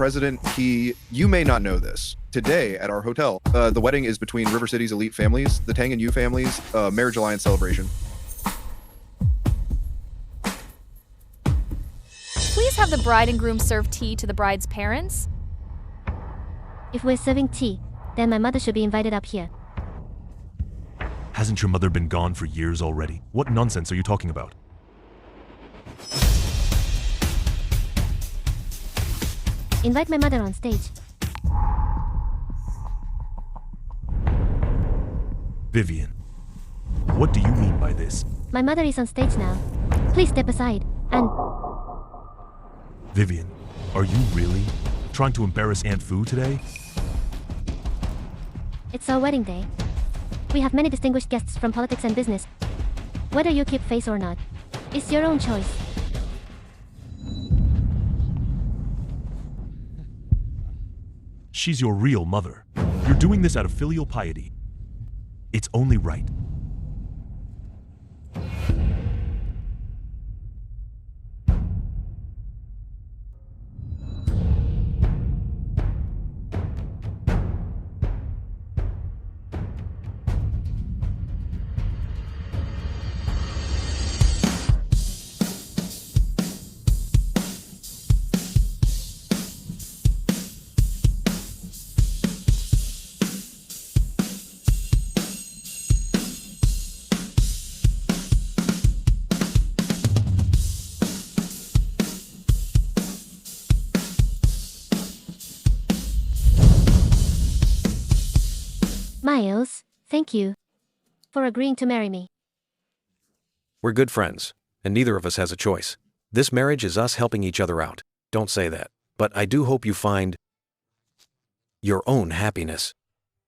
president, you may not know this. Today at our hotel, the wedding is between River City's elite families, the Tang and Yu families, marriage alliance celebration. Please have the bride and groom serve tea to the bride's parents. If we're serving tea, then my mother should be invited up here. Hasn't your mother been gone for years already? What nonsense are you talking about? Invite my mother on stage. Vivian, what do you mean by this? My mother is on stage now. Please step aside, and... Vivian, are you really trying to embarrass Aunt Fu today? It's our wedding day. We have many distinguished guests from politics and business. Whether you keep face or not, it's your own choice. She's your real mother. You're doing this out of filial piety. It's only right. Miles, thank you for agreeing to marry me. We're good friends, and neither of us has a choice. This marriage is us helping each other out. Don't say that. But I do hope you find your own happiness.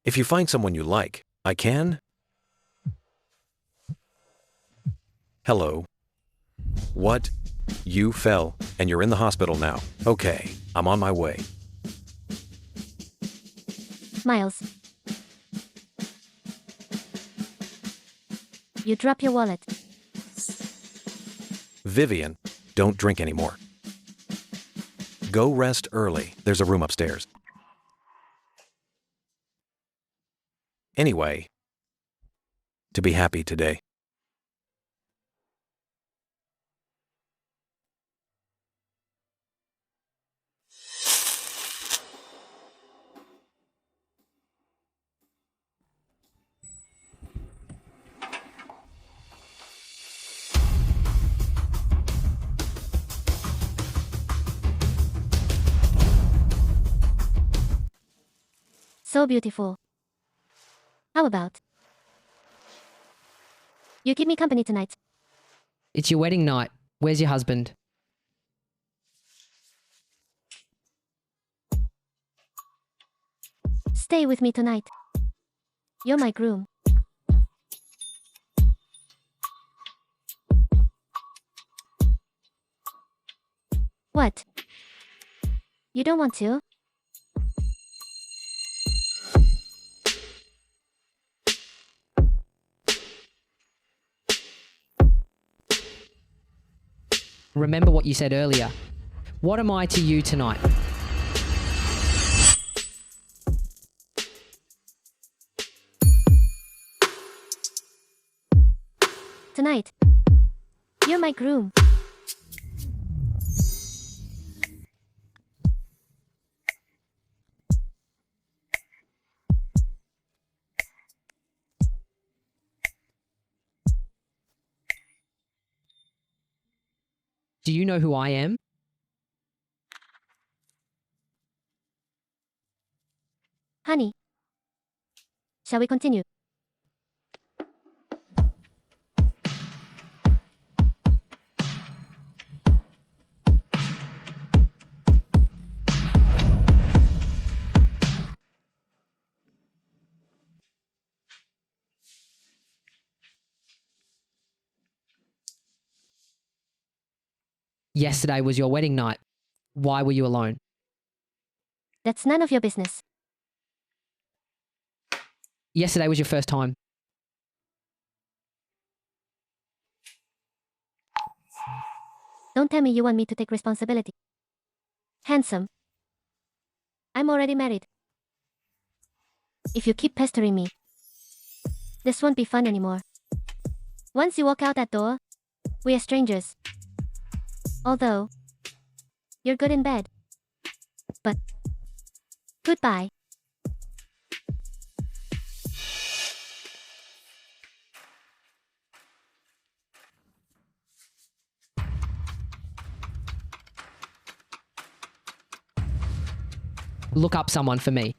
If you find someone you like, I can? Hello. What? You fell, and you're in the hospital now. Okay, I'm on my way. Miles. You drop your wallet. Vivian, don't drink anymore. Go rest early. There's a room upstairs. Anyway, to be happy today. So beautiful. How about you keep me company tonight? It's your wedding night. Where's your husband? Stay with me tonight. You're my groom. What? You don't want to? Remember what you said earlier. What am I to you tonight? Tonight, you're my groom. Do you know who I am? Honey, shall we continue? Yesterday was your wedding night. Why were you alone? That's none of your business. Yesterday was your first time. Don't tell me you want me to take responsibility. Handsome. I'm already married. If you keep pestering me, this won't be fun anymore. Once you walk out that door, we are strangers. Although, you're good in bed. But, goodbye. Look up someone for me.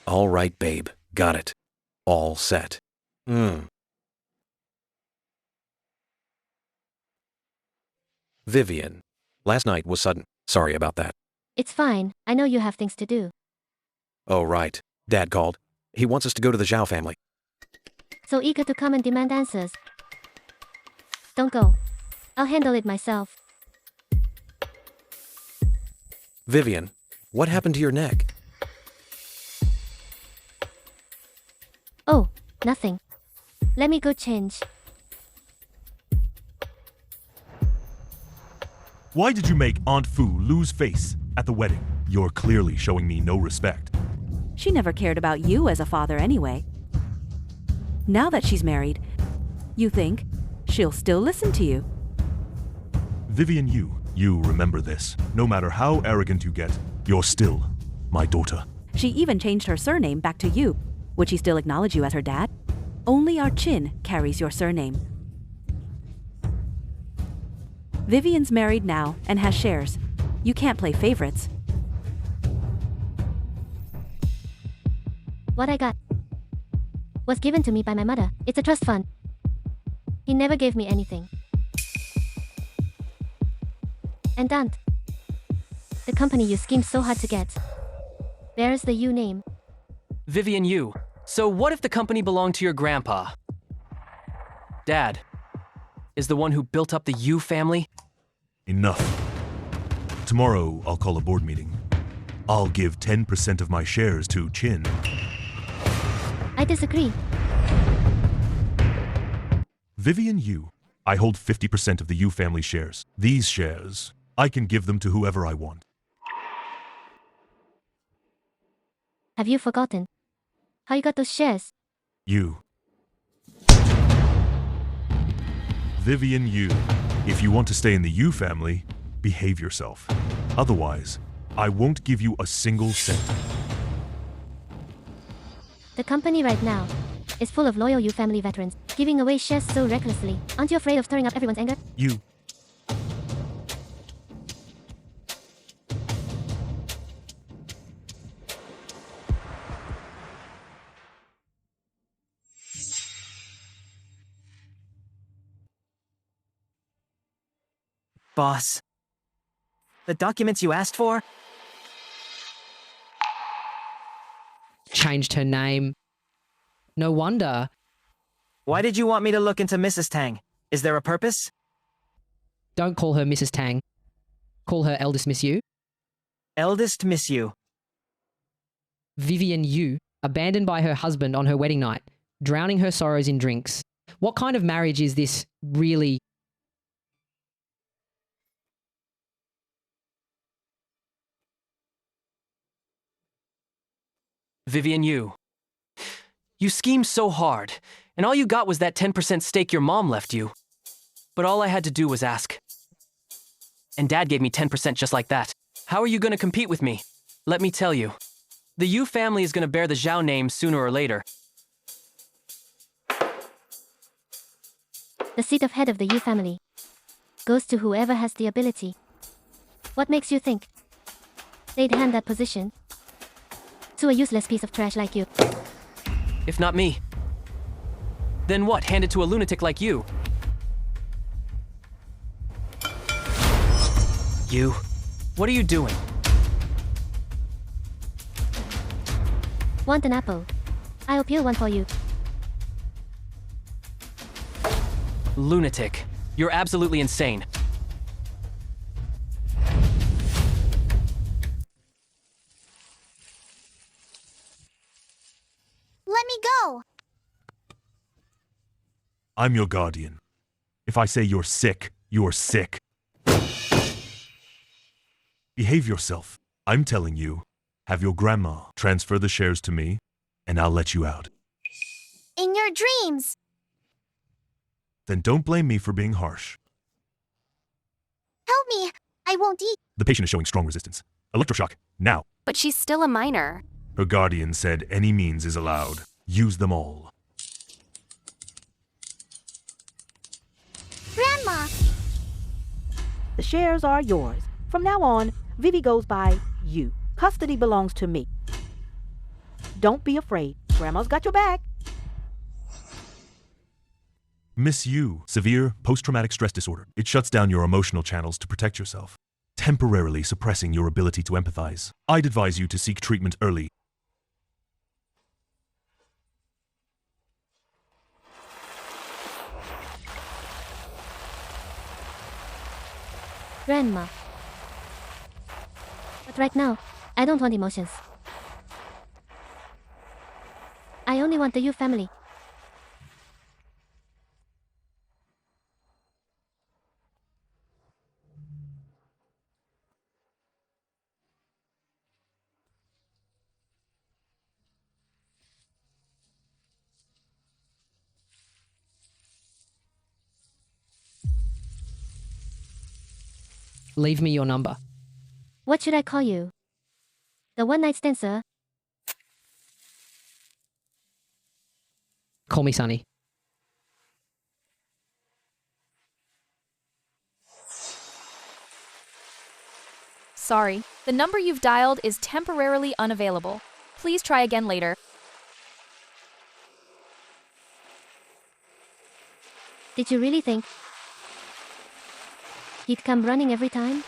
All right, babe. Got it. All set. Vivian. Last night was sudden. Sorry about that. It's fine. I know you have things to do. Oh, right. Dad called. He wants us to go to the Zhao family. So eager to come and demand answers. Don't go. I'll handle it myself. Vivian, what happened to your neck? Oh, nothing. Let me go change. Why did you make Aunt Fu lose face at the wedding? You're clearly showing me no respect. She never cared about you as a father anyway. Now that she's married, you think she'll still listen to you? Vivian, you remember this. No matter how arrogant you get, you're still my daughter. She even changed her surname back to you. Would she still acknowledge you as her dad? Only our Chin carries your surname. Vivian's married now and has shares. You can't play favorites. What I got was given to me by my mother. It's a trust fund. He never gave me anything. And aunt, the company you schemed so hard to get, bears the U name. Vivian Yu. So what if the company belonged to your grandpa? Dad is the one who built up the Yu family? Enough. Tomorrow, I'll call a board meeting. I'll give 10% of my shares to Chin. I disagree. Vivian Yu, I hold 50% of the Yu family shares. These shares, I can give them to whoever I want. Have you forgotten how you got those shares? You. Vivian Yu, if you want to stay in the Yu family, behave yourself. Otherwise, I won't give you a single cent. The company right now is full of loyal U family veterans, giving away shares so recklessly. Aren't you afraid of stirring up everyone's anger? You. Boss. The documents you asked for? Changed her name. No wonder. Why did you want me to look into Mrs. Tang? Is there a purpose? Don't call her Mrs. Tang. Call her eldest Miss Yu. Eldest Miss Yu. Vivian Yu, abandoned by her husband on her wedding night, drowning her sorrows in drinks. What kind of marriage is this, really? Vivian Yu. You schemed so hard, and all you got was that 10% stake your mom left you. But all I had to do was ask. And Dad gave me 10% just like that. How are you going to compete with me? Let me tell you. The Yu family is going to bear the Zhao name sooner or later. The seat of head of the Yu family goes to whoever has the ability. What makes you think they'd hand that position to a useless piece of trash like you? If not me. Then what? Hand it to a lunatic like you? You? What are you doing? Want an apple? I'll peel one for you. Lunatic. You're absolutely insane. Let me go! I'm your guardian. If I say you're sick, you're sick. Behave yourself. I'm telling you. Have your grandma transfer the shares to me, and I'll let you out. In your dreams. Then don't blame me for being harsh. Help me. I won't eat. The patient is showing strong resistance. Electroshock, now. But she's still a minor. Her guardian said any means is allowed. Use them all. Grandma. The shares are yours. From now on, Vivi goes by you. Custody belongs to me. Don't be afraid. Grandma's got your back. Miss U, severe post-traumatic stress disorder. It shuts down your emotional channels to protect yourself, temporarily suppressing your ability to empathize. I'd advise you to seek treatment early. Grandma. But right now, I don't want emotions. I only want the U family. Leave me your number. What should I call you? The one-night stand, sir? Call me Sonny. Sorry, the number you've dialed is temporarily unavailable. Please try again later. Did you really think he'd come running every time?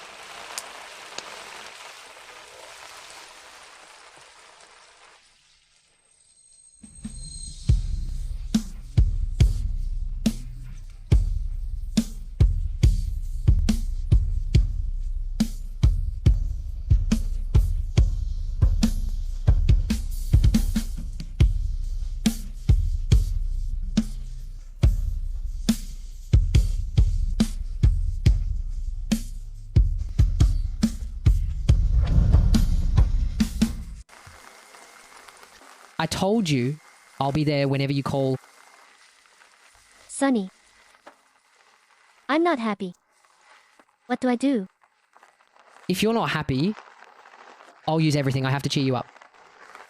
I told you I'll be there whenever you call. Sonny. I'm not happy. What do I do? If you're not happy, I'll use everything I have to cheer you up.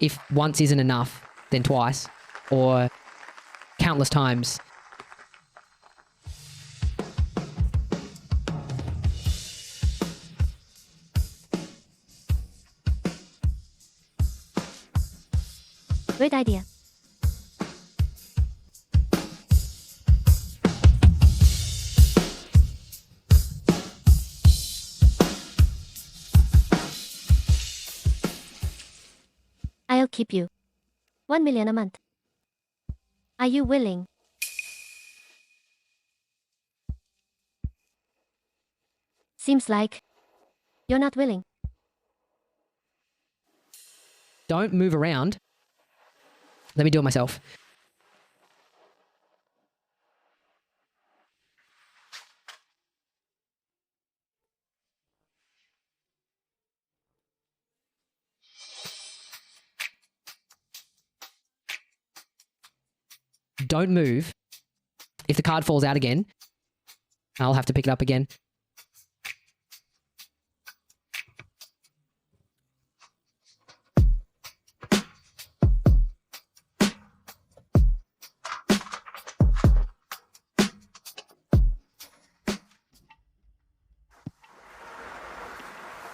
If once isn't enough, then twice. Or countless times. Great idea. I'll keep you. 1 million a month. Are you willing? Seems like you're not willing. Don't move around. Let me do it myself. Don't move. If the card falls out again, I'll have to pick it up again.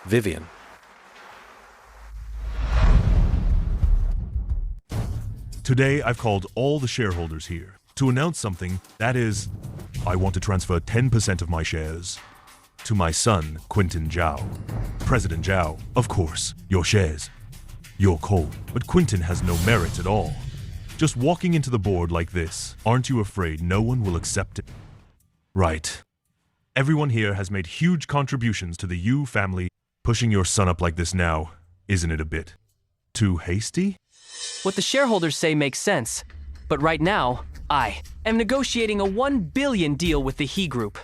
Vivian. Today, I've called all the shareholders here to announce something, that is, I want to transfer 10% of my shares to my son, Quentin Zhao. President Zhao, of course, your shares. Your call. But Quentin has no merit at all. Just walking into the board like this, aren't you afraid no one will accept it? Right. Everyone here has made huge contributions to the Yu family. Pushing your son up like this now, isn't it a bit too hasty? What the shareholders say makes sense. But right now, I am negotiating a 1 billion deal with the He Group.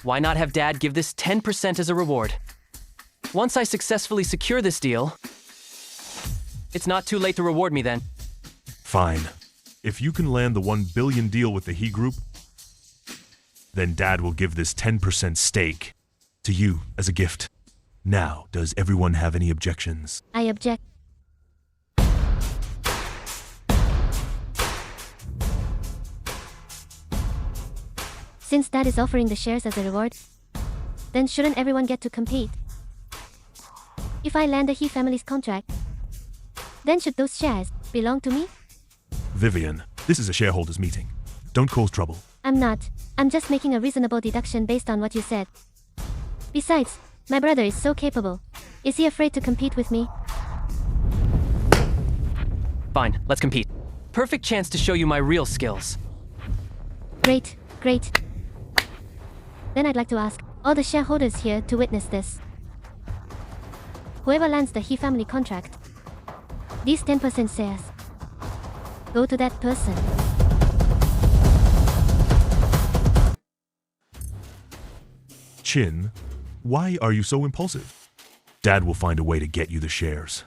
Why not have Dad give this 10% as a reward? Once I successfully secure this deal, it's not too late to reward me then. Fine. If you can land the 1 billion deal with the He Group, then Dad will give this 10% stake to you as a gift. Now, does everyone have any objections? I object. Since Dad is offering the shares as a reward, then shouldn't everyone get to compete? If I land the He family's contract, then should those shares belong to me? Vivian, this is a shareholders meeting. Don't cause trouble. I'm not. I'm just making a reasonable deduction based on what you said. Besides, my brother is so capable. Is he afraid to compete with me? Fine, let's compete. Perfect chance to show you my real skills. Great, great. Then I'd like to ask all the shareholders here to witness this. Whoever lands the He family contract, these 10% shares go to that person. Chin, why are you so impulsive? Dad will find a way to get you the shares.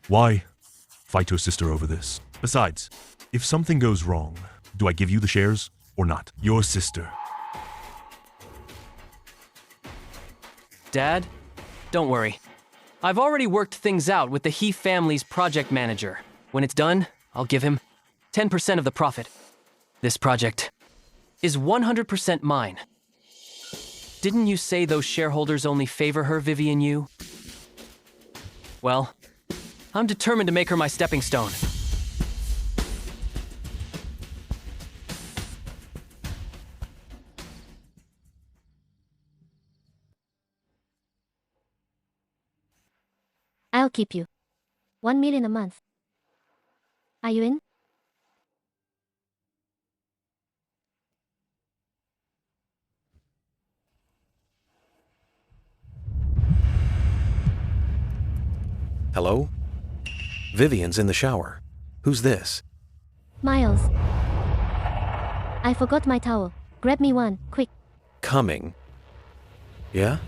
Why fight your sister over this? Besides, if something goes wrong, do I give you the shares or not? Your sister. Dad, don't worry. I've already worked things out with the He family's project manager. When it's done, I'll give him 10% of the profit. This project is 100% mine. Didn't you say those shareholders only favor her, Vivian Yu? Well, I'm determined to make her my stepping stone. I'll keep you. 1 million a month. Are you in? Hello? Vivian's in the shower. Who's this? Miles. I forgot my towel. Grab me one, quick. Coming. Yeah?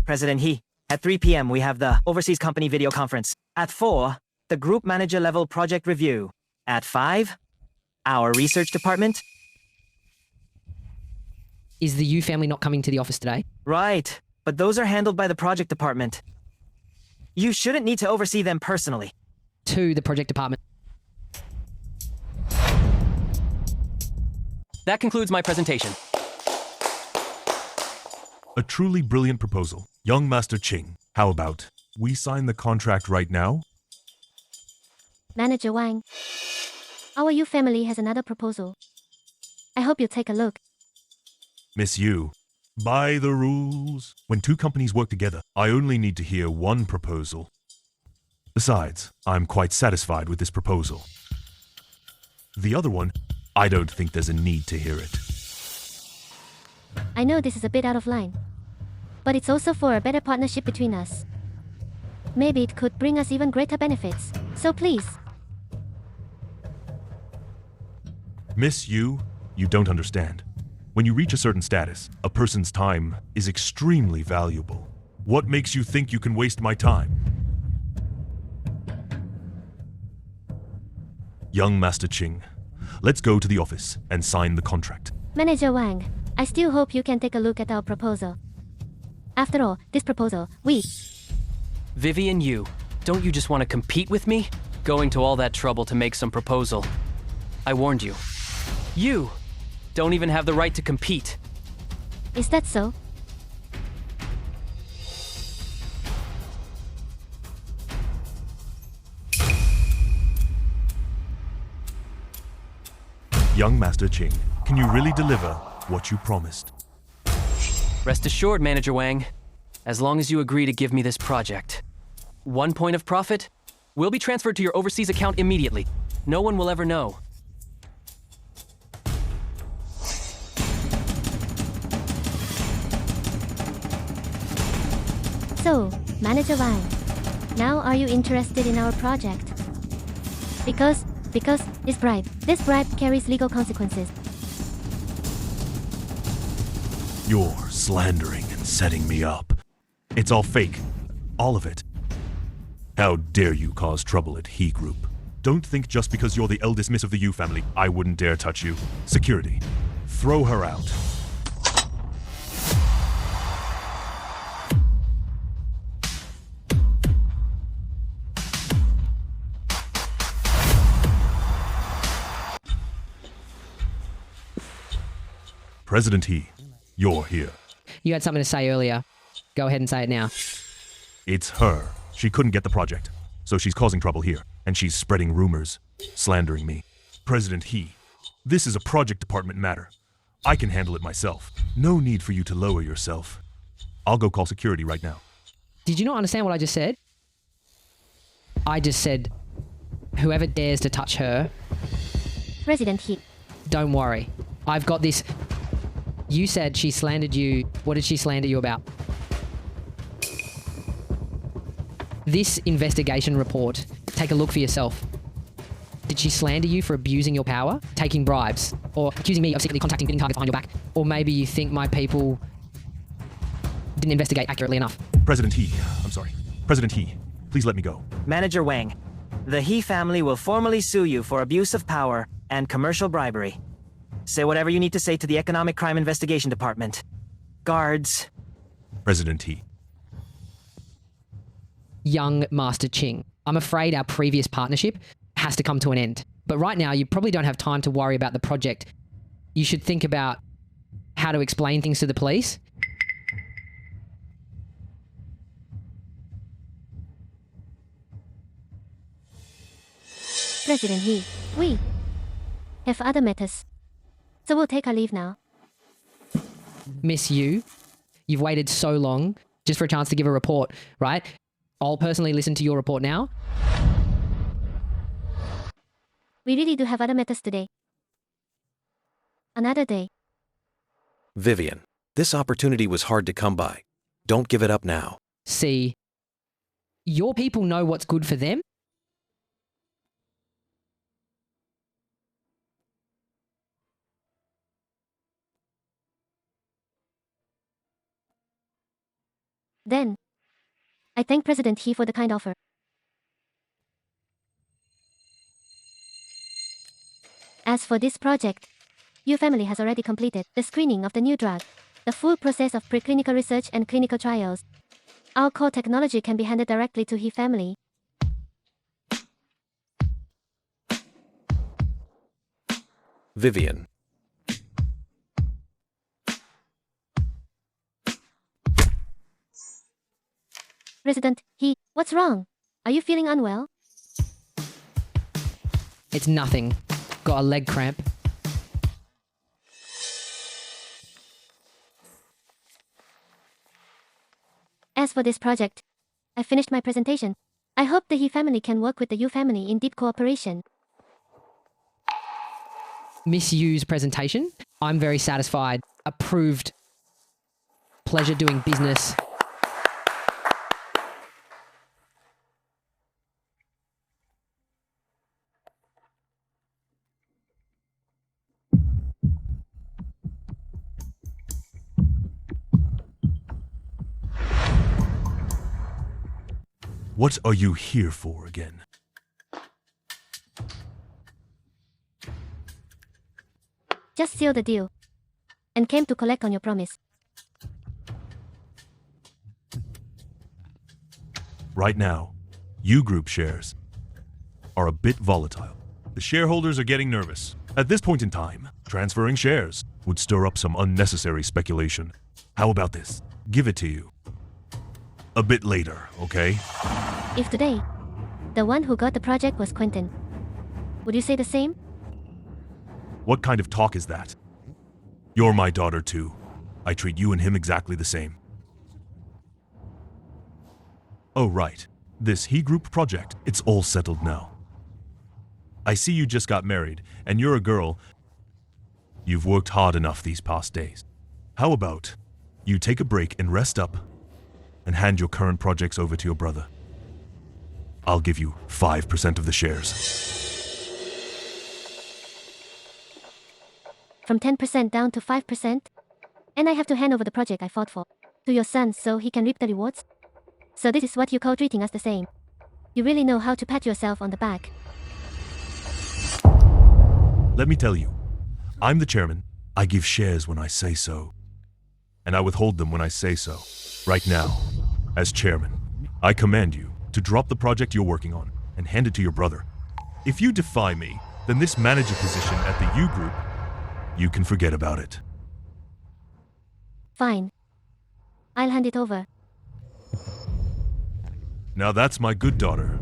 President He, at 3 p.m. we have the Overseas Company video conference. At 4, the Group Manager level project review. At 5, our research department. Is the Yu family not coming to the office today? Right, but those are handled by the project department. You shouldn't need to oversee them personally. To the project department. That concludes my presentation. A truly brilliant proposal. Young Master Ching, how about we sign the contract right now? Manager Wang. Our Yu family has another proposal. I hope you take a look. Miss Yu, by the rules. When two companies work together, I only need to hear one proposal. Besides, I'm quite satisfied with this proposal. The other one, I don't think there's a need to hear it. I know this is a bit out of line, but it's also for a better partnership between us. Maybe it could bring us even greater benefits, so please. Miss Yu, you don't understand. When you reach a certain status, a person's time is extremely valuable. What makes you think you can waste my time? Young Master Ching, let's go to the office and sign the contract. Manager Wang, I still hope you can take a look at our proposal. After all, this proposal, Vivian Yu, don't you just want to compete with me? Going to all that trouble to make some proposal. I warned you. You don't even have the right to compete. Is that so? Young Master Ching, can you really deliver what you promised? Rest assured, Manager Wang, as long as you agree to give me this project. 1 point of profit will be transferred to your overseas account immediately. No one will ever know. So, Manager Wang, now are you interested in our project? Because this bribe carries legal consequences. You're slandering and setting me up. It's all fake. All of it. How dare you cause trouble at He Group? Don't think just because you're the eldest miss of the Yu family, I wouldn't dare touch you. Security. Throw her out. President He, you're here. You had something to say earlier. Go ahead and say it now. It's her. She couldn't get the project, so she's causing trouble here, and she's spreading rumors, slandering me. President He, this is a project department matter. I can handle it myself. No need for you to lower yourself. I'll go call security right now. Did you not understand what I just said? I just said, whoever dares to touch her, President He, don't worry. I've got this. You said she slandered you. What did she slander you about? This investigation report, take a look for yourself. Did she slander you for abusing your power, taking bribes, or accusing me of secretly contacting bidding targets behind your back? Or maybe you think my people didn't investigate accurately enough. President He, I'm sorry. President He, please let me go. Manager Wang, the He family will formally sue you for abuse of power and commercial bribery. Say whatever you need to say to the Economic Crime Investigation Department. Guards. President He. Young Master Ching, I'm afraid our previous partnership has to come to an end. But right now, you probably don't have time to worry about the project. You should think about how to explain things to the police. President He, we have other matters. So we'll take our leave now. Miss Yu, you've waited so long just for a chance to give a report, right? I'll personally listen to your report now. We really do have other matters today. Another day. Vivian, this opportunity was hard to come by. Don't give it up now. See, your people know what's good for them. Then, I thank President He for the kind offer. As for this project, your family has already completed the screening of the new drug, the full process of preclinical research and clinical trials. Our core technology can be handed directly to He family. Vivian. President He, what's wrong? Are you feeling unwell? It's nothing. Got a leg cramp. As for this project, I finished my presentation. I hope the He family can work with the Yu family in deep cooperation. Miss Yu's presentation, I'm very satisfied. Approved. Pleasure doing business. What are you here for again? Just seal the deal. And came to collect on your promise. Right now, Yu Group shares are a bit volatile. The shareholders are getting nervous. At this point in time, transferring shares would stir up some unnecessary speculation. How about this? Give it to you. A bit later, okay? If today, the one who got the project was Quentin, would you say the same? What kind of talk is that? You're my daughter too. I treat you and him exactly the same. Oh right, this He Group project, it's all settled now. I see you just got married, and you're a girl. You've worked hard enough these past days. How about you take a break and rest up and hand your current projects over to your brother? I'll give you 5% of the shares. From 10% down to 5%? And I have to hand over the project I fought for to your son so he can reap the rewards? So this is what you call treating us the same. You really know how to pat yourself on the back. Let me tell you, I'm the chairman. I give shares when I say so. And I withhold them when I say so. Right now, as chairman, I command you to drop the project you're working on and hand it to your brother. If you defy me, then this manager position at the U Group, you can forget about it. Fine. I'll hand it over. Now that's my good daughter.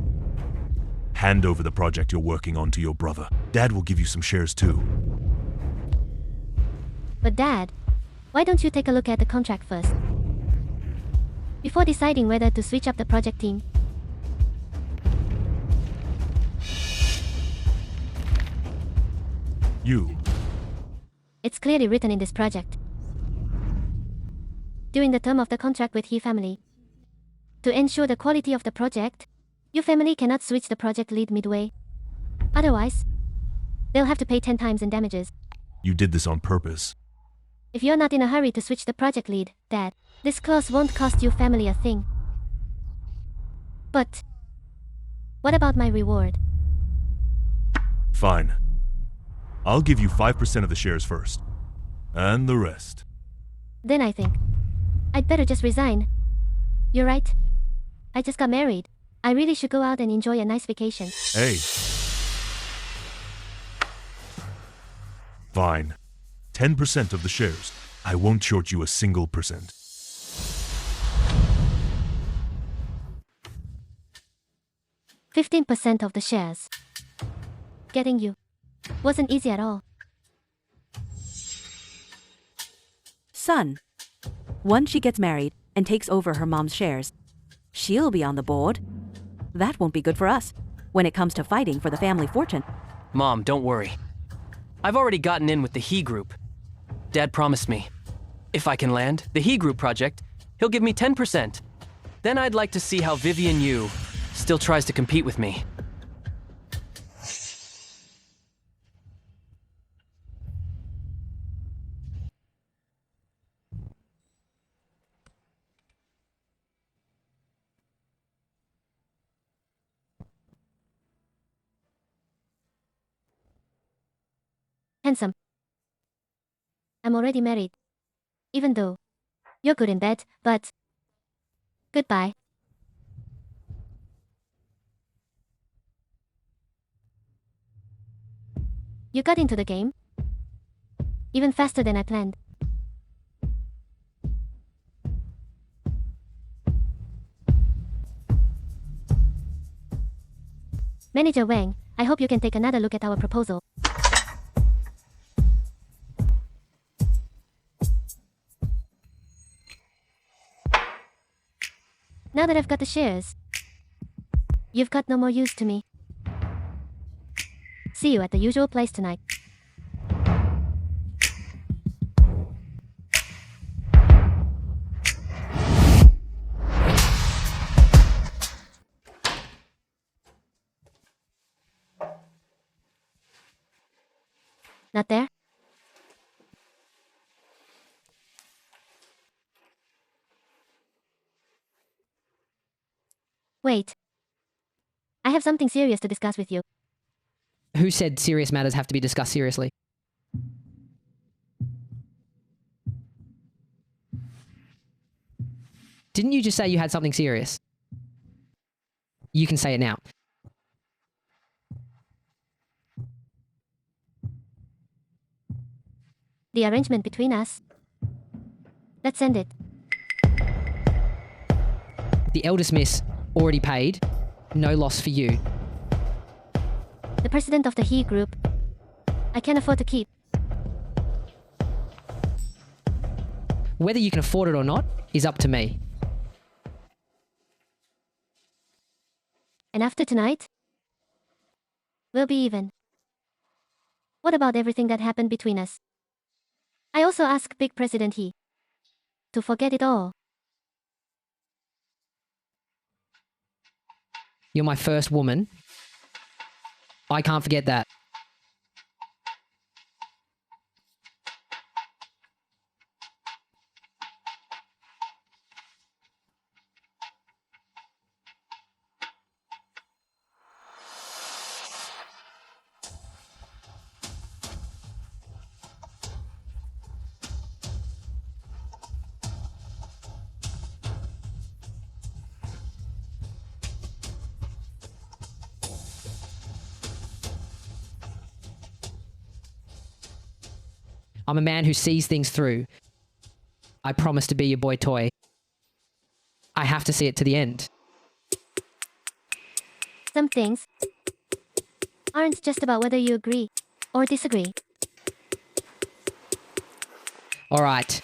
Hand over the project you're working on to your brother. Dad will give you some shares too. But Dad, why don't you take a look at the contract first? Before deciding whether to switch up the project team. You. It's clearly written in this project. During the term of the contract with He family. To ensure the quality of the project, your family cannot switch the project lead midway. Otherwise, they'll have to pay 10 times in damages. You did this on purpose. If you're not in a hurry to switch the project lead, Dad, this clause won't cost you family a thing. But what about my reward? Fine. I'll give you 5% of the shares first. And the rest. Then I think I'd better just resign. You're right. I just got married. I really should go out and enjoy a nice vacation. Hey. Fine. 10% of the shares. I won't short you a single percent. %15 of the shares. Getting you wasn't easy at all. Son, once she gets married and takes over her mom's shares, she'll be on the board. That won't be good for us when it comes to fighting for the family fortune. Mom, don't worry. I've already gotten in with the He Group. Dad promised me, if I can land the He Group project, he'll give me 10%. Then I'd like to see how Vivian Yu still tries to compete with me. Handsome. I'm already married. Even though you're good in bed, but goodbye. You got into the game. Even faster than I planned. Manager Wang, I hope you can take another look at our proposal. Now that I've got the shares, you've got no more use to me. See you at the usual place tonight. Not there? Wait. I have something serious to discuss with you. Who said serious matters have to be discussed seriously? Didn't you just say you had something serious? You can say it now. The arrangement between us. Let's end it. The eldest miss already paid. No loss for you. The president of the He Group. I can't afford to keep Whether you can afford it or not is up to me. And after tonight, we'll be even. What about everything that happened between us? I also asked Big President He to forget it all. You're my first woman. I can't forget that. I'm a man who sees things through. I promise to be your boy toy. I have to see it to the end. Some things aren't just about whether you agree or disagree. All right.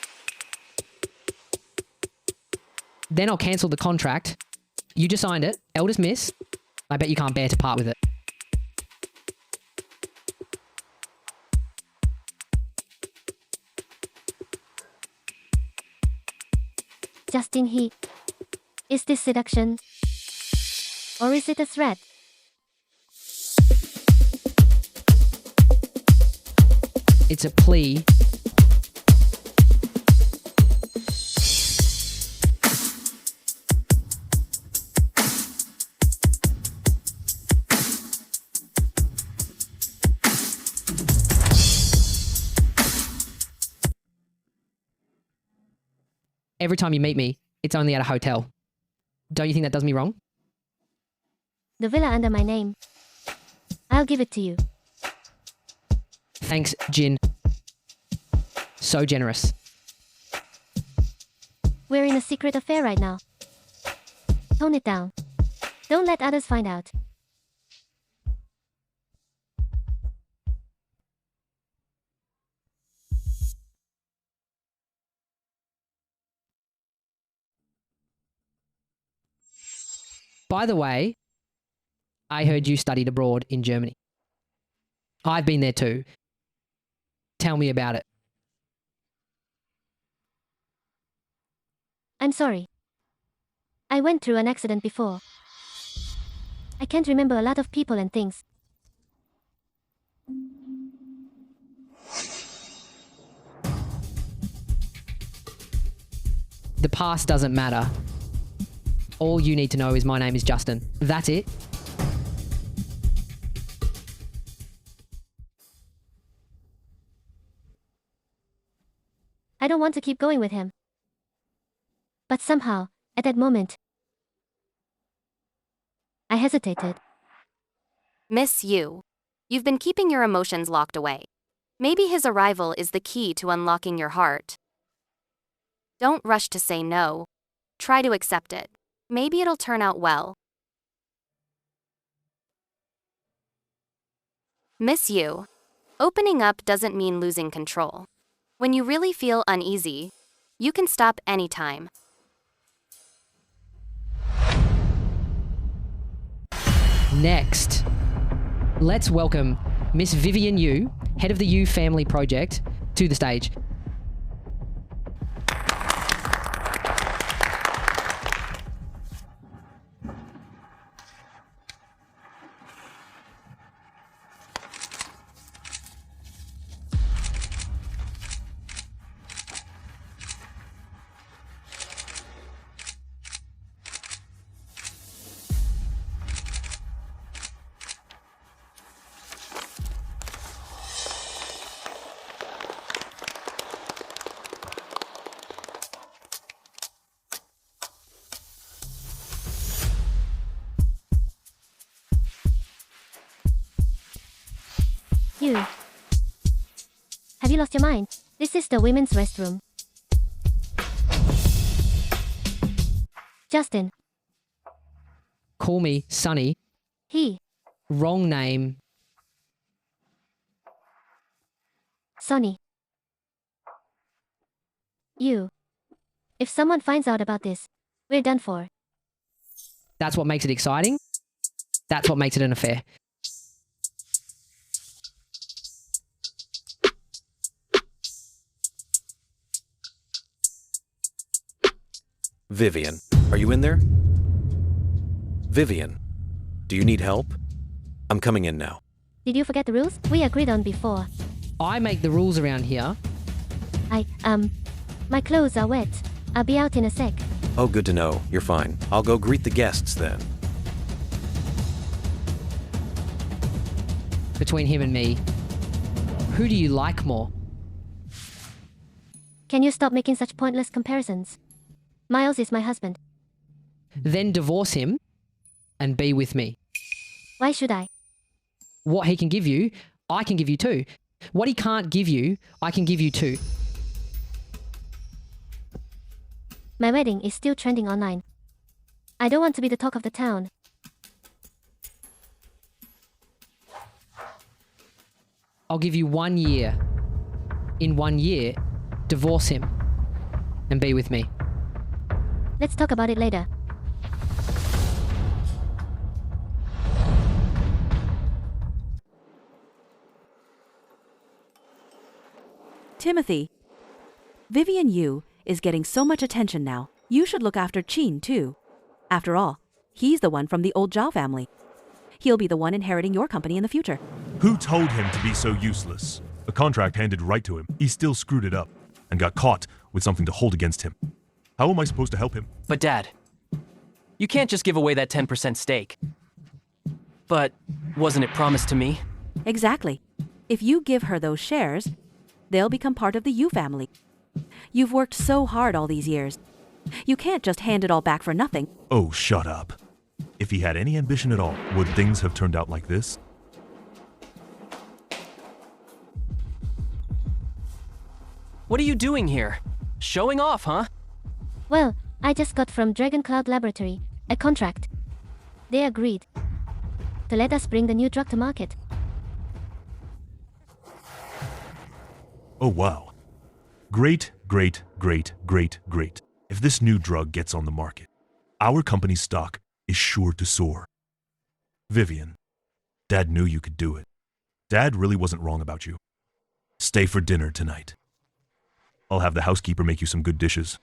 Then I'll cancel the contract. You just signed it. Eldest miss. I bet you can't bear to part with it. Justin He, is this seduction? Or is it a threat? It's a plea. Every time you meet me, it's only at a hotel. Don't you think that does me wrong? The villa under my name. I'll give it to you. Thanks, Jin. So generous. We're in a secret affair right now. Tone it down. Don't let others find out. By the way, I heard you studied abroad in Germany. I've been there too. Tell me about it. I'm sorry. I went through an accident before. I can't remember a lot of people and things. The past doesn't matter. All you need to know is my name is Justin. That's it. I don't want to keep going with him. But somehow, at that moment, I hesitated. Miss you. You've been keeping your emotions locked away. Maybe his arrival is the key to unlocking your heart. Don't rush to say no. Try to accept it. Maybe it'll turn out well. Miss you. Opening up doesn't mean losing control. When you really feel uneasy, you can stop anytime. Next, let's welcome Miss Vivian Yu, head of the Yu Family Project, to the stage. You. Have you lost your mind? This is the women's restroom. Justin. Call me Sonny. He. Wrong name. Sonny. You. If someone finds out about this, we're done for. That's what makes it exciting. That's what makes it an affair. Vivian, are you in there? Vivian, do you need help? I'm coming in now. Did you forget the rules we agreed on before? I make the rules around here. My clothes are wet. I'll be out in a sec. Oh, good to know. You're fine. I'll go greet the guests then. Between him and me, who do you like more? Can you stop making such pointless comparisons? Miles is my husband. Then divorce him and be with me. Why should I? What he can give you, I can give you too. What he can't give you, I can give you too. My wedding is still trending online. I don't want to be the talk of the town. I'll give you 1 year. In 1 year, divorce him and be with me. Let's talk about it later. Timothy, Vivian Yu is getting so much attention now. You should look after Qin, too. After all, he's the one from the old Zhao family. He'll be the one inheriting your company in the future. Who told him to be so useless? A contract handed right to him. He still screwed it up and got caught with something to hold against him. How am I supposed to help him? But Dad, you can't just give away that 10% stake. But wasn't it promised to me? Exactly. If you give her those shares, they'll become part of the Yu family. You've worked so hard all these years. You can't just hand it all back for nothing. Oh, shut up. If he had any ambition at all, would things have turned out like this? What are you doing here? Showing off, huh? Well, I just got from Dragon Cloud Laboratory a contract. They agreed to let us bring the new drug to market. Oh, wow. Great, great, great, great, great. If this new drug gets on the market, our company's stock is sure to soar. Vivian, Dad knew you could do it. Dad really wasn't wrong about you. Stay for dinner tonight. I'll have the housekeeper make you some good dishes.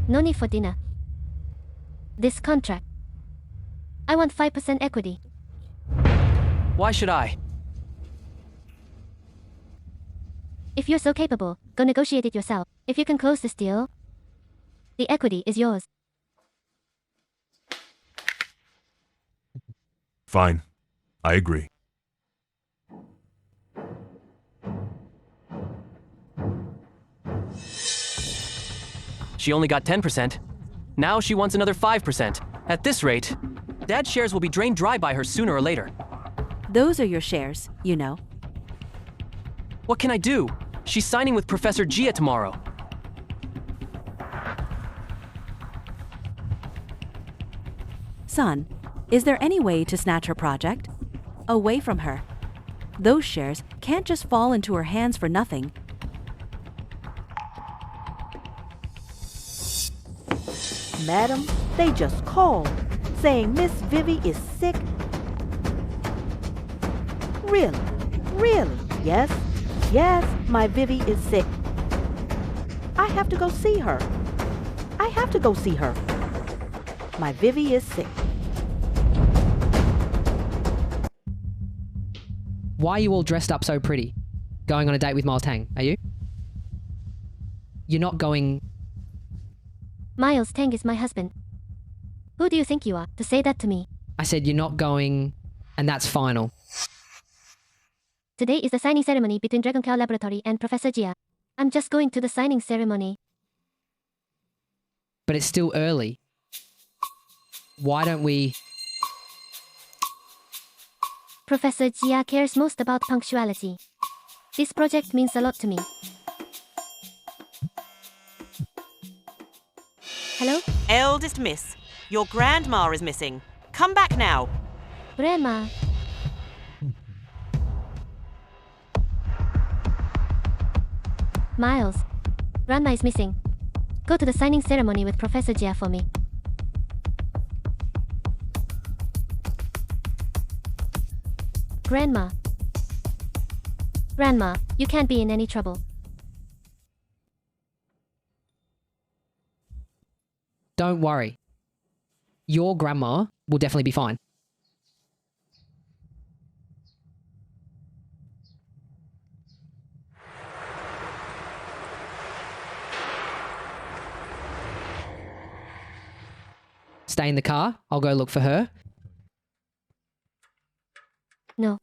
No need for dinner. This contract. I want 5% equity. Why should I? If you're so capable, go negotiate it yourself. If you can close this deal, the equity is yours. Fine. I agree. She only got 10%. Now she wants another 5%. At this rate, Dad's shares will be drained dry by her sooner or later. Those are your shares, you know. What can I do? She's signing with Professor Jia tomorrow. Son, is there any way to snatch her project away from her? Those shares can't just fall into her hands for nothing. Madam, they just called, saying Miss Vivi is sick. Really? Really? Yes? Yes, my Vivi is sick. I have to go see her. I have to go see her. My Vivi is sick. Why are you all dressed up so pretty? Going on a date with Miles Tang, are you? You're not going... Miles Tang is my husband. Who do you think you are to say that to me? I said you're not going, and that's final. Today is the signing ceremony between Dragon Cloud Laboratory and Professor Jia. I'm just going to the signing ceremony. But it's still early. Why don't we... Professor Jia cares most about punctuality. This project means a lot to me. Hello? Eldest miss, your grandma is missing. Come back now. Grandma. Miles, Grandma is missing. Go to the signing ceremony with Professor Jia for me. Grandma. Grandma, you can't be in any trouble. Don't worry. Your grandma will definitely be fine. Stay in the car. I'll go look for her. No.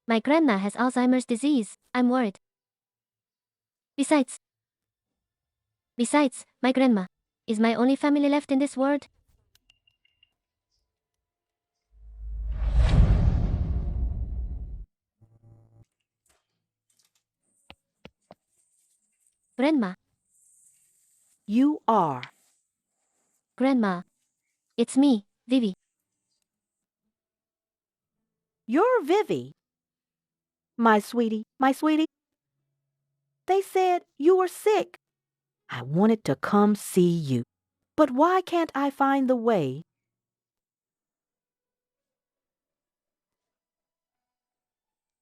My grandma has Alzheimer's disease. I'm worried. Besides, my grandma is my only family left in this world. Grandma. You are. Grandma. It's me, Vivi. You're Vivi. My sweetie, my sweetie. They said you were sick. I wanted to come see you. But why can't I find the way?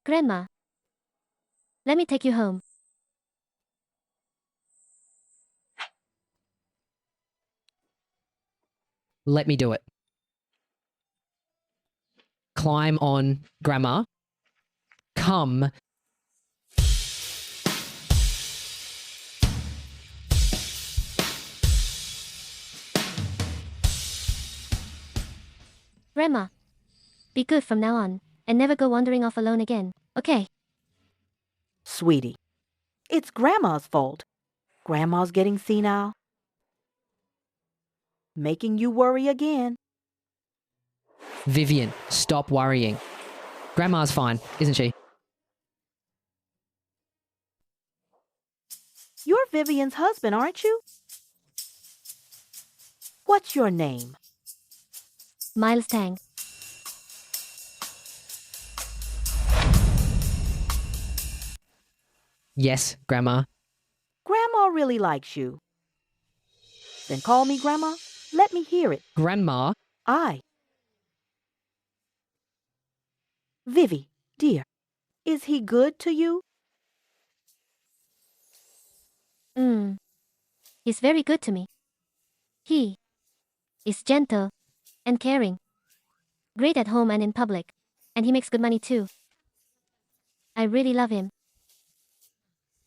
Grandma. Let me take you home. Let me do it. Climb on, Grandma. Come. Grandma. Be good from now on, and never go wandering off alone again, okay? Sweetie, it's Grandma's fault. Grandma's getting senile. Making you worry again. Vivian, stop worrying. Grandma's fine, isn't she? You're Vivian's husband, aren't you? What's your name? Miles Tang. Yes, Grandma. Grandma really likes you. Then call me Grandma. Let me hear it. Grandma. Vivi, dear, is he good to you? He's very good to me. He is gentle and caring. Great at home and in public. And he makes good money too. I really love him.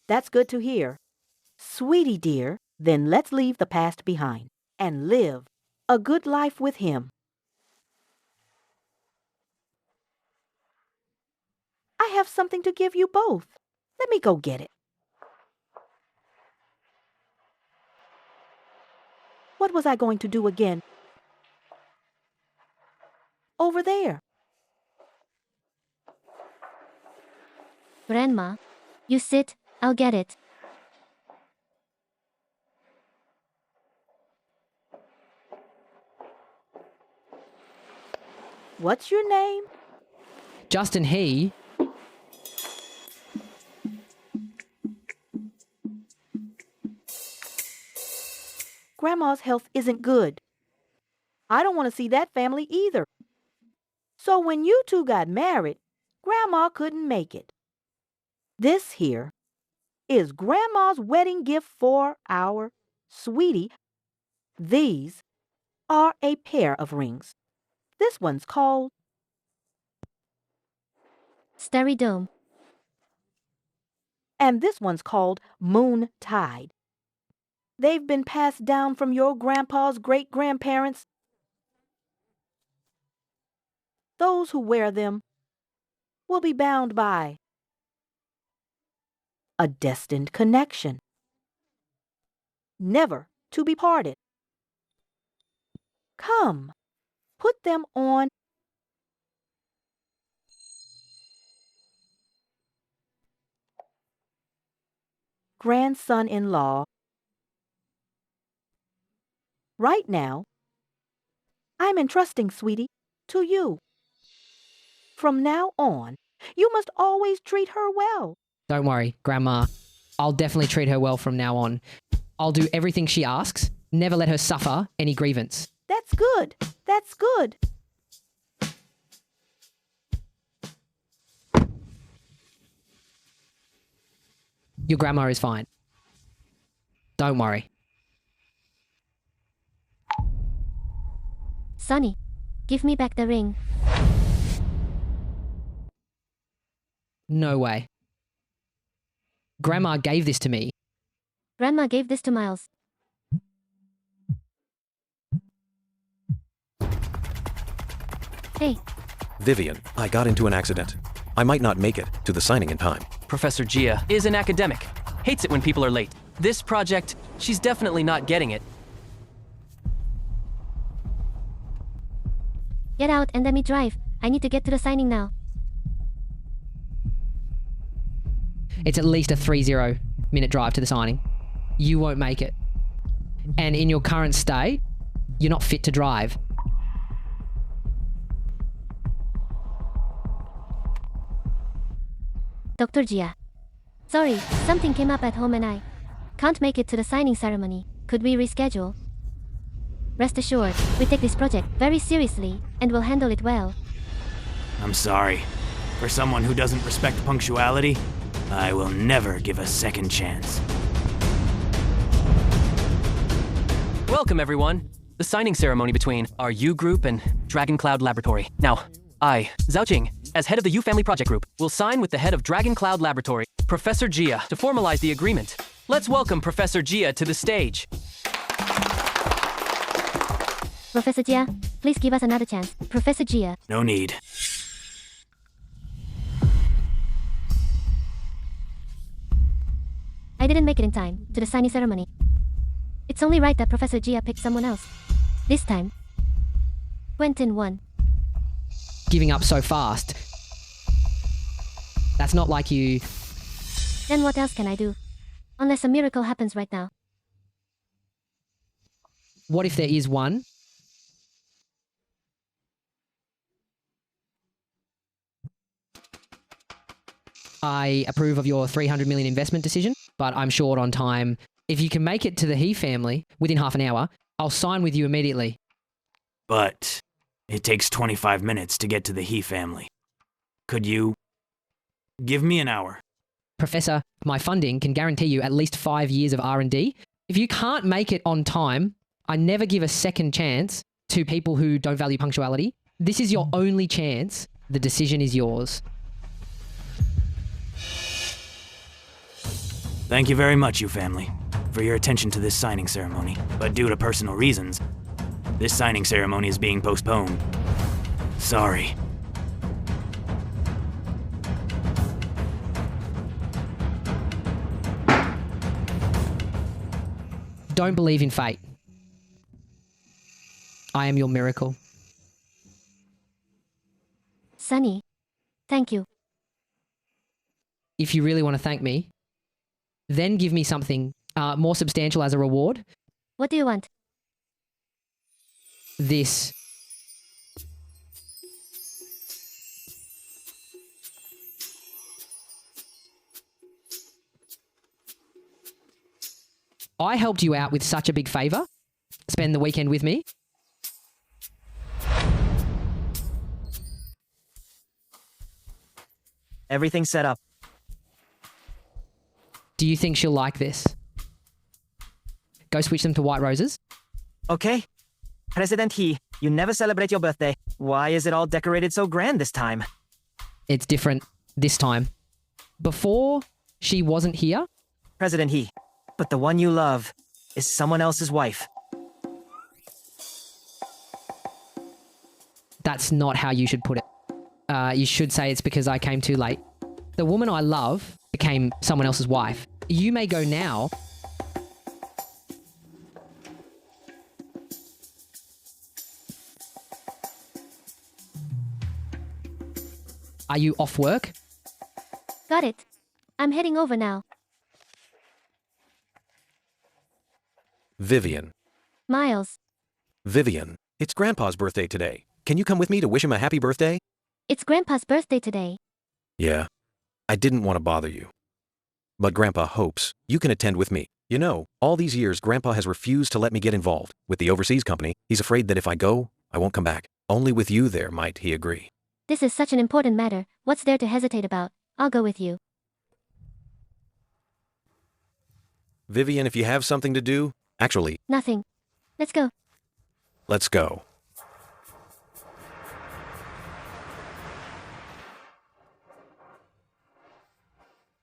That's good to hear. Sweetie dear, then let's leave the past behind and live a good life with him. I have something to give you both. Let me go get it. What was I going to do again? Over there. Grandma, you sit, I'll get it. What's your name? Justin He. Grandma's health isn't good. I don't want to see that family either. So when you two got married, Grandma couldn't make it. This here is Grandma's wedding gift for our sweetie. These are a pair of rings. This one's called Starry Dome. and this one's called Moon Tide. They've been passed down from your grandpa's great-grandparents. Those who wear them will be bound by a destined connection, never to be parted. Come, put them on. Grandson-in-law. Right now, I'm entrusting, sweetie, to you. From now on, you must always treat her well. Don't worry, Grandma. I'll definitely treat her well from now on. I'll do everything she asks, never let her suffer any grievance. That's good. That's good. Your grandma is fine. Don't worry. Sonny, give me back the ring. No way. Grandma gave this to me. Grandma gave this to Miles. Hey, Vivian, I got into an accident. I might not make it to the signing in time. Professor Gia is an academic. Hates it when people are late. This project, she's definitely not getting it. get out and let me drive. I need to get to the signing now. It's at least a 30-minute drive to the signing. You won't make it. And in your current state, you're not fit to drive. Dr. Gia. Sorry, something came up at home and I can't make it to the signing ceremony. Could we reschedule? Rest assured, we take this project very seriously and will handle it well. I'm sorry. For someone who doesn't respect punctuality, I will never give a second chance. Welcome, everyone. The signing ceremony between our U Group and Dragon Cloud Laboratory. Now, I, Zhao Jing, as head of the U Family Project Group, will sign with the head of Dragon Cloud Laboratory, Professor Gia, to formalize the agreement. Let's welcome Professor Gia to the stage. Professor Gia, please give us another chance. Professor Gia. No need. I didn't make it in time to the signing ceremony. It's only right that Professor Gia picked someone else. This time, Quentin won. Giving up so fast. That's not like you. Then what else can I do? Unless a miracle happens right now. What if there is one? I approve of your 300 million investment decision, but I'm short on time. If you can make it to the He family within half an hour, I'll sign with you immediately. But it takes 25 minutes to get to the He family. Could you give me an hour? Professor, my funding can guarantee you at least 5 years of R&D. If you can't make it on time, I never give a second chance to people who don't value punctuality. This is your only chance. The decision is yours. Thank you very much, you family, for your attention to this signing ceremony. But due to personal reasons, this signing ceremony is being postponed. Sorry. Don't believe in fate. I am your miracle. Sunny, thank you. If you really want to thank me, then give me something more substantial as a reward. What do you want? This. I helped you out with such a big favor. Spend the weekend with me. Everything's set up. Do you think she'll like this? Go switch them to white roses. Okay. President He, you never celebrate your birthday. Why is it all decorated so grand this time? It's different this time. Before, she wasn't here. President He, but the one you love is someone else's wife. That's not how you should put it. You should say it's because I came too late. The woman I love became someone else's wife. You may go now. Are you off work? Got it. I'm heading over now. Vivian. Miles, Vivian, it's Grandpa's birthday today. Can you come with me to wish him a happy birthday? it's Grandpa's birthday today. Yeah. I didn't want to bother you. but Grandpa hopes you can attend with me. You know, all these years Grandpa has refused to let me get involved with the overseas company. He's afraid that if I go, I won't come back. Only with you there might he agree. This is such an important matter. What's there to hesitate about? I'll go with you. Vivian, if you have something to do, actually, Nothing. Let's go. let's go.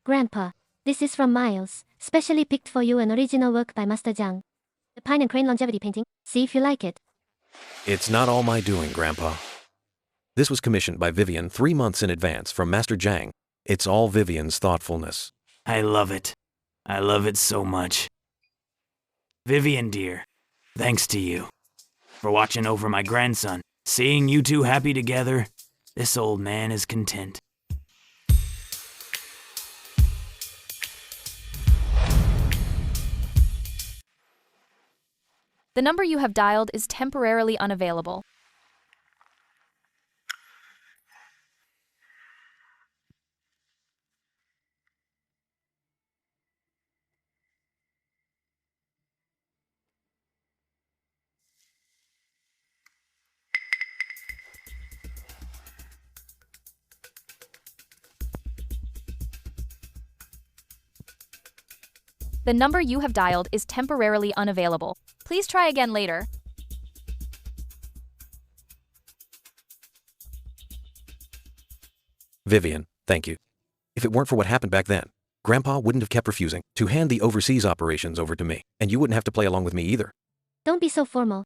Grandpa, this is from Miles, specially picked for you, an original work by Master Zhang. The Pine and Crane longevity painting. See if you like it. It's not all my doing, Grandpa. This was commissioned by Vivian 3 months in advance from Master Zhang. It's all Vivian's thoughtfulness. I love it. I love it so much. Vivian, dear, thanks to you for watching over my grandson. Seeing you two happy together, this old man is content. The number you have dialed is temporarily unavailable. The number you have dialed is temporarily unavailable. Please try again later. Vivian, thank you. If it weren't for what happened back then, Grandpa wouldn't have kept refusing to hand the overseas operations over to me, and you wouldn't have to play along with me either. Don't be so formal.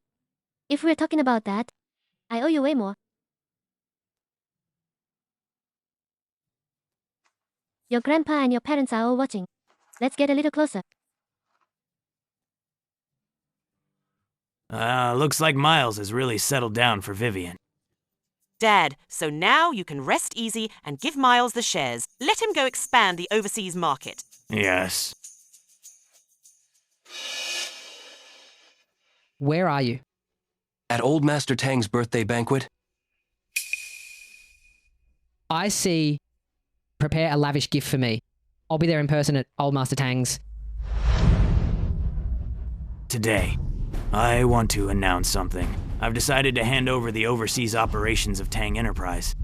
If we're talking about that, I owe you way more. Your grandpa and your parents are all watching. Let's get a little closer. Looks like Miles has really settled down for Vivian. Dad, so now you can rest easy and give Miles the shares. Let him go expand the overseas market. Yes. Where are you? At old Master Tang's birthday banquet? I see. Prepare a lavish gift for me. I'll be there in person at Old Master Tang's. Today, I want to announce something. I've decided to hand over the overseas operations of Tang Enterprise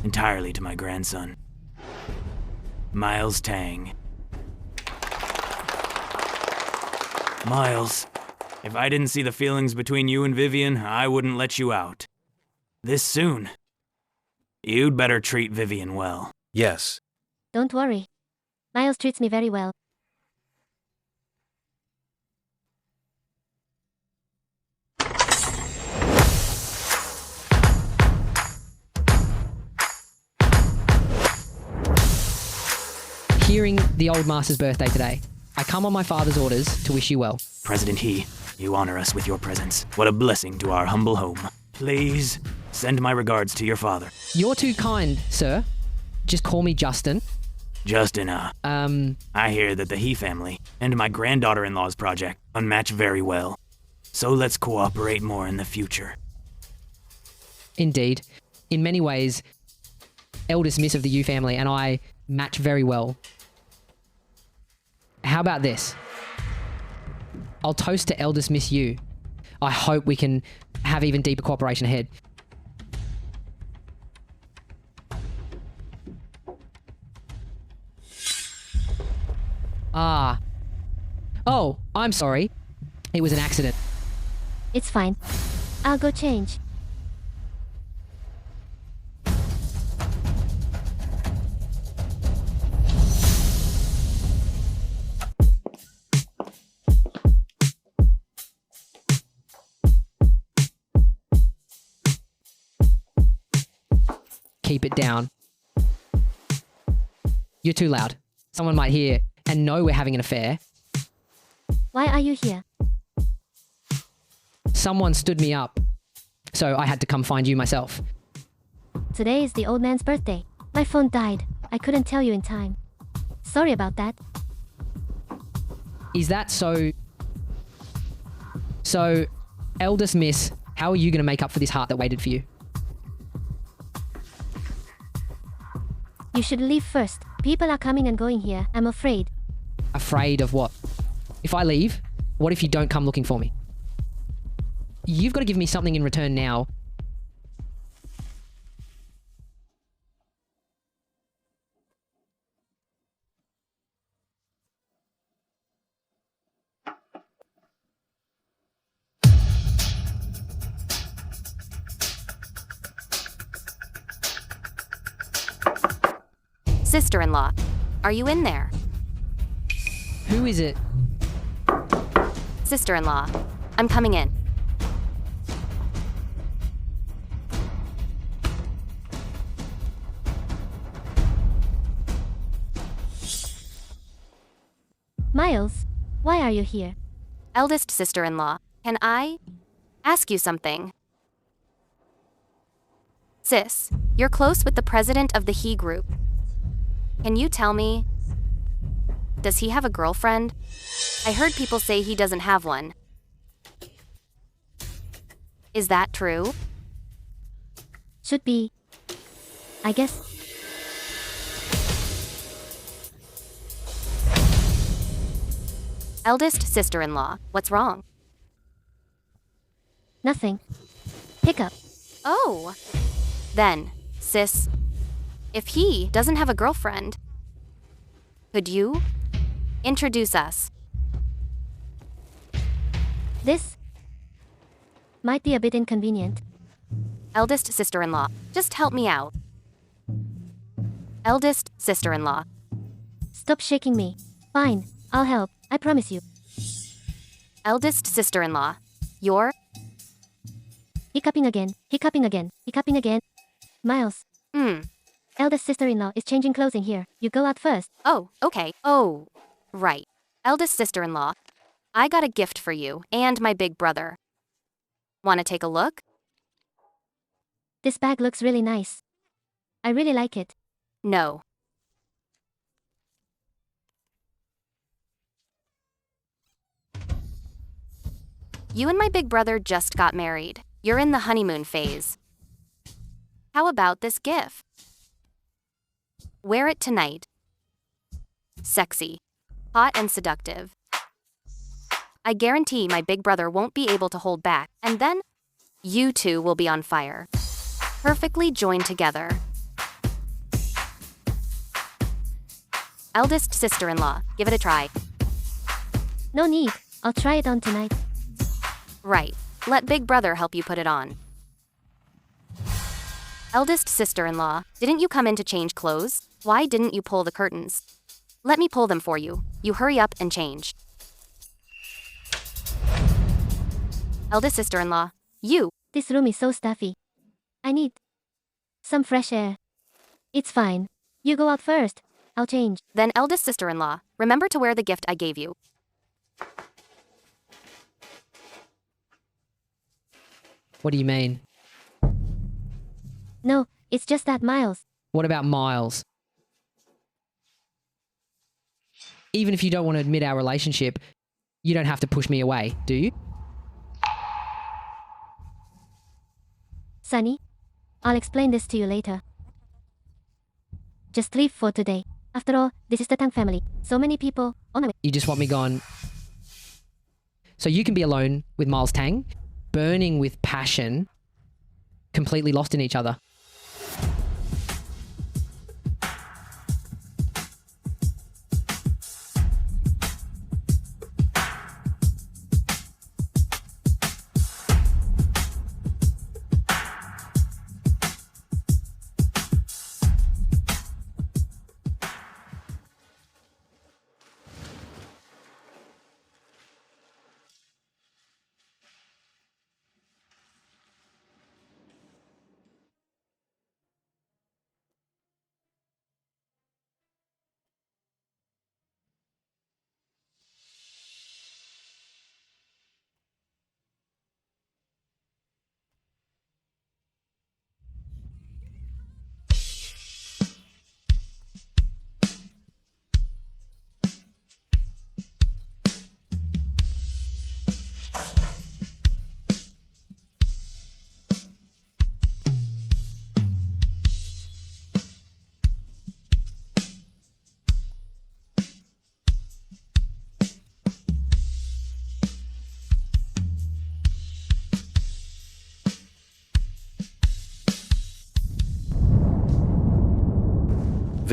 entirely to my grandson, Miles Tang. Miles, if I didn't see the feelings between you and Vivian, I wouldn't let you out. This soon. You'd better treat Vivian well. Yes. Don't worry. Miles treats me very well. Hearing the old master's birthday today, I come on my father's orders to wish you well. President He, you honor us with your presence. What a blessing to our humble home. Please send my regards to your father. You're too kind, sir. Just call me Justin. Justin, I hear that the He family and my granddaughter-in-law's project unmatch very well. So let's cooperate more in the future. Indeed. In many ways, eldest miss of the Yu family and I match very well. How about this? I'll toast to eldest Miss Yu. I hope we can have even deeper cooperation ahead. Ah. Oh, I'm sorry. It was an accident. It's fine. I'll go change. Keep it down. You're too loud. Someone might hear and know we're having an affair. Why are you here? Someone stood me up, so I had to come find you myself. Today is the old man's birthday. My phone died. I couldn't tell you in time. Sorry about that. Is that so... So, eldest miss, how are you going to make up for this heart that waited for you? You should leave first, People are coming and going here. I'm afraid. Afraid of what? If I leave, what if you don't come looking for me? You've got to give me something in return now. Sister-in-law, are you in there? Who is it? Sister-in-law, I'm coming in. Miles, why are you here? Eldest sister-in-law, can I ask you something? Sis, you're close with the president of the He group. Can you tell me, does he have a girlfriend? I heard people say he doesn't have one. Is that true? Should be. I guess. Eldest sister-in-law, what's wrong? Nothing. Pick up. Oh. Then, sis, if he doesn't have a girlfriend, could you introduce us? This might be a bit inconvenient. Eldest sister-in-law, just help me out. Eldest sister-in-law. Stop shaking me. Fine, I'll help. I promise you. Eldest sister-in-law, you're Hiccuping again. Hiccuping again. Hiccuping again. Miles. Eldest sister-in-law is changing clothing here. You go out first. Oh, okay. Oh, right. Eldest sister-in-law, I got a gift for you and my big brother. Want to take a look? This bag looks really nice. I really like it. No. You and my big brother just got married. You're in the honeymoon phase. How about this gift? Wear it tonight. Sexy. Hot and seductive. I guarantee my big brother won't be able to hold back, and then you two will be on fire. Perfectly joined together. Eldest sister-in-law, give it a try. No need. I'll try it on tonight. Right. Let big brother help you put it on. Eldest sister-in-law, didn't you come in to change clothes? Why didn't you pull the curtains? Let me pull them for you. You hurry up and change. Eldest sister-in-law, you. This room is so stuffy. I need some fresh air. It's fine. You go out first. I'll change. Then eldest sister-in-law, remember to wear the gift I gave you. What do you mean? No, it's just that Miles. What about Miles? Even if you don't want to admit our relationship, you don't have to push me away, do you? Sunny, I'll explain this to you later. Just leave for today. After all, this is the Tang family. So many people on the way. You just want me gone. So you can be alone with Miles Tang, burning with passion, completely lost in each other.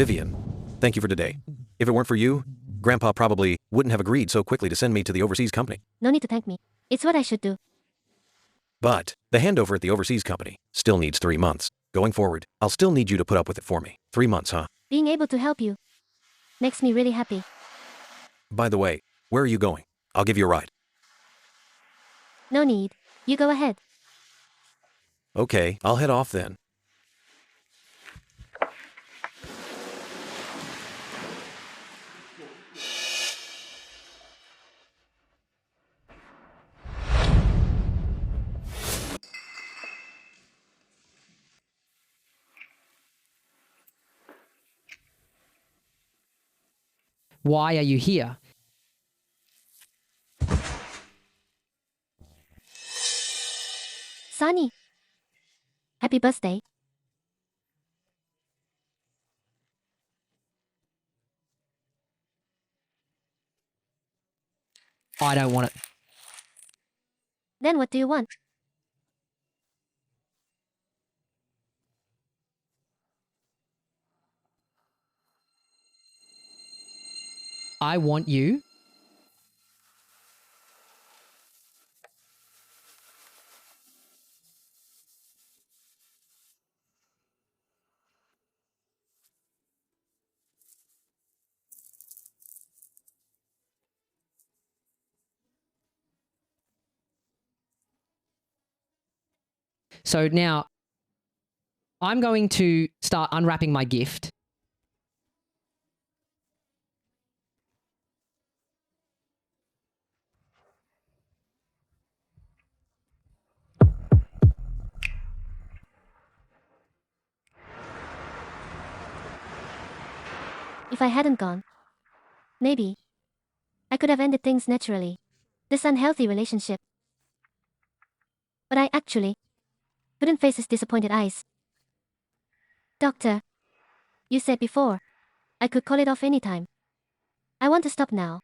Vivian, thank you for today. If it weren't for you, Grandpa probably wouldn't have agreed so quickly to send me to the overseas company. No need to thank me. It's what I should do. But the handover at the overseas company still needs 3 months. Going forward, I'll still need you to put up with it for me. 3 months, huh? Being able to help you makes me really happy. By the way, where are you going? I'll give you a ride. No need. You go ahead. Okay, I'll head off then. Why are you here? Sunny. Happy birthday. I don't want it. Then what do you want? I want you. So now I'm going to start unwrapping my gift. If I hadn't gone, maybe I could have ended things naturally. This unhealthy relationship. But I actually couldn't face his disappointed eyes. Doctor, you said before I could call it off anytime. I want to stop now.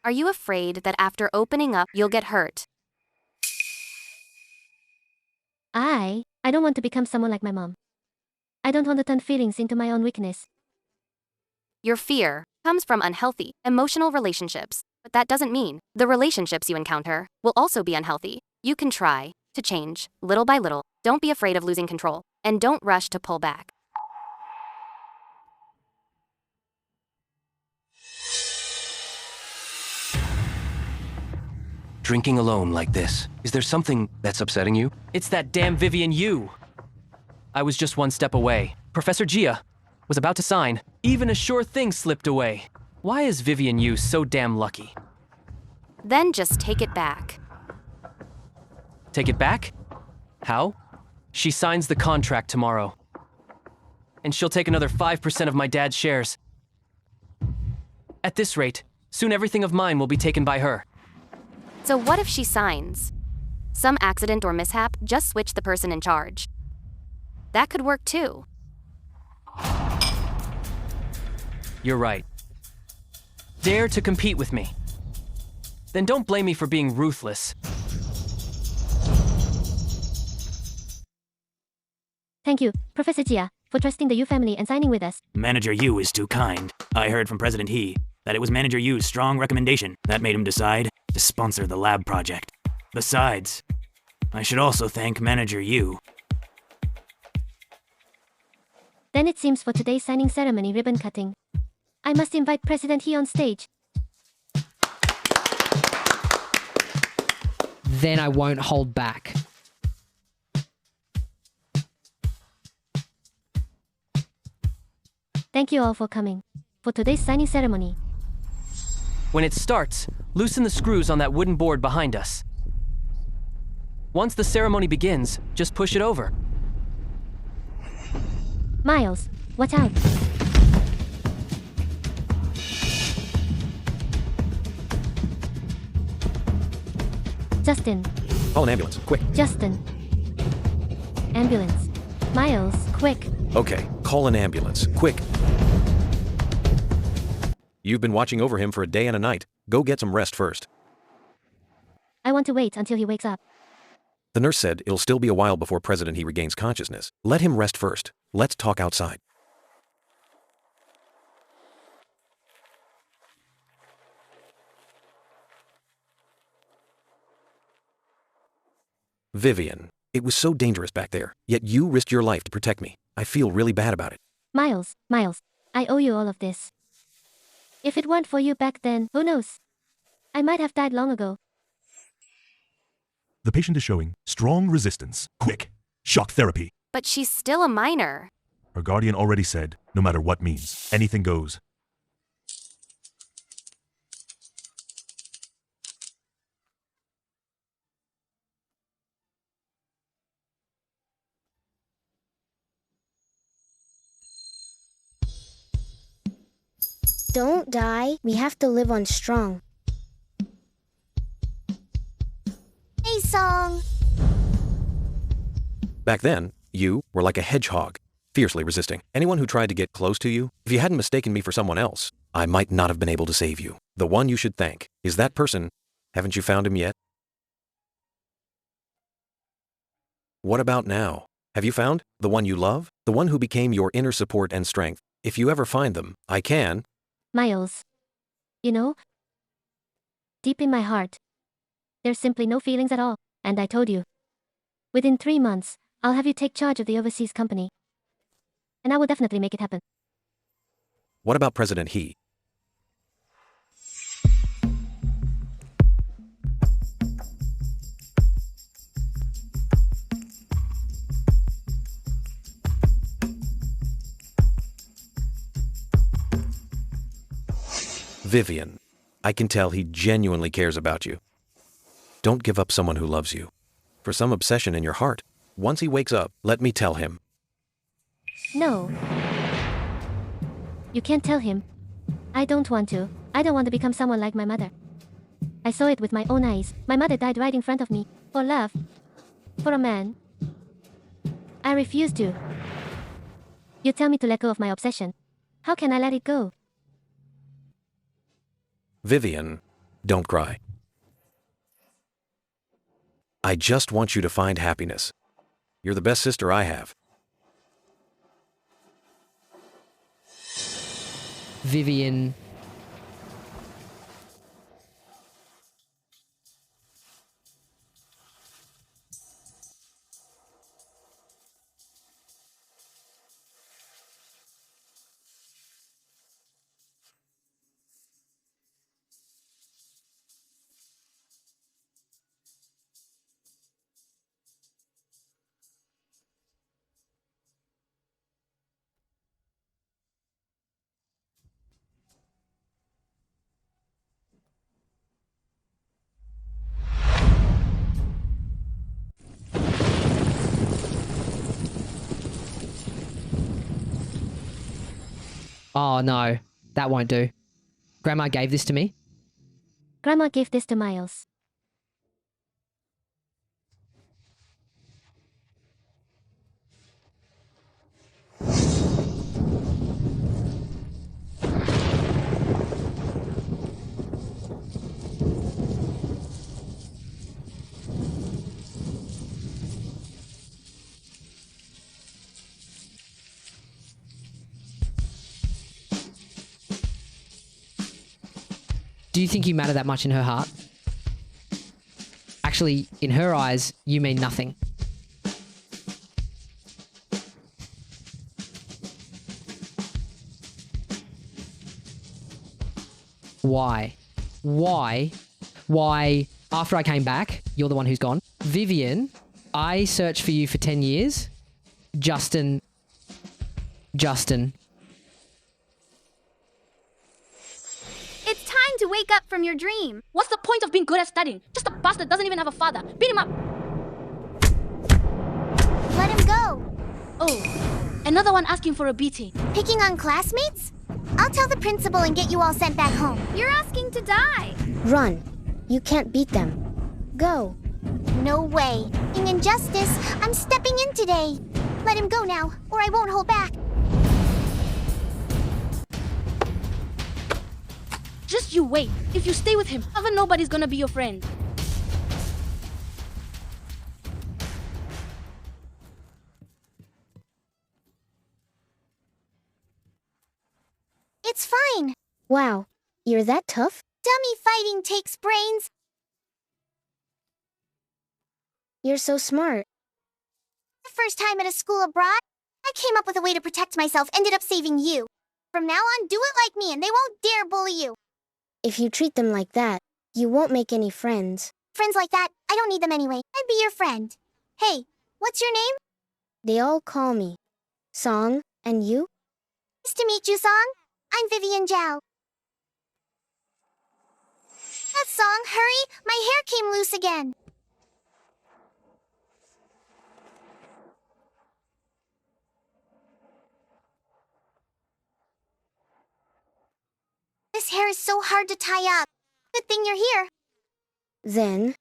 Are you afraid that after opening up, you'll get hurt? I don't want to become someone like my mom. I don't want to turn feelings into my own weakness. Your fear comes from unhealthy, emotional relationships, but that doesn't mean the relationships you encounter will also be unhealthy. You can try to change little by little. Don't be afraid of losing control, and don't rush to pull back. Drinking alone like this, is there something that's upsetting you? It's that damn Vivian Yu. I was just one step away. Professor Gia was about to sign. Even a sure thing slipped away. Why is Vivian Yu so damn lucky? Then just take it back. Take it back? How? She signs the contract tomorrow. And she'll take another 5% of my dad's shares. At this rate, soon everything of mine will be taken by her. So what if she signs? Some accident or mishap, just switch the person in charge. That could work too. You're right. Dare to compete with me. Then don't blame me for being ruthless. Thank you, Professor Jia, for trusting the Yu family and signing with us. Manager Yu is too kind. I heard from President He that it was Manager Yu's strong recommendation that made him decide to sponsor the lab project. Besides, I should also thank Manager Yu. Then it seems for today's signing ceremony ribbon cutting, I must invite President He on stage. Then I won't hold back. Thank you all for coming for today's signing ceremony. When it starts, loosen the screws on that wooden board behind us. Once the ceremony begins, just push it over. Miles, watch out. Justin. Call an ambulance, quick. Justin. Ambulance. Miles, quick. Okay, call an ambulance, quick. You've been watching over him for a day and a night. Go get some rest first. I want to wait until he wakes up. The nurse said it'll still be a while before President He regains consciousness. Let him rest first. Let's talk outside. Vivian, it was so dangerous back there, yet you risked your life to protect me. I feel really bad about it. Miles, I owe you all of this. If it weren't for you back then, who knows? I might have died long ago. The patient is showing strong resistance. Quick! Shock therapy. But she's still a minor. Her guardian already said, no matter what means, anything goes. Don't die. We have to live on strong. Hey, Song. Back then, you were like a hedgehog, fiercely resisting anyone who tried to get close to you. If you hadn't mistaken me for someone else, I might not have been able to save you. The one you should thank is that person. Haven't you found him yet? What about now? Have you found the one you love? The one who became your inner support and strength? If you ever find them, I can. Miles. You know, deep in my heart, there's simply no feelings at all. And I told you, within 3 months, I'll have you take charge of the overseas company. And I will definitely make it happen. What about President He? Vivian, I can tell he genuinely cares about you. Don't give up someone who loves you. For some obsession in your heart, once he wakes up, let me tell him. No. You can't tell him. I don't want to. I don't want to become someone like my mother. I saw it with my own eyes. My mother died right in front of me. For love. For a man. I refuse to. You tell me to let go of my obsession. How can I let it go? Vivian, don't cry. I just want you to find happiness. You're the best sister I have. Vivian. Oh no, that won't do. Grandma gave this to me. Grandma gave this to Miles. Do you think you matter that much in her heart? Actually, in her eyes, you mean nothing. Why? Why, after I came back, you're the one who's gone? Vivian, I searched for you for 10 years. Justin. It's time to wake up from your dream. What's the point of being good at studying? Just a bastard doesn't even have a father. Beat him up. Let him go. Oh, another one asking for a beating. Picking on classmates? I'll tell the principal and get you all sent back home. You're asking to die. Run. You can't beat them. Go. No way. In injustice, I'm stepping in today. Let him go now, or I won't hold back. Just you wait. If you stay with him, ever nobody's gonna be your friend. It's fine. Wow, you're that tough? Dummy fighting takes brains. You're so smart. The first time at a school abroad, I came up with a way to protect myself, ended up saving you. From now on, do it like me and they won't dare bully you. If you treat them like that, you won't make any friends. Friends like that? I don't need them anyway. I'd be your friend. Hey, what's your name? They all call me Song, and you? Nice to meet you, Song. I'm Vivian Zhao. That Song, hurry! My hair came loose again. This hair is so hard to tie up. Good thing you're here. Then,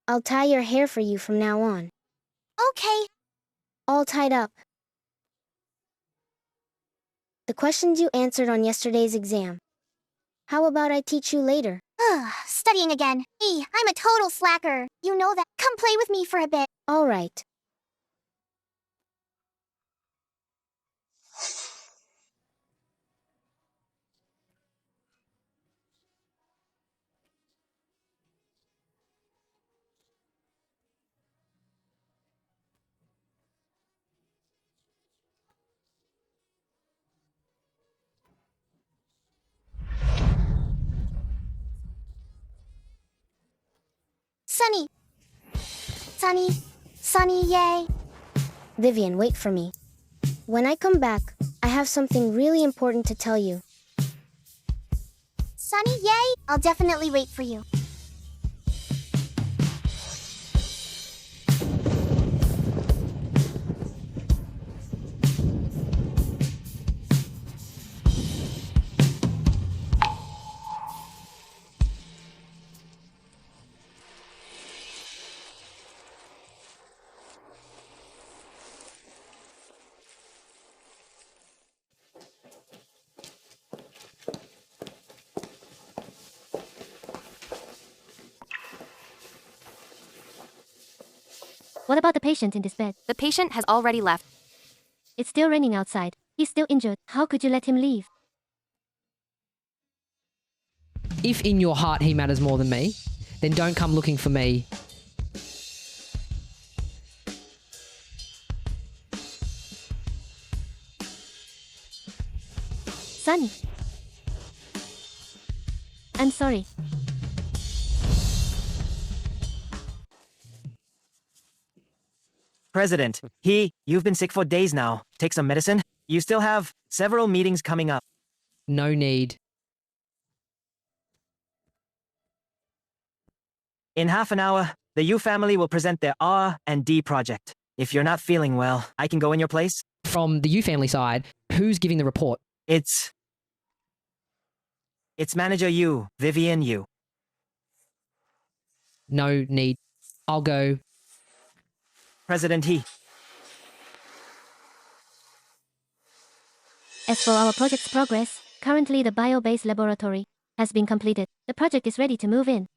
I'll tie your hair for you from now on. Okay. All tied up. The questions you answered on yesterday's exam. How about I teach you later? Studying again. Me, I'm a total slacker. You know that. Come play with me for a bit. All right. Sunny. Sunny. Sunny, yay. Vivian, wait for me. When I come back, I have something really important to tell you. Sunny, yay. I'll definitely wait for you. What about the patient in this bed? The patient has already left. It's still raining outside. He's still injured. How could you let him leave? If in your heart he matters more than me, then don't come looking for me. Sunny. I'm sorry. President, you've been sick for days now. Take some medicine. You still have several meetings coming up. No need. In half an hour, the U family will present their R&D project. If you're not feeling well, I can go in your place. From the U family side, who's giving the report? It's Manager Yu, Vivian Yu. No need. I'll go. President He. As for our project's progress, currently the bio-based laboratory has been completed. The project is ready to move in.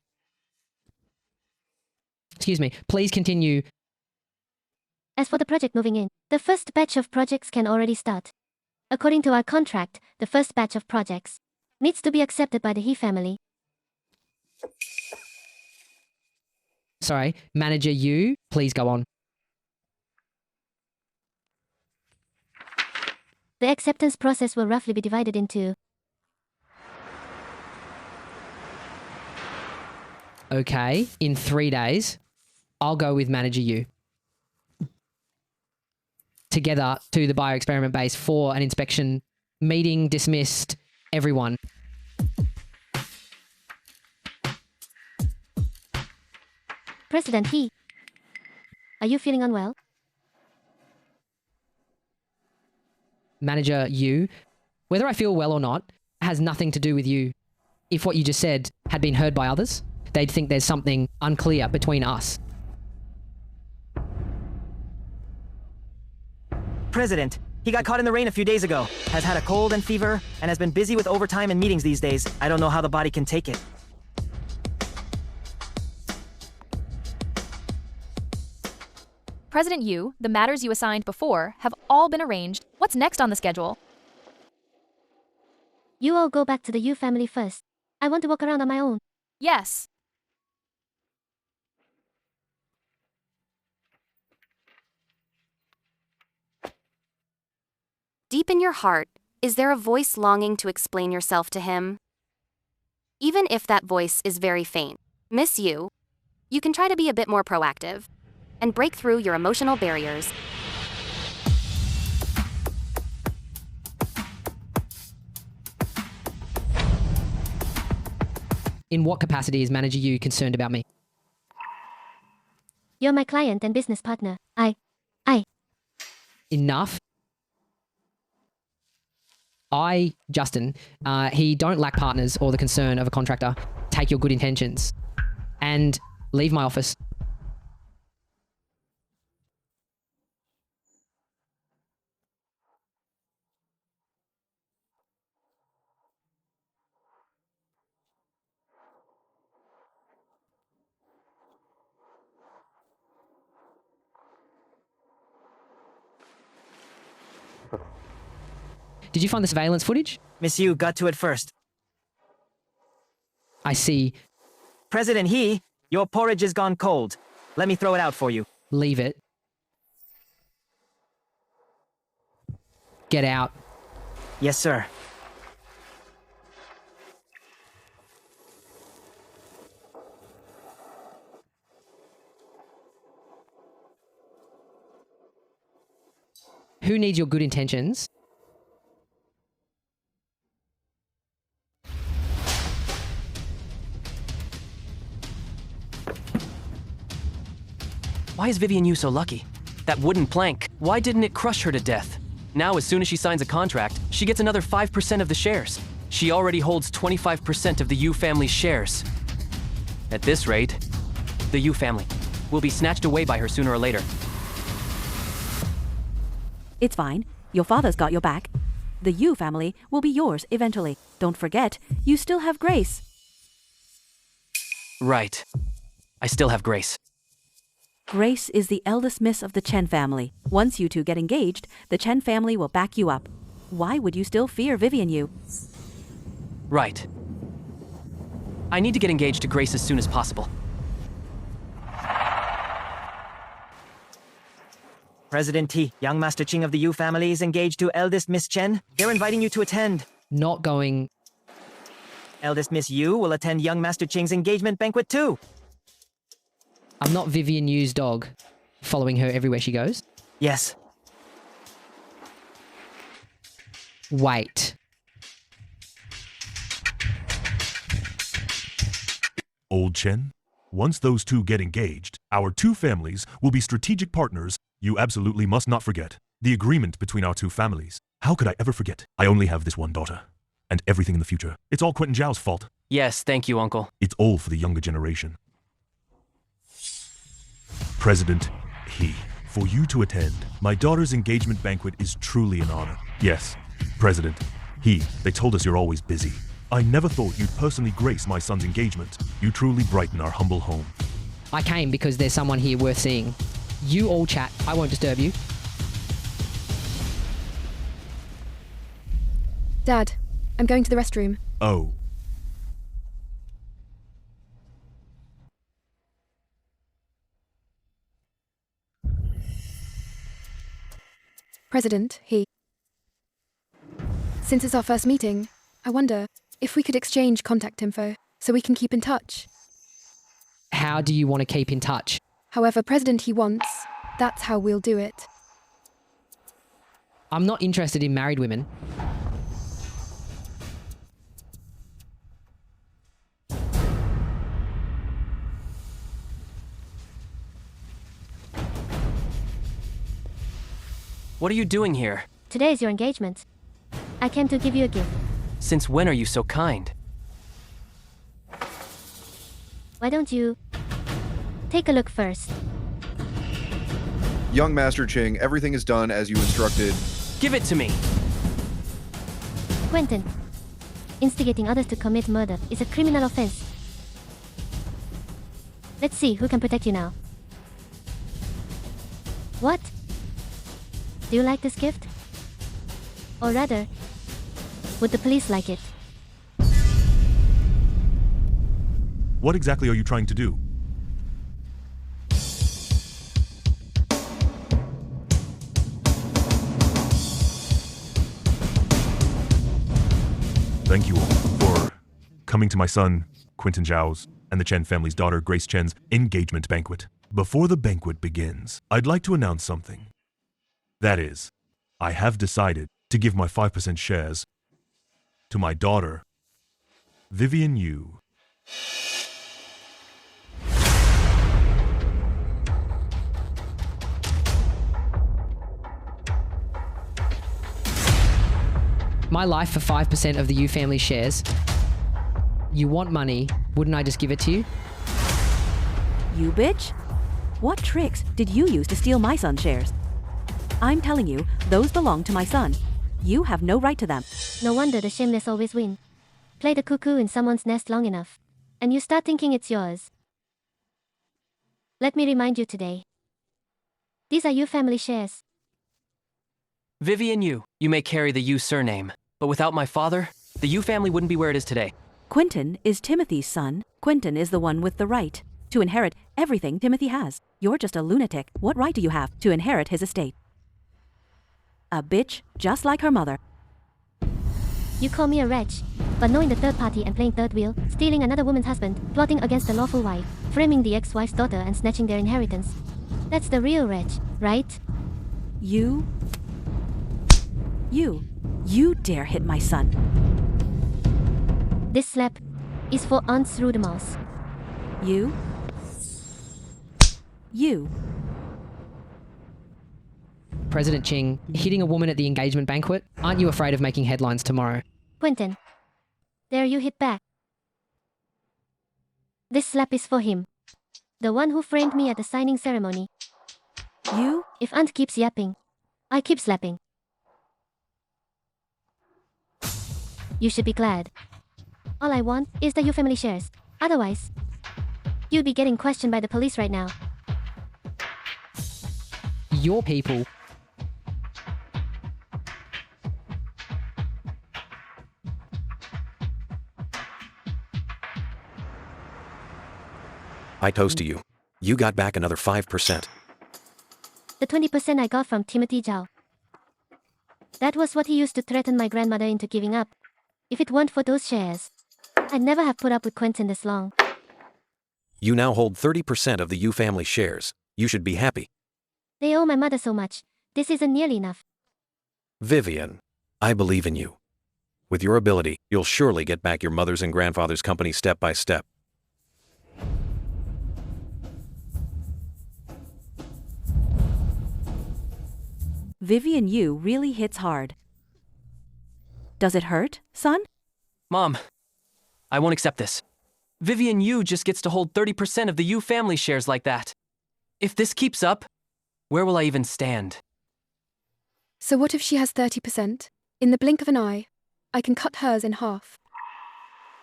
Excuse me, please continue. As for the project moving in, the first batch of projects can already start. According to our contract, the first batch of projects needs to be accepted by the He family. Sorry, Manager Yu, please go on. The acceptance process will roughly be divided into. Okay, in 3 days, I'll go with Manager Yu. Together to the bioexperiment base for an inspection. Meeting dismissed. Everyone. President He. Are you feeling unwell? Manager Yu, whether I feel well or not has nothing to do with you. If what you just said had been heard by others, they'd think there's something unclear between us. President, he got caught in the rain a few days ago, has had a cold and fever, and has been busy with overtime and meetings these days. I don't know how the body can take it. President Yu, the matters you assigned before have all been arranged. What's next on the schedule? You all go back to the Yu family first. I want to walk around on my own. Yes. Deep in your heart, is there a voice longing to explain yourself to him? Even if that voice is very faint, Miss You, you can try to be a bit more proactive and break through your emotional barriers. In what capacity is Manager Yu concerned about me? You're my client and business partner. Enough. Justin, he don't lack partners or the concern of a contractor. Take your good intentions and leave my office. Did you find the surveillance footage? Miss Yu got to it first. I see. President He, your porridge has gone cold. Let me throw it out for you. Leave it. Get out. Yes, sir. Who needs your good intentions? Why is Vivian Yu so lucky? That wooden plank, why didn't it crush her to death? Now, as soon as she signs a contract, she gets another 5% of the shares. She already holds 25% of the Yu family's shares. At this rate, the Yu family will be snatched away by her sooner or later. It's fine. Your father's got your back. The Yu family will be yours eventually. Don't forget, you still have Grace. Right. I still have Grace. Grace is the eldest miss of the Chen family. Once you two get engaged, the Chen family will back you up. Why would you still fear Vivian Yu? Right. I need to get engaged to Grace as soon as possible. President He, young Master Ching of the Yu family is engaged to eldest Miss Chen. They're inviting you to attend. Not going. Eldest Miss Yu will attend young Master Ching's engagement banquet too. I'm not Vivian Yu's dog, following her everywhere she goes. Yes. Wait. Old Chen, once those two get engaged, our two families will be strategic partners. You absolutely must not forget the agreement between our two families. How could I ever forget? I only have this one daughter, and everything in the future. It's all Quentin Zhao's fault. Yes, thank you, Uncle. It's all for the younger generation. President He, for you to attend my daughter's engagement banquet is truly an honor. Yes, President He, they told us you're always busy. I never thought you'd personally grace my son's engagement. You truly brighten our humble home. I came because there's someone here worth seeing. You all chat. I won't disturb you. Dad, I'm going to the restroom. Oh. President He. Since it's our first meeting, I wonder if we could exchange contact info so we can keep in touch. How do you want to keep in touch? However President He wants, that's how we'll do it. I'm not interested in married women. What are you doing here? Today is your engagement. I came to give you a gift. Since when are you so kind? Why don't you take a look first? Young Master Ching, everything is done as you instructed. Give it to me! Quentin, instigating others to commit murder is a criminal offense. Let's see who can protect you now. What? Do you like this gift? Or rather, would the police like it? What exactly are you trying to do? thank you all for coming to my son, Quentin Zhao's, and the Chen family's daughter, Grace Chen's engagement banquet. Before the banquet begins, I'd like to announce something. That is, I have decided to give my 5% shares to my daughter, Vivian Yu. My life for 5% of the Yu family shares. You want money, wouldn't I just give it to you? You bitch? What tricks did you use to steal my son's shares? I'm telling you, those belong to my son. You have no right to them. No wonder the shameless always win. Play the cuckoo in someone's nest long enough, and you start thinking it's yours. Let me remind you today. These are Yu family shares. Vivian Yu, you may carry the Yu surname, but without my father, the Yu family wouldn't be where it is today. Quentin is Timothy's son. Quentin is the one with the right to inherit everything Timothy has. You're just a lunatic. What right do you have to inherit his estate? A bitch just like her mother. You call me a wretch, but knowing the third party and playing third wheel, stealing another woman's husband, plotting against the lawful wife, framing the ex-wife's daughter and snatching their inheritance. That's the real wretch, right? You dare hit my son. This slap is for aunts through the mouth. You. President Ching, hitting a woman at the engagement banquet? Aren't you afraid of making headlines tomorrow? Quentin. There you hit back. This slap is for him. The one who framed me at the signing ceremony. You? If aunt keeps yapping, I keep slapping. You should be glad. All I want is the Yu family shares. Otherwise, you'd be getting questioned by the police right now. Your people. I toast to you. You got back another 5%. The 20% I got from Timothy Zhao. That was what he used to threaten my grandmother into giving up. If it weren't for those shares, I'd never have put up with Quentin this long. You now hold 30% of the Yu family shares. You should be happy. They owe my mother so much. This isn't nearly enough. Vivian, I believe in you. With your ability, you'll surely get back your mother's and grandfather's company step by step. Vivian Yu really hits hard. Does it hurt, son? Mom, I won't accept this. Vivian Yu just gets to hold 30% of the Yu family shares like that. If this keeps up, where will I even stand? So what if she has 30%? In the blink of an eye, I can cut hers in half.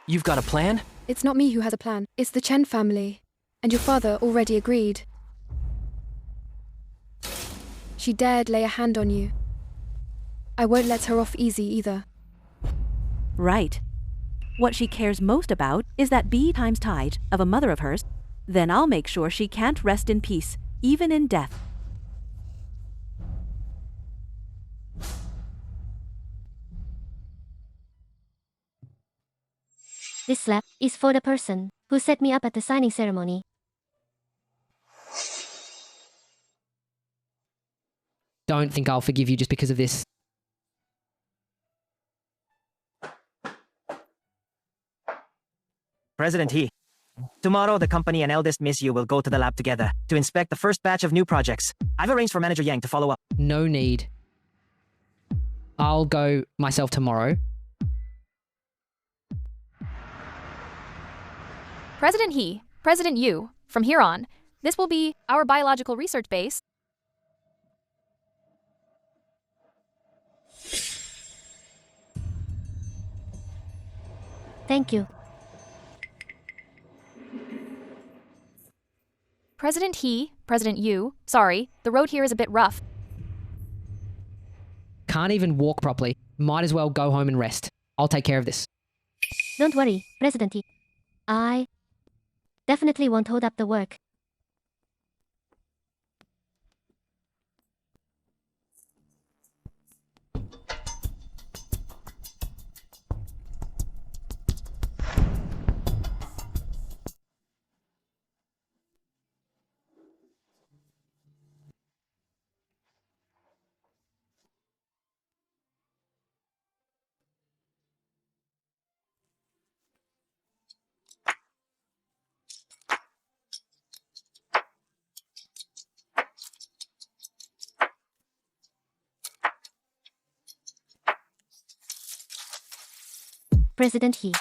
You've got a plan? It's not me who has a plan. It's the Chen family. And your father already agreed. She dared lay a hand on you. I won't let her off easy either. Right. What she cares most about is that B times tithe of a mother of hers. Then I'll make sure she can't rest in peace, even in death. This slap is for the person who set me up at the signing ceremony. Don't think I'll forgive you just because of this. President He. Tomorrow, the company and eldest Miss Yu will go to the lab together to inspect the first batch of new projects. I've arranged for Manager Yang to follow up. No need. I'll go myself tomorrow. President He, President Yu, from here on, this will be our biological research base. Thank you. President He, President Yu, sorry, the road here is a bit rough. Can't even walk properly. Might as well go home and rest. I'll take care of this. Don't worry, President He. I definitely won't hold up the work. President He.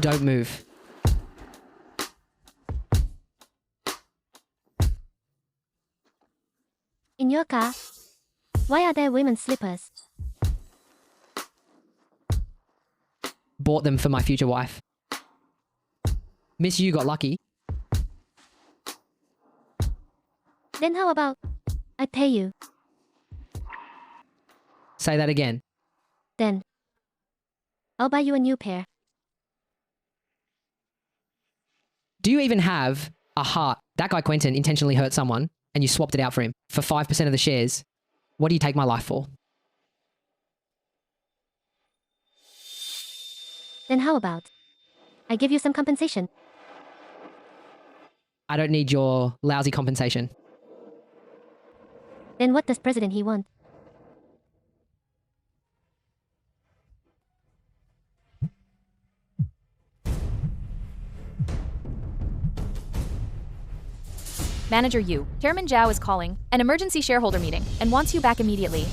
Don't move. In your car? Why are there women's slippers? Bought them for my future wife. Miss Yu got lucky. Then how about I pay you? Say that again. Then I'll buy you a new pair. Do you even have a heart? That guy Quentin intentionally hurt someone and you swapped it out for him for 5% of the shares. What do you take my life for? Then how about I give you some compensation? I don't need your lousy compensation. Then what does President He want? Manager Yu, Chairman Zhao is calling an emergency shareholder meeting and wants you back immediately.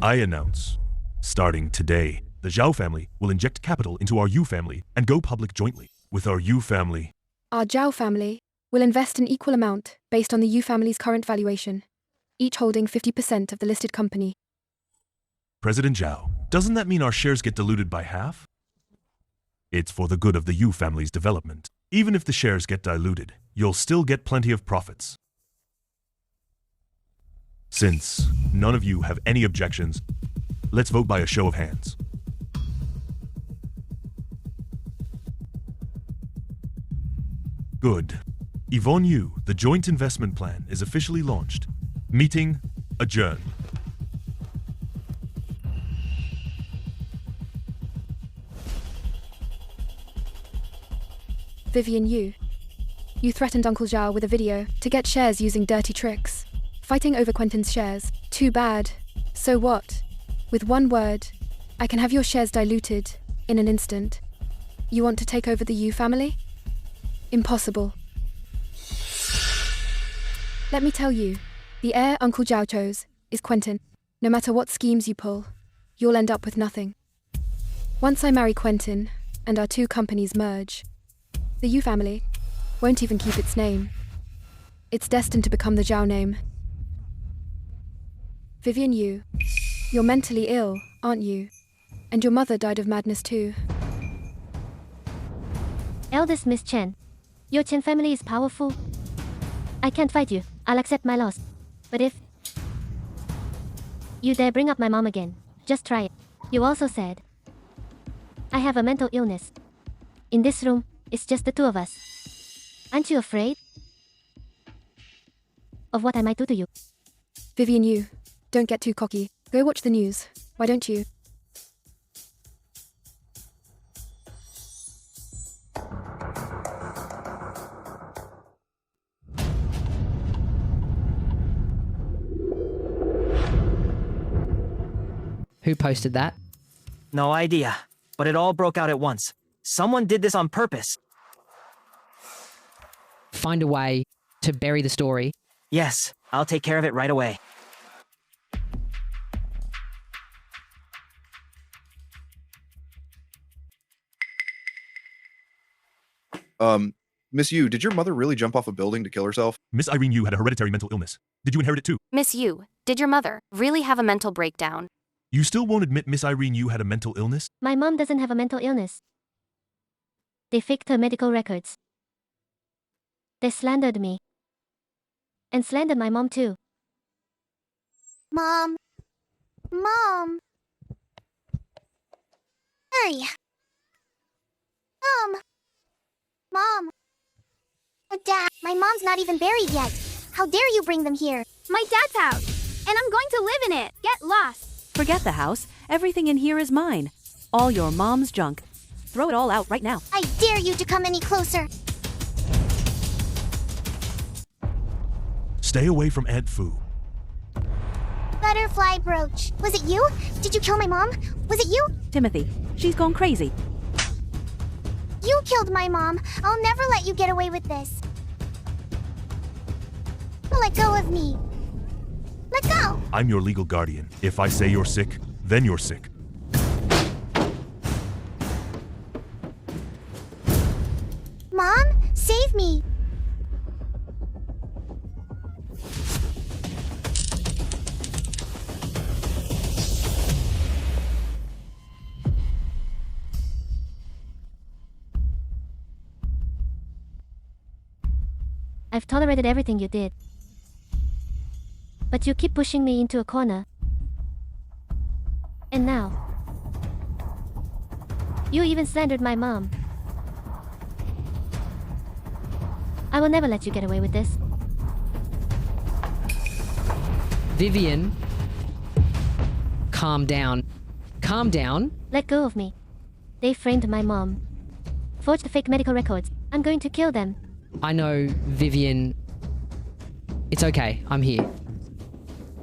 I announce, starting today, the Zhao family will inject capital into our Yu family and go public jointly. With our Yu family, Our Zhao family will invest an equal amount based on the Yu family's current valuation, each holding 50% of the listed company. President Zhao, doesn't that mean our shares get diluted by half? It's for the good of the Yu family's development. Even if the shares get diluted, you'll still get plenty of profits. Since none of you have any objections, let's vote by a show of hands. Good. Yvonne Yu, the joint investment plan is officially launched. Meeting adjourned. Vivian Yu. You threatened Uncle Zhao with a video to get shares using dirty tricks. Fighting over Quentin's shares. Too bad. So what? With one word, I can have your shares diluted in an instant. You want to take over the Yu family? Impossible. Let me tell you, the heir Uncle Zhao chose is Quentin. No matter what schemes you pull, you'll end up with nothing. Once I marry Quentin and our two companies merge, the Yu family won't even keep its name. It's destined to become the Zhao name. Vivian Yu, you're mentally ill, aren't you? And your mother died of madness too. Eldest Miss Chen, your Chen family is powerful. I can't fight you. I'll accept my loss. But if you dare bring up my mom again, just try it. You also said I have a mental illness. In this room, it's just the two of us. Aren't you afraid of what I might do to you? Vivian Yu, don't get too cocky. Go watch the news. Why don't you? Who posted that? No idea, but it all broke out at once. Someone did this on purpose. Find a way to bury the story. Yes, I'll take care of it right away. Miss Yu, did your mother really jump off a building to kill herself? Miss Irene Yu had a hereditary mental illness. Did you inherit it too? Miss Yu, did your mother really have a mental breakdown? You still won't admit Miss Irene Yu had a mental illness? My mom doesn't have a mental illness. They faked her medical records. They slandered me. And slandered my mom too. Mom. Mom. Hurry. Mom. Dad, my mom's not even buried yet. How dare you bring them here? My dad's house, and I'm going to live in it. Get lost. Forget the house. Everything in here is mine. All your mom's junk. Throw it all out right now. I dare you to come any closer. Stay away from Aunt Fu. Butterfly brooch. Was it you? Did you kill my mom? Was it you? Timothy, she's gone crazy. You killed my mom. I'll never let you get away with this. Let go of me. Let go. I'm your legal guardian. If I say you're sick, then you're sick. Mom, save me. I've tolerated everything you did. But you keep pushing me into a corner. And now, you even slandered my mom. I will never let you get away with this. Vivian, calm down. Calm down. Let go of me. They framed my mom. Forged fake medical records. I'm going to kill them. I know, Vivian. It's okay. I'm here.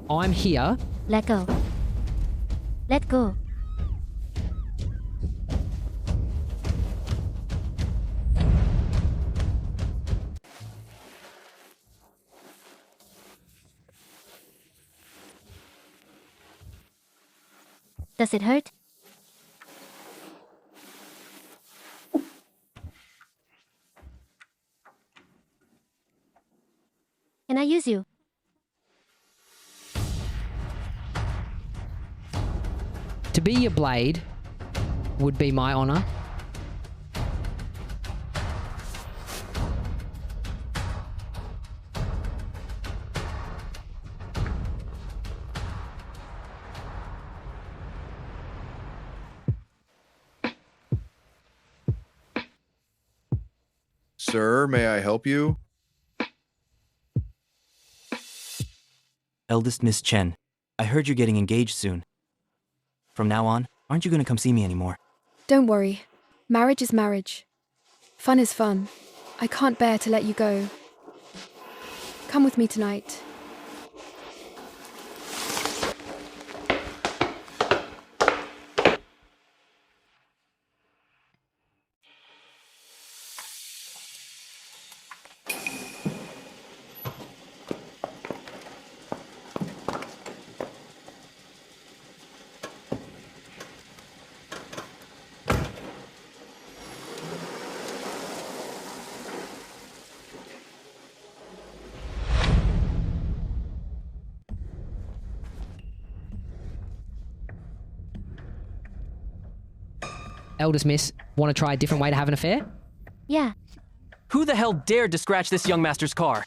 I'm here. Let go. Let go. Does it hurt? Can I use you? To be your blade would be my honor. Sir, may I help you? Eldest Miss Chen, I heard you're getting engaged soon. From now on, aren't you going to come see me anymore? Don't worry. Marriage is marriage. Fun is fun. I can't bear to let you go. Come with me tonight. Eldest miss, want to try a different way to have an affair? Yeah. Who the hell dared to scratch this young master's car?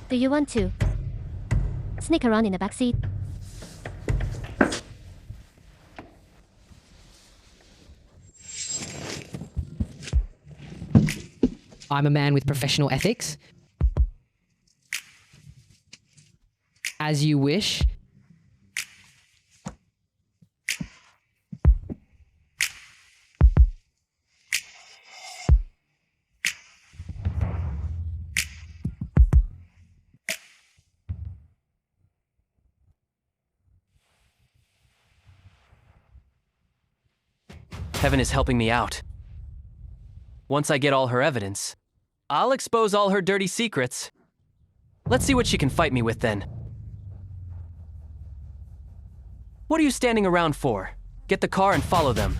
Do you want to sneak around in the backseat? I'm a man with professional ethics. As you wish. Heaven is helping me out. Once I get all her evidence, I'll expose all her dirty secrets. Let's see what she can fight me with then. What are you standing around for? Get the car and follow them.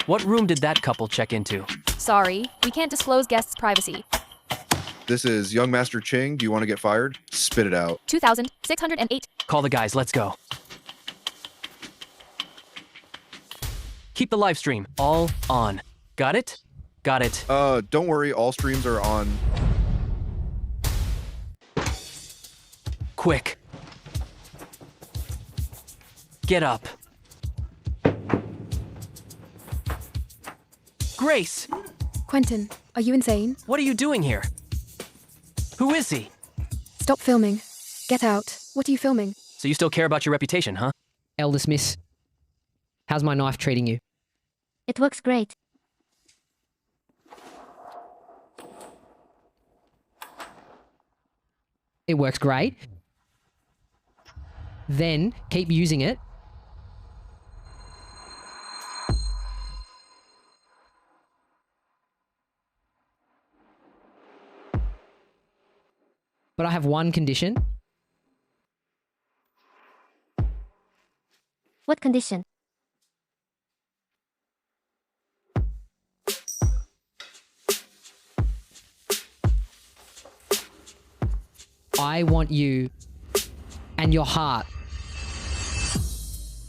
What room did that couple check into? Sorry, we can't disclose guests' privacy. This is young Master Ching. Do you want to get fired? Spit it out. 2,608. Call the guys, let's go. Keep the live stream all on. Got it? Got it. Don't worry, all streams are on. Quick. Get up. Grace! Quentin, are you insane? What are you doing here? Who is he? Stop filming. Get out. What are you filming? So you still care about your reputation, huh? Eldest miss, how's my knife treating you? It works great. It works great. Then keep using it. But I have one condition. What condition? I want you and your heart.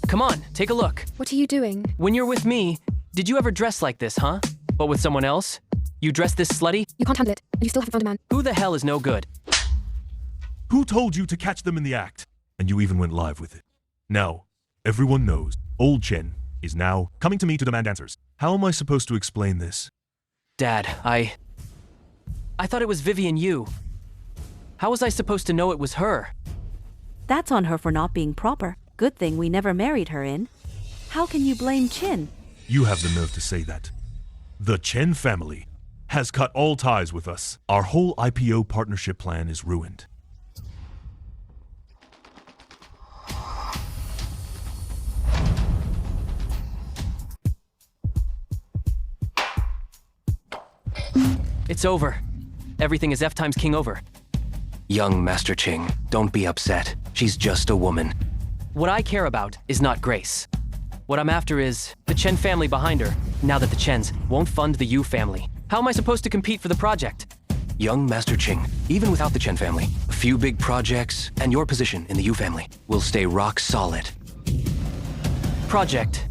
Come on, take a look. What are you doing? When you're with me, did you ever dress like this, huh? But with someone else? You dress this slutty? You can't handle it, and you still haven't found a man. Who the hell is no good? Who told you to catch them in the act? And you even went live with it. Now, everyone knows old Chen is now coming to me to demand answers. How am I supposed to explain this? Dad, I thought it was Vivian Yu. How was I supposed to know it was her? That's on her for not being proper. Good thing we never married her in. How can you blame Chin? You have the nerve to say that. The Chen family has cut all ties with us. Our whole IPO partnership plan is ruined. It's over. Everything is F times king over. Young Master Ching, don't be upset. She's just a woman. What I care about is not Grace. What I'm after is the Chen family behind her, now that the Chens won't fund the Yu family. How am I supposed to compete for the project? Young Master Ching, even without the Chen family, a few big projects and your position in the Yu family will stay rock solid. Project.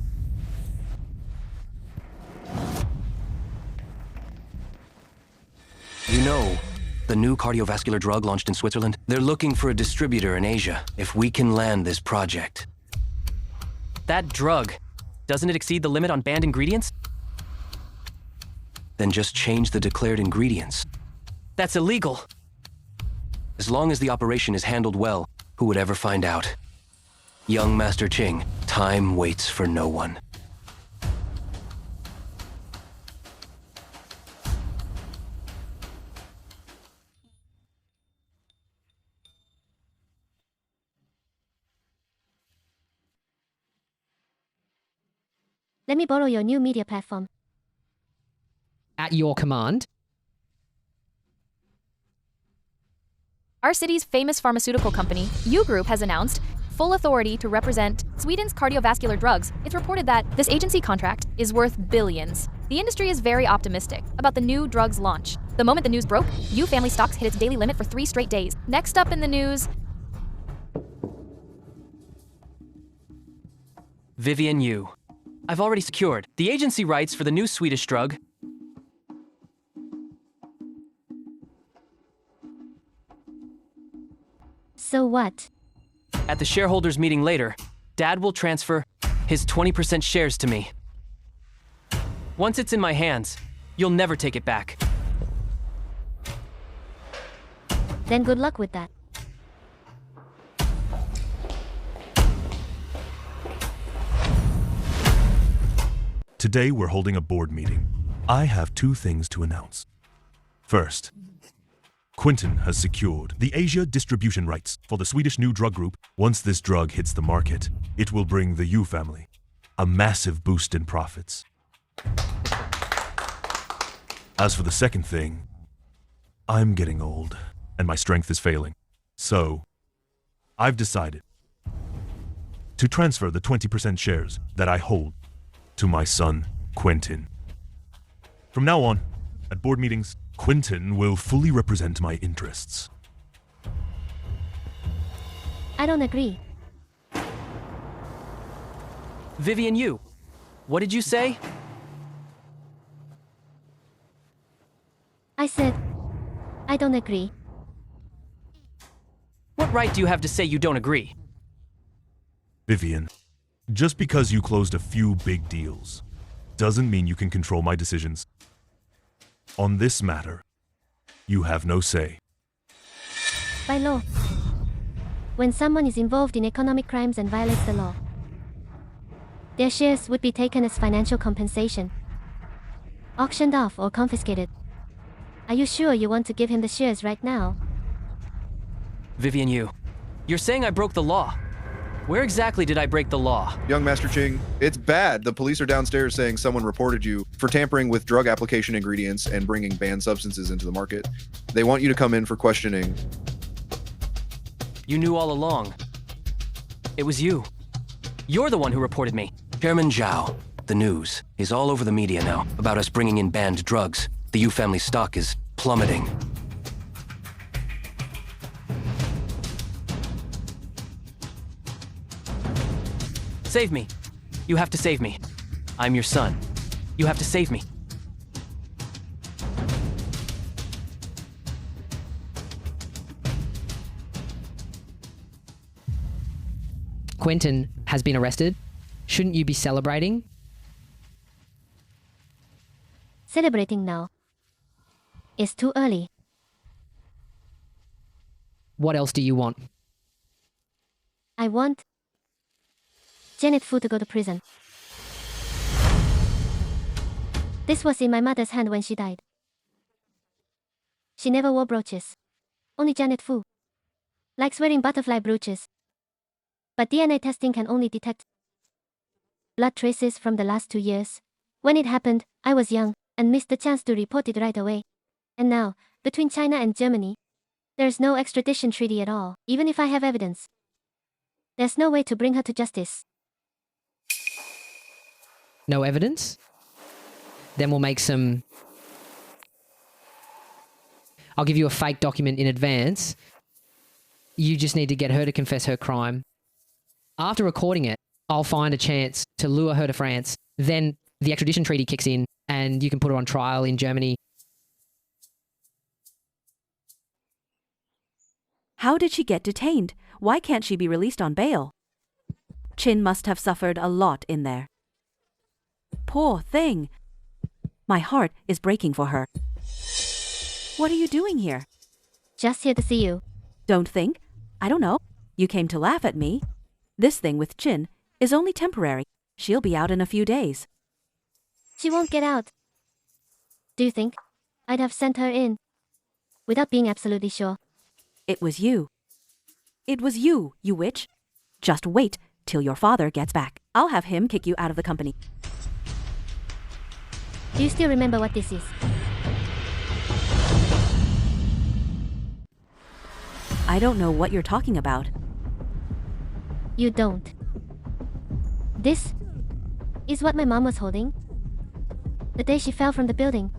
You know, the new cardiovascular drug launched in Switzerland? They're looking for a distributor in Asia if we can land this project. That drug, doesn't it exceed the limit on banned ingredients? Then just change the declared ingredients. That's illegal. As long as the operation is handled well, who would ever find out? Young Master Ching, time waits for no one. Let me borrow your new media platform. At your command. Our city's famous pharmaceutical company, U Group, has announced full authority to represent Sweden's cardiovascular drugs. It's reported that this agency contract is worth billions. The industry is very optimistic about the new drug's launch. The moment the news broke, Yu family stocks hit its daily limit for 3 straight days. Next up in the news, Vivian Yu. I've already secured the agency rights for the new Swedish drug. So what? At the shareholders meeting later, Dad will transfer his 20% shares to me. Once it's in my hands, you'll never take it back. Then good luck with that. Today we're holding a board meeting. I have 2 things to announce. First, Quintin has secured the Asia distribution rights for the Swedish new drug group. Once this drug hits the market, it will bring the Yu family a massive boost in profits. As for the second thing, I'm getting old and my strength is failing. So, I've decided to transfer the 20% shares that I hold to my son, Quentin. From now on, at board meetings, Quentin will fully represent my interests. I don't agree. Vivian Yu, what did you say? I said, I don't agree. What right do you have to say you don't agree? Vivian, just because you closed a few big deals doesn't mean you can control my decisions. On this matter, you have no say. By law, when someone is involved in economic crimes and violates the law. Their shares would be taken as financial compensation, auctioned off or confiscated. Are you sure you want to give him the shares right now? Vivian Yu, you're saying I broke the law. Where exactly did I break the law? Young Master Ching, it's bad. The police are downstairs saying someone reported you for tampering with drug application ingredients and bringing banned substances into the market. They want you to come in for questioning. You knew all along. It was you. You're the one who reported me. Chairman Zhao, the news is all over the media now about us bringing in banned drugs. The Yu family stock is plummeting. Save me. You have to save me. I'm your son. You have to save me. Quentin has been arrested. Shouldn't you be celebrating? Celebrating now. It's too early. What else do you want? I want Janet Fu to go to prison. This was in my mother's hand when she died. She never wore brooches. Only Janet Fu likes wearing butterfly brooches. But DNA testing can only detect blood traces from the last 2 years. When it happened, I was young and missed the chance to report it right away. And now, between China and Germany, there's no extradition treaty at all. Even if I have evidence, there's no way to bring her to justice. No evidence? Then we'll make some... I'll give you a fake document in advance. You just need to get her to confess her crime. After recording it, I'll find a chance to lure her to France. Then the extradition treaty kicks in and you can put her on trial in Germany. How did she get detained? Why can't she be released on bail? Chin must have suffered a lot in there. Poor thing. My heart is breaking for her. What are you doing here? Just here to see you. Don't think. I don't know. You came to laugh at me. This thing with Chin is only temporary. She'll be out in a few days. She won't get out. Do you think I'd have sent her in without being absolutely sure? It was you. It was you, you witch. Just wait till your father gets back. I'll have him kick you out of the company. Do you still remember what this is? I don't know what you're talking about. You don't. This is what my mom was holding the day she fell from the building.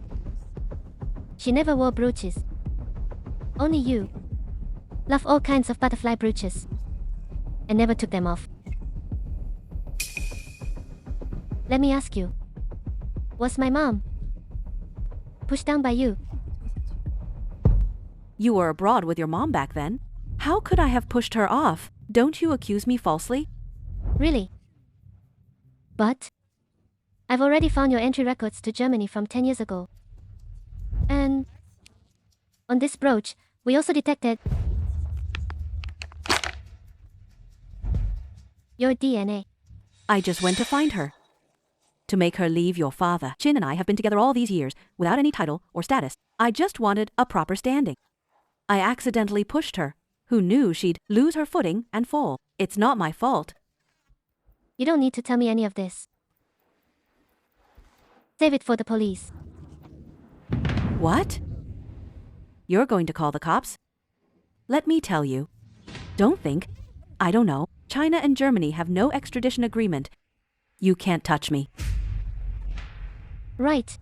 She never wore brooches. Only you love all kinds of butterfly brooches and never took them off. Let me ask you, was my mom pushed down by you? You were abroad with your mom back then. How could I have pushed her off? Don't you accuse me falsely? Really? But I've already found your entry records to Germany from 10 years ago. And on this brooch, we also detected your DNA. I just went to find her. To make her leave your father. Chin and I have been together all these years, without any title or status. I just wanted a proper standing. I accidentally pushed her. Who knew she'd lose her footing and fall? It's not my fault. You don't need to tell me any of this. Save it for the police. What? You're going to call the cops? Let me tell you. Don't think. I don't know. China and Germany have no extradition agreement. You can't touch me. Right.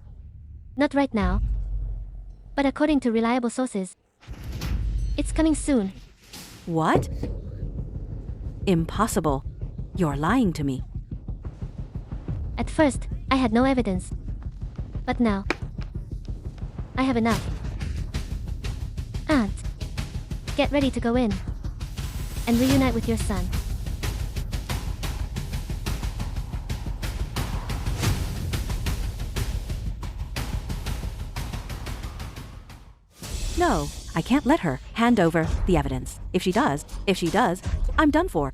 Not right now. But according to reliable sources, it's coming soon. What? Impossible. You're lying to me. At first, I had no evidence. But now, I have enough. Aunt, get ready to go in and reunite with your son. No, I can't let her hand over the evidence. If she does, I'm done for.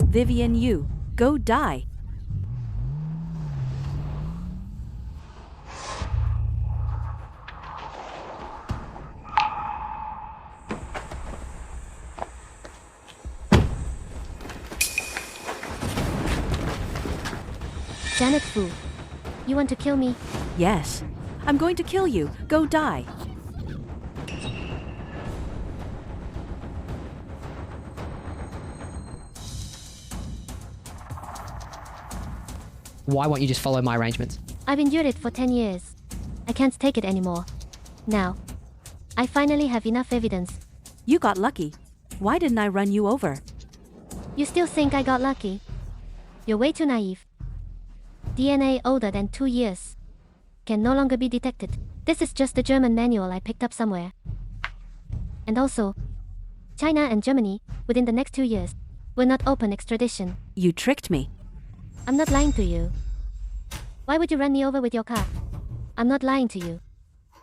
Vivian Yu, go die. Janet Fu, you want to kill me? Yes. I'm going to kill you. Go die. Why won't you just follow my arrangements? I've endured it for 10 years. I can't take it anymore. Now, I finally have enough evidence. You got lucky. Why didn't I run you over? You still think I got lucky? You're way too naive. DNA older than 2 years. Can no longer be detected. This is just the German manual I picked up somewhere. And also, China and Germany, within the next 2 years, will not open extradition. You tricked me. I'm not lying to you. Why would you run me over with your car? I'm not lying to you.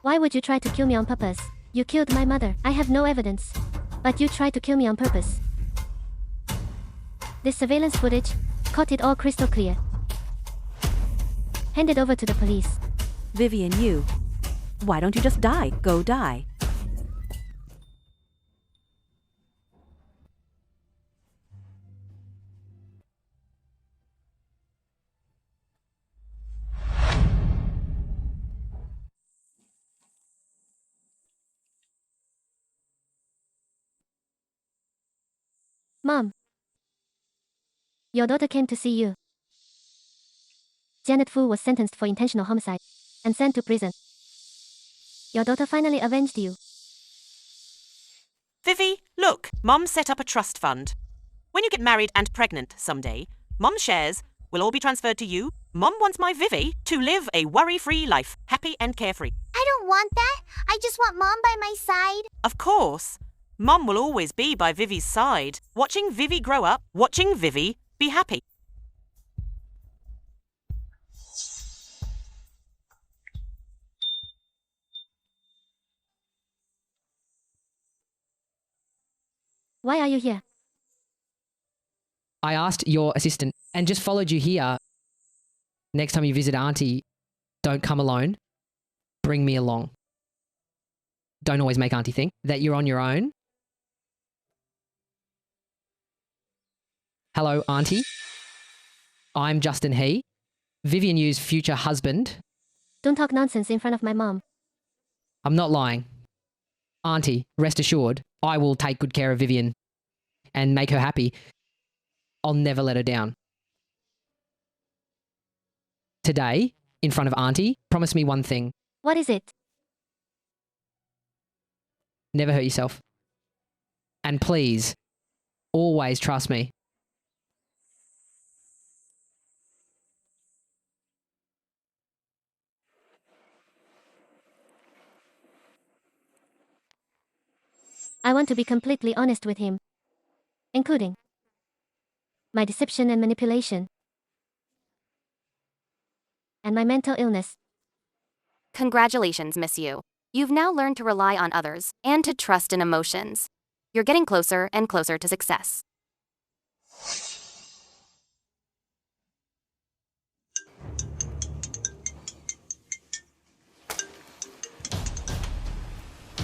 Why would you try to kill me on purpose? You killed my mother. I have no evidence. But you tried to kill me on purpose. This surveillance footage caught it all crystal clear. Hand it over to the police. Vivian Yu, why don't you just die? Go die. Mom, your daughter came to see you. Janet Fu was sentenced for intentional homicide and sent to prison. Your daughter finally avenged you. Vivi, look, Mom set up a trust fund. When you get married and pregnant someday, Mom's shares will all be transferred to you. Mom wants my Vivi to live a worry-free life, happy and carefree. I don't want that. I just want Mom by my side. Of course, Mom will always be by Vivi's side, watching Vivi grow up, watching Vivi be happy. Why are you here? I asked your assistant and just followed you here. Next time you visit Auntie, don't come alone. Bring me along. Don't always make Auntie think that you're on your own. Hello, Auntie. I'm Justin He, Vivian Yu's future husband. Don't talk nonsense in front of my mom. I'm not lying. Auntie, rest assured, I will take good care of Vivian and make her happy. I'll never let her down. Today, in front of Auntie, promise me one thing. What is it? Never hurt yourself. And please, always trust me. I want to be completely honest with him, including my deception and manipulation, and my mental illness. Congratulations, Miss Yu. You've now learned to rely on others and to trust in emotions. You're getting closer and closer to success.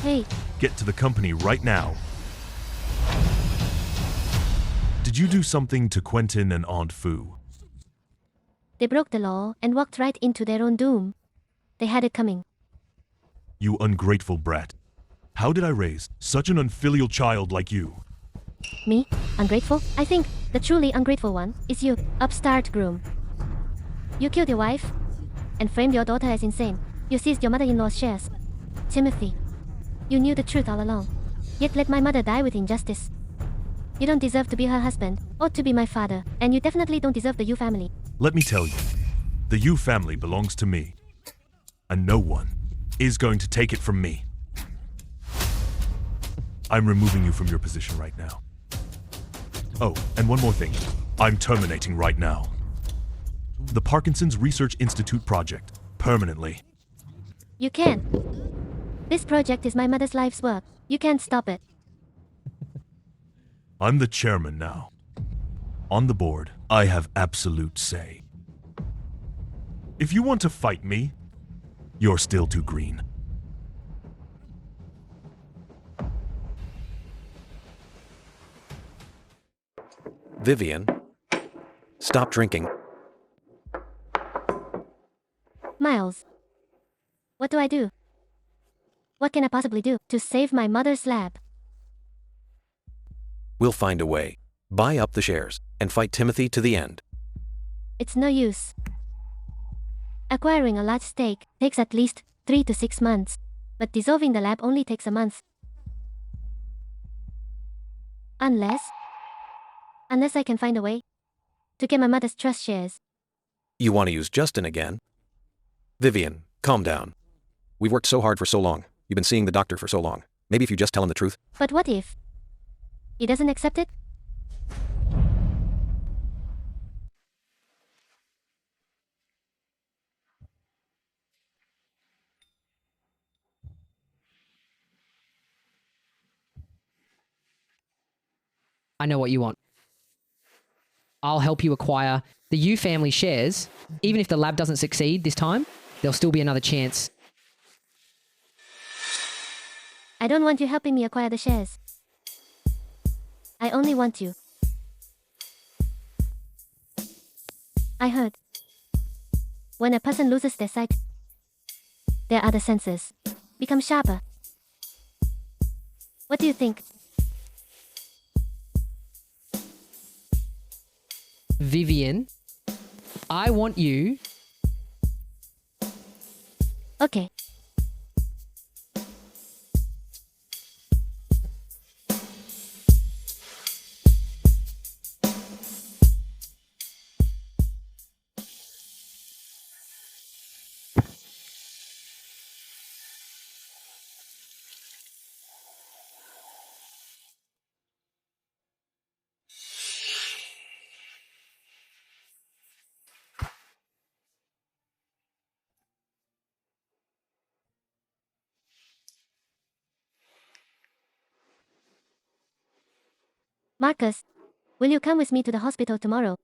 Hey. Get to the company right now. Did you do something to Quentin and Aunt Fu? They broke the law and walked right into their own doom. They had it coming. You ungrateful brat. How did I raise such an unfilial child like you? Me? Ungrateful? I think the truly ungrateful one is you, upstart groom. You killed your wife and framed your daughter as insane. You seized your mother-in-law's shares. Timothy, you knew the truth all along, yet let my mother die with injustice. You don't deserve to be her husband or to be my father, and you definitely don't deserve the Yu family. Let me tell you, the Yu family belongs to me, and no one is going to take it from me. I'm removing you from your position right now. Oh, and one more thing. I'm terminating right now. the Parkinson's Research Institute project permanently. You can't. This project is my mother's life's work. You can't stop it. I'm the chairman now. On the board, I have absolute say. If you want to fight me, you're still too green. Vivian, stop drinking. Miles. What do I do? What can I possibly do to save my mother's lab? We'll find a way. Buy up the shares and fight Timothy to the end. It's no use. Acquiring a large stake takes at least 3 to 6 months, but dissolving the lab only takes a month. Unless I can find a way to get my mother's trust shares. You want to use Justin again? Vivian, calm down. We've worked so hard for so long. You've been seeing the doctor for so long. Maybe if you just tell him the truth. But what if he doesn't accept it? I know what you want. I'll help you acquire the Yu family shares. Even if the lab doesn't succeed this time, there'll still be another chance. I don't want you helping me acquire the shares. I only want you. I heard. When a person loses their sight, their other senses become sharper. What do you think? Vivian, I want you. Okay. Marcus, will you come with me to the hospital tomorrow?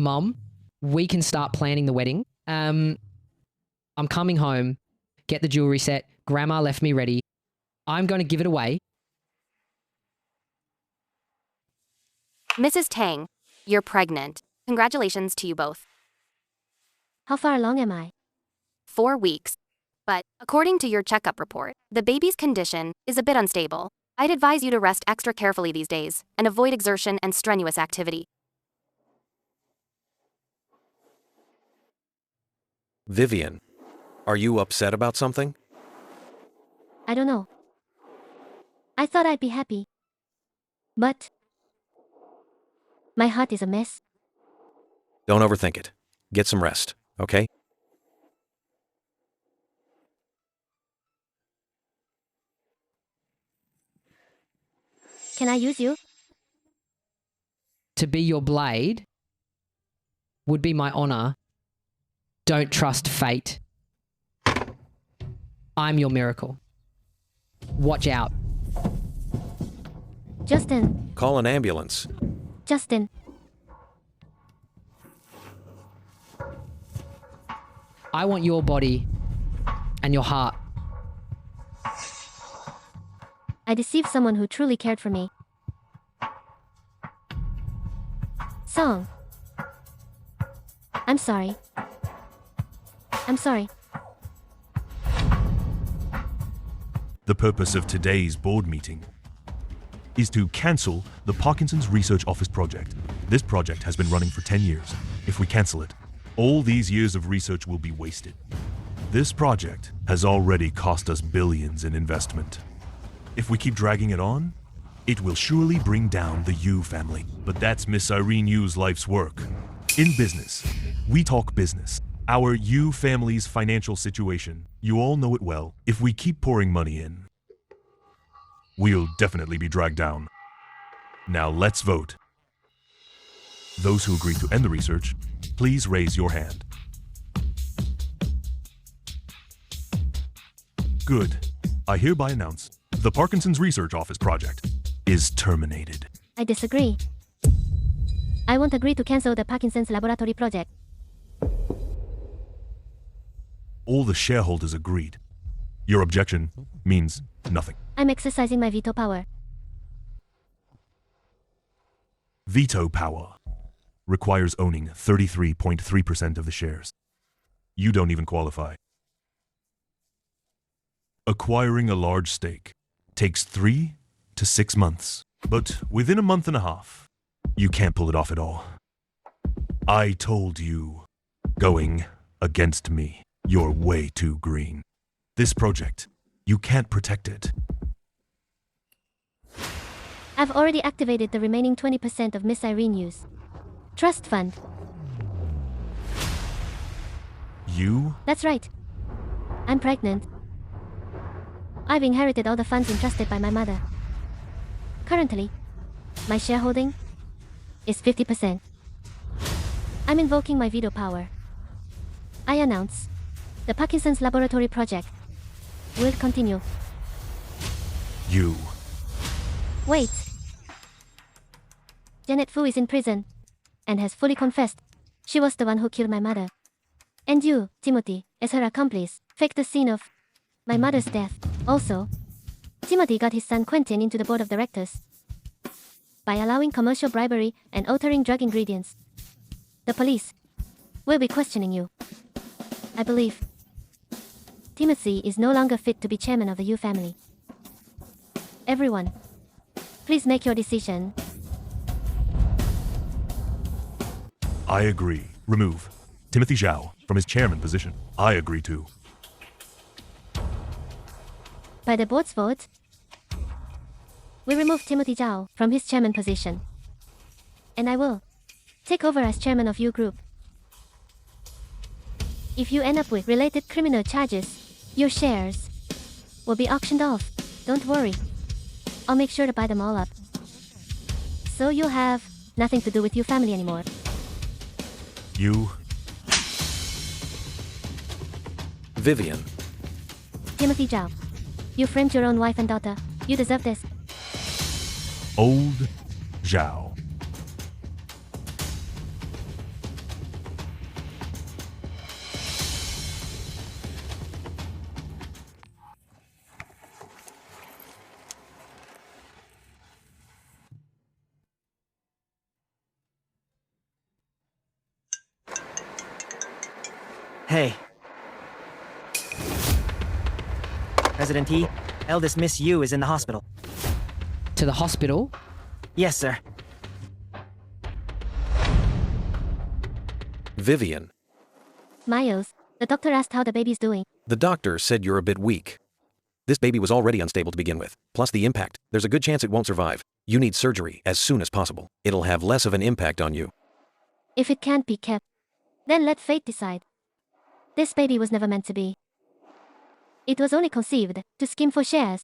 Mom, we can start planning the wedding. I'm coming home, get the jewelry set. Grandma left me ready. I'm going to give it away. Mrs. Tang, you're pregnant. Congratulations to you both. How far along am I? 4 weeks. But, according to your checkup report, the baby's condition is a bit unstable. I'd advise you to rest extra carefully these days and avoid exertion and strenuous activity. Vivian, are you upset about something? I don't know. I thought I'd be happy. But my heart is a mess. Don't overthink it. Get some rest, okay? Can I use you? To be your blade would be my honor. Don't trust fate. I'm your miracle. Watch out. Justin. Call an ambulance. Justin. I want your body and your heart. I deceived someone who truly cared for me. Song. I'm sorry. I'm sorry. The purpose of today's board meeting is to cancel the Parkinson's Research Office project. This project has been running for 10 years. If we cancel it, all these years of research will be wasted. This project has already cost us billions in investment. If we keep dragging it on, it will surely bring down the Yu family. But that's Miss Irene Yu's life's work. In business, we talk business. Our Yu family's financial situation, you all know it well. If we keep pouring money in, we'll definitely be dragged down. Now let's vote. Those who agree to end the research, please raise your hand. Good. I hereby announce the Parkinson's Research Office project is terminated. I disagree. I won't agree to cancel the Parkinson's laboratory project. All the shareholders agreed. Your objection means nothing. I'm exercising my veto power. Veto power requires owning 33.3% of the shares. You don't even qualify. Acquiring a large stake takes 3 to 6 months, but within a month and a half, you can't pull it off at all. I told you, going against me, you're way too green. This project, you can't protect it. I've already activated the remaining 20% of Miss Irene Yu's trust fund. You? That's right. I'm pregnant. I've inherited all the funds entrusted by my mother. Currently, my shareholding is 50%. I'm invoking my veto power. I announce the Parkinson's laboratory project will continue. You. Wait. Janet Fu is in prison and has fully confessed she was the one who killed my mother. And you, Timothy, as her accomplice, faked the scene of my mother's death. Also, Timothy got his son Quentin into the board of directors by allowing commercial bribery and altering drug ingredients. The police will be questioning you. I believe Timothy is no longer fit to be chairman of the Yu family. Everyone, please make your decision. I agree. Remove Timothy Zhao from his chairman position. I agree too. By the board's vote, we remove Timothy Zhao from his chairman position. And I will take over as chairman of Yu Group. If you end up with related criminal charges, your shares will be auctioned off. Don't worry. I'll make sure to buy them all up. So you'll have nothing to do with Yu family anymore. You? Vivian. Timothy Zhao, you framed your own wife and daughter. You deserve this. Old Zhao. Hey. President He, eldest Miss Yu is in the hospital. To the hospital? Yes, sir. Vivian. Miles, the doctor asked how the baby's doing. The doctor said you're a bit weak. This baby was already unstable to begin with. Plus the impact. There's a good chance it won't survive. You need surgery as soon as possible. It'll have less of an impact on you. If it can't be kept, then let fate decide. This baby was never meant to be. It was only conceived to scheme for shares.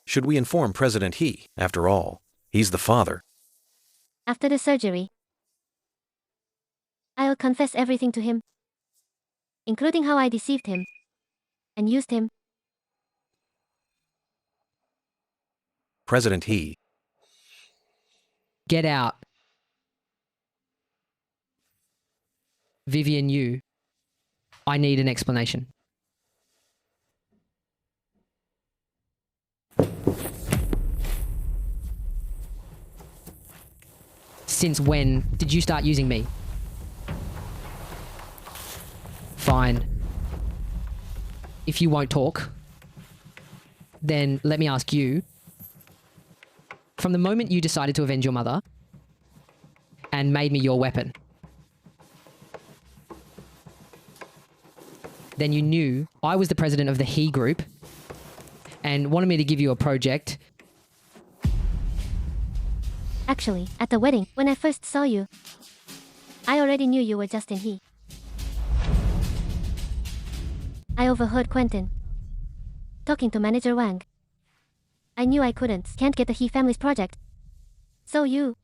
Should we inform President He? After all, he's the father. After the surgery, I'll confess everything to him, including how I deceived him and used him. President He. Get out. Vivian Yu. I need an explanation. Since when did you start using me? Fine. If you won't talk, then let me ask you. From the moment you decided to avenge your mother and made me your weapon, then you knew I was the president of the He Group and wanted me to give you a project. Actually, at the wedding, when I first saw you, I already knew you were Justin He. I overheard Quentin talking to Manager Wang. I knew I can't get the He family's project. So you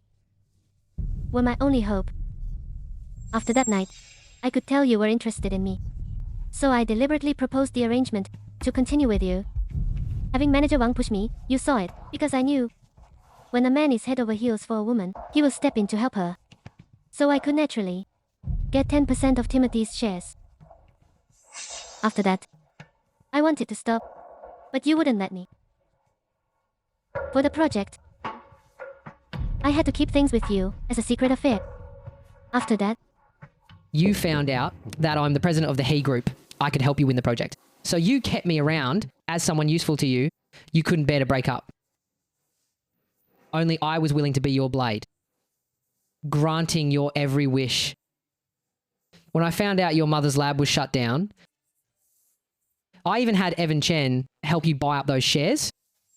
were my only hope. After that night, I could tell you were interested in me. So I deliberately proposed the arrangement to continue with you. Having Manager Wang push me, you saw it, because I knew when a man is head over heels for a woman, he will step in to help her. So I could naturally get 10% of Timothy's shares. After that, I wanted to stop, but you wouldn't let me. For the project, I had to keep things with you as a secret affair. After that, You found out that I'm the president of the He Group. I could help you win the project. So you kept me around as someone useful to you. You couldn't bear to break up. Only I was willing to be your blade, granting your every wish. When I found out your mother's lab was shut down, I even had Evan Chen help you buy up those shares.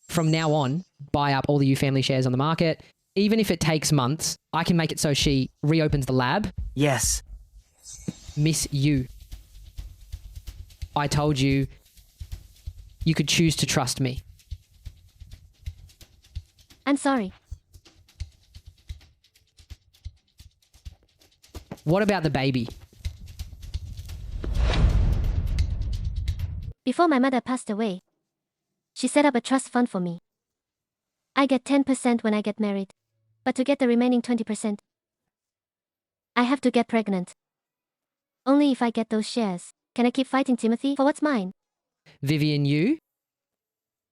From now on, buy up all the U family shares on the market. Even if it takes months, I can make it so she reopens the lab. Yes. Miss you. I told you you could choose to trust me. I'm sorry. What about the baby? Before my mother passed away, she set up a trust fund for me. I get 10% when I get married, but to get the remaining 20%, I have to get pregnant. Only if I get those shares can I keep fighting Timothy for what's mine. Vivian,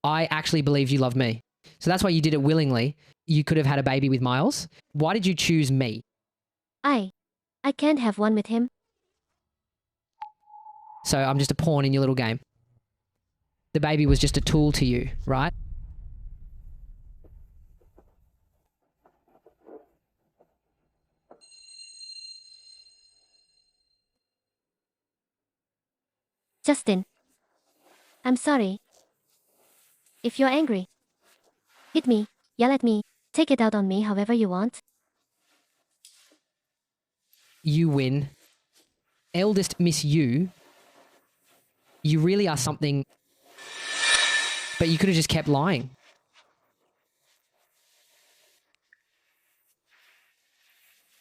I actually believed you loved me. So that's why you did it willingly. You could have had a baby with Miles. Why did you choose me? I can't have one with him. So I'm just a pawn in your little game. The baby was just a tool to you, right? Justin, I'm sorry. If you're angry, hit me, yell at me, take it out on me however you want. You win. Eldest Miss You really are something, but you could have just kept lying.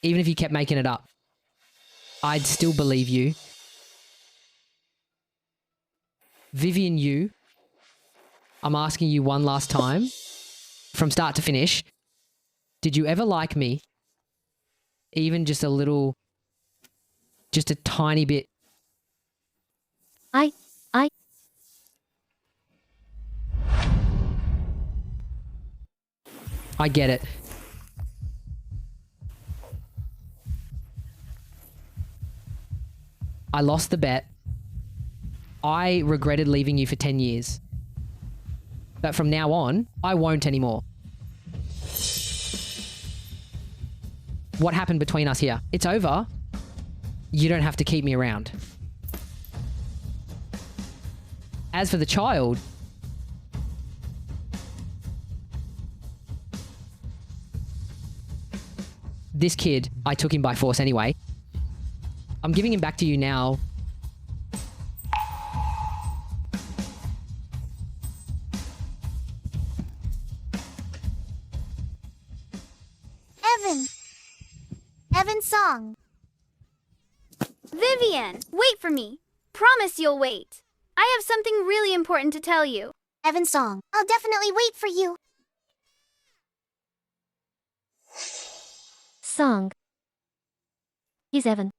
Even if you kept making it up, I'd still believe you. Vivian, I'm asking you one last time, from start to finish, did you ever like me? Even just a little, just a tiny bit? I get it. I lost the bet. I regretted leaving you for 10 years. But from now on, I won't anymore. What happened between us here? It's over. You don't have to keep me around. As for the child, this kid, I took him by force anyway. I'm giving him back to you now. Evan's song. Vivian, wait for me. Promise you'll wait. I have something really important to tell you. Evan's song. I'll definitely wait for you. Song. He's Evan.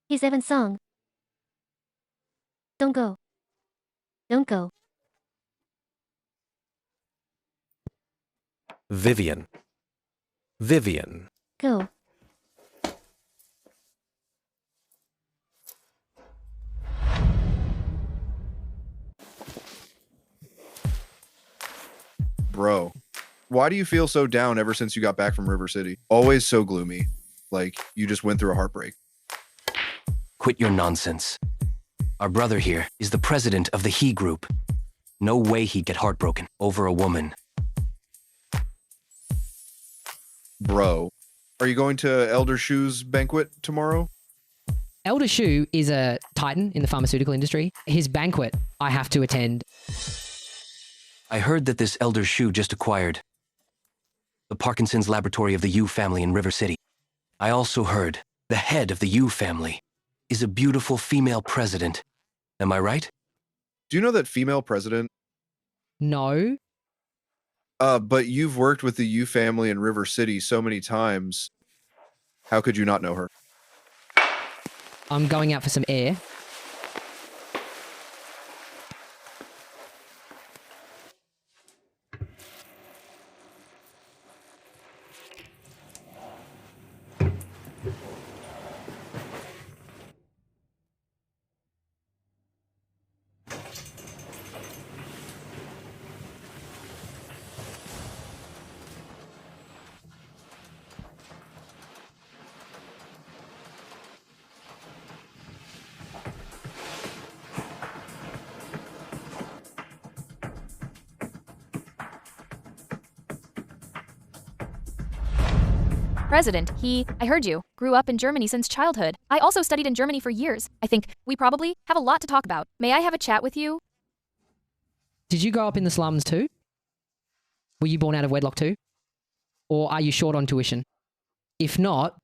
He's Evan's song. Don't go. Don't go. Vivian. Go. Bro, why do you feel so down ever since you got back from River City? Always so gloomy. Like you just went through a heartbreak. quit your nonsense. Our brother here is the president of the He Group. No way he'd get heartbroken over a woman. Bro, are you going to Elder Shu's banquet tomorrow? Elder Shu is a titan in the pharmaceutical industry. His banquet I have to attend. I heard that this Elder Shu just acquired the Parkinson's laboratory of the Yu family in River City. I also heard the head of the Yu family is a beautiful female president. Am I right? Do you know that female president? No. But you've worked with the Yu family in River City so many times. How could you not know her? I'm going out for some air. President, I heard you, grew up in Germany since childhood. I also studied in Germany for years. I think we probably have a lot to talk about. May I have a chat with you? Did you grow up in the slums too? Were you born out of wedlock too? Or are you short on tuition? If not,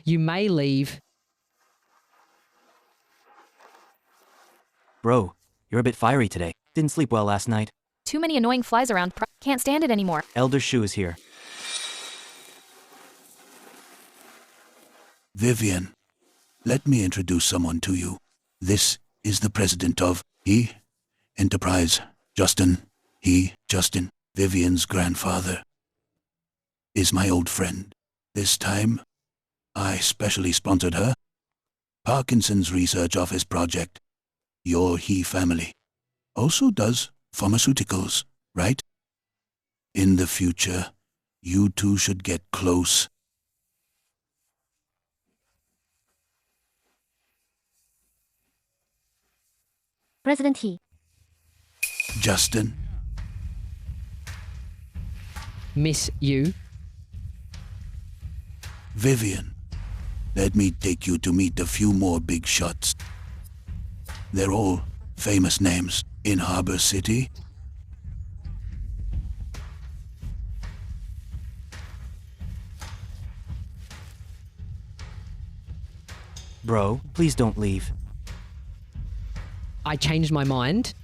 you may leave. Bro, you're a bit fiery today. Didn't sleep well last night. Too many annoying flies around. Can't stand it anymore. Elder Shu is here. Vivian, let me introduce someone to you. This is the president of He Enterprise, Justin. Justin, Vivian's grandfather, is my old friend. This time, I specially sponsored her Parkinson's Research Office project. Your He family also does pharmaceuticals, right? In the future, you two should get close. President He. Justin. Miss you. Vivian, let me take you to meet a few more big shots. They're all famous names in Harbor City. Bro, please don't leave. I changed my mind.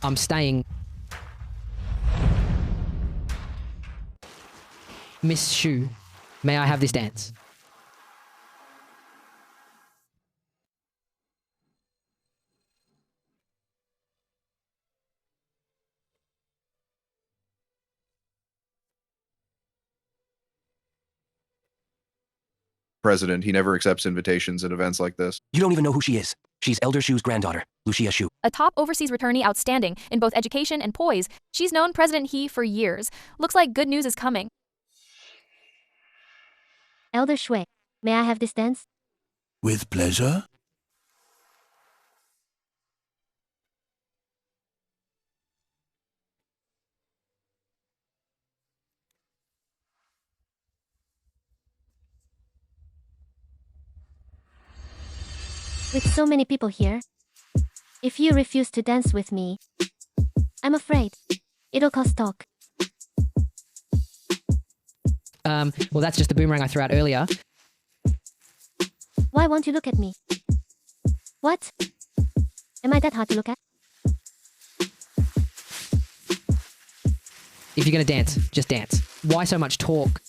I'm staying. Miss Shu, may I have this dance? President, he never accepts invitations at events like this. You don't even know who she is. She's Elder Shu's granddaughter, Lucia Shu. A top overseas returnee outstanding in both education and poise. She's known President He for years. Looks like good news is coming. Elder Shui, may I have this dance? With pleasure. With so many people here, if you refuse to dance with me, I'm afraid it'll cause talk. Well, that's just the boomerang I threw out earlier. Why won't you look at me? What? Am I that hard to look at? If you're gonna dance, just dance. Why so much talk?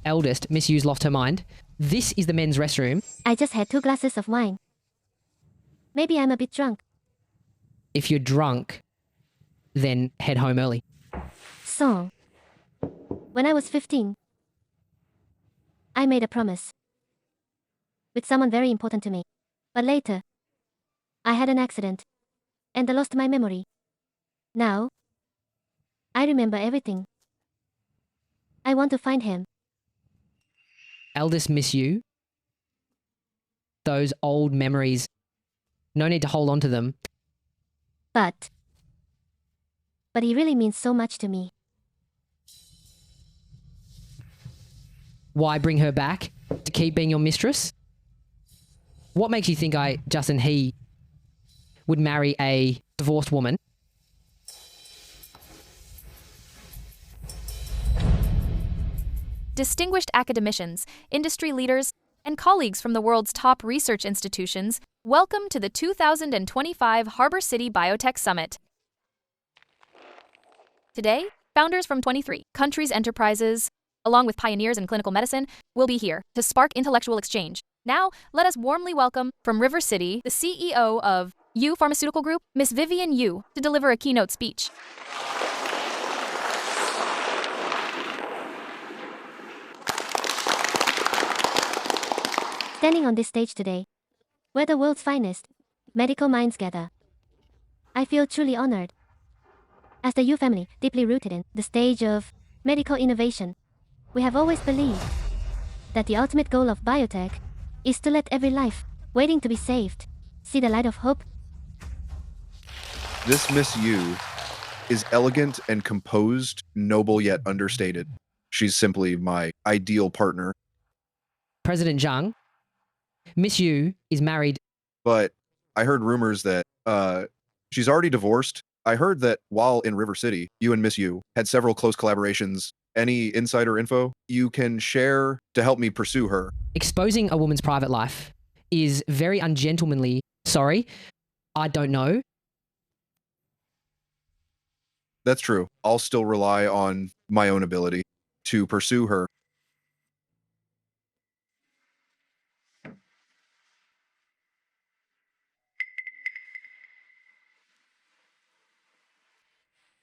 eldest, Miss Yu's lost her mind. This is the men's restroom. I just had 2 glasses of wine. Maybe I'm a bit drunk. If you're drunk, then head home early. So, when I was 15, I made a promise with someone very important to me. But later, I had an accident and I lost my memory. Now, I remember everything. I want to find him. Eldest Miss Yu, those old memories, no need to hold on to them. But he really means so much to me. Why bring her back? To keep being your mistress? What makes you think Justin, he would marry a divorced woman? Distinguished academicians, industry leaders, and colleagues from the world's top research institutions, welcome to the 2025 Harbor City Biotech Summit. Today, founders from 23 countries' enterprises, along with pioneers in clinical medicine, will be here to spark intellectual exchange. Now, let us warmly welcome from River City, the CEO of Yu Pharmaceutical Group, Miss Vivian Yu, to deliver a keynote speech. Standing on this stage today, where the world's finest medical minds gather, I feel truly honored. As the Yu family, deeply rooted in the stage of medical innovation, we have always believed that the ultimate goal of biotech is to let every life waiting to be saved see the light of hope. This Miss Yu is elegant and composed, noble yet understated. She's simply my ideal partner. President Zhang, Miss Yu is married. But I heard rumors that she's already divorced. I heard that while in River City, you and Miss Yu had several close collaborations. Any insider info you can share to help me pursue her? Exposing a woman's private life is very ungentlemanly. Sorry, I don't know. That's true. I'll still rely on my own ability to pursue her.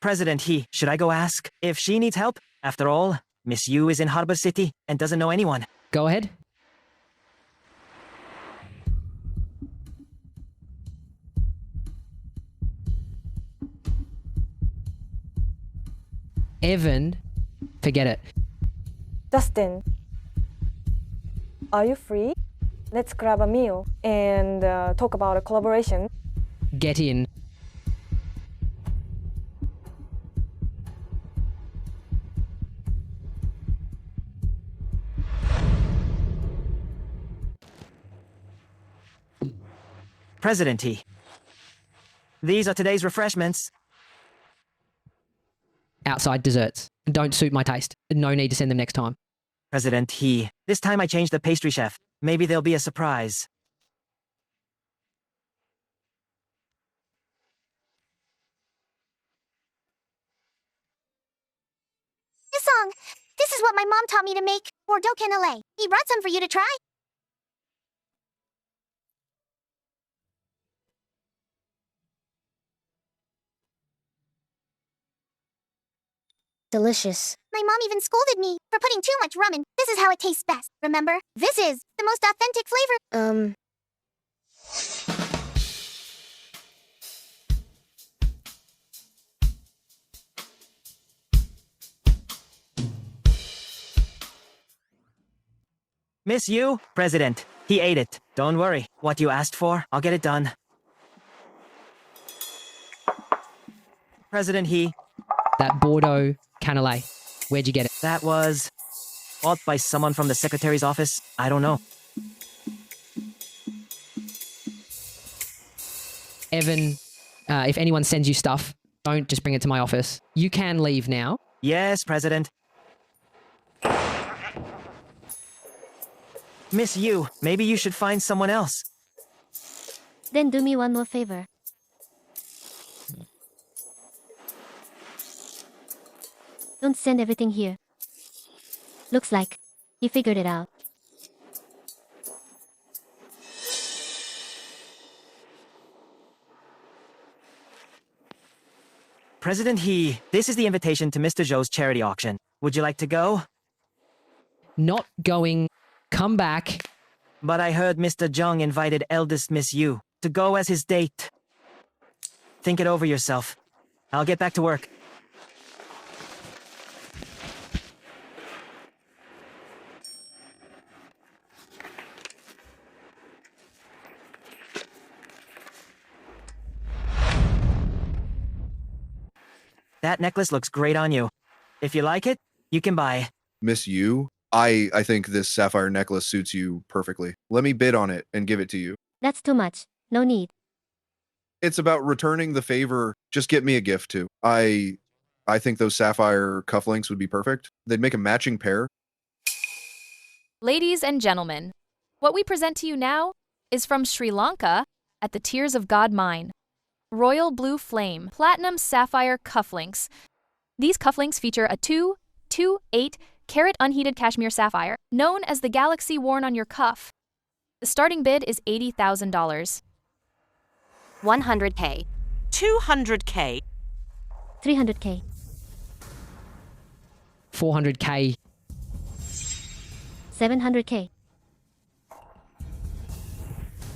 President He, should I go ask if she needs help? After all, Miss Yu is in Harbor City and doesn't know anyone. Go ahead. Evan, forget it. Justin, are you free? Let's grab a meal and talk about a collaboration. Get in. President He, these are today's refreshments. Outside desserts. Don't suit my taste. No need to send them next time. President He, this time I changed the pastry chef. Maybe there'll be a surprise. This song. This is what my mom taught me to make. Bordeaux cannelé. He brought some for you to try. Delicious. My mom even scolded me for putting too much rum in. This is how it tastes best, remember? This is the most authentic flavor. Miss Yu, President. He ate it. Don't worry. What you asked for, I'll get it done. President He. That Bordeaux cannelé. Where'd you get it? That was bought by someone from the secretary's office. I don't know. Evan, if anyone sends you stuff, don't just bring it to my office. You can leave now. Yes, President. Miss Yu, maybe you should find someone else. Then do me one more favor. Don't send everything here. Looks like He figured it out. President He, this is the invitation to Mr. Zhou's charity auction. Would you like to go? Not going. Come back. But I heard Mr. Zheng invited eldest Miss Yu to go as his date. Think it over yourself. I'll get back to work. That necklace looks great on you. If you like it, you can buy. Miss Yu, I think this sapphire necklace suits you perfectly. Let me bid on it and give it to you. That's too much. No need. It's about returning the favor. Just get me a gift too. I think those sapphire cufflinks would be perfect. They'd make a matching pair. Ladies and gentlemen, what we present to you now is from Sri Lanka at the Tears of God Mine. Royal Blue Flame Platinum Sapphire Cufflinks. These cufflinks feature a 228-carat unheated cashmere sapphire, known as the galaxy worn on your cuff. The starting bid is $80,000. 100K. 200K. 300K. 400K. 700K.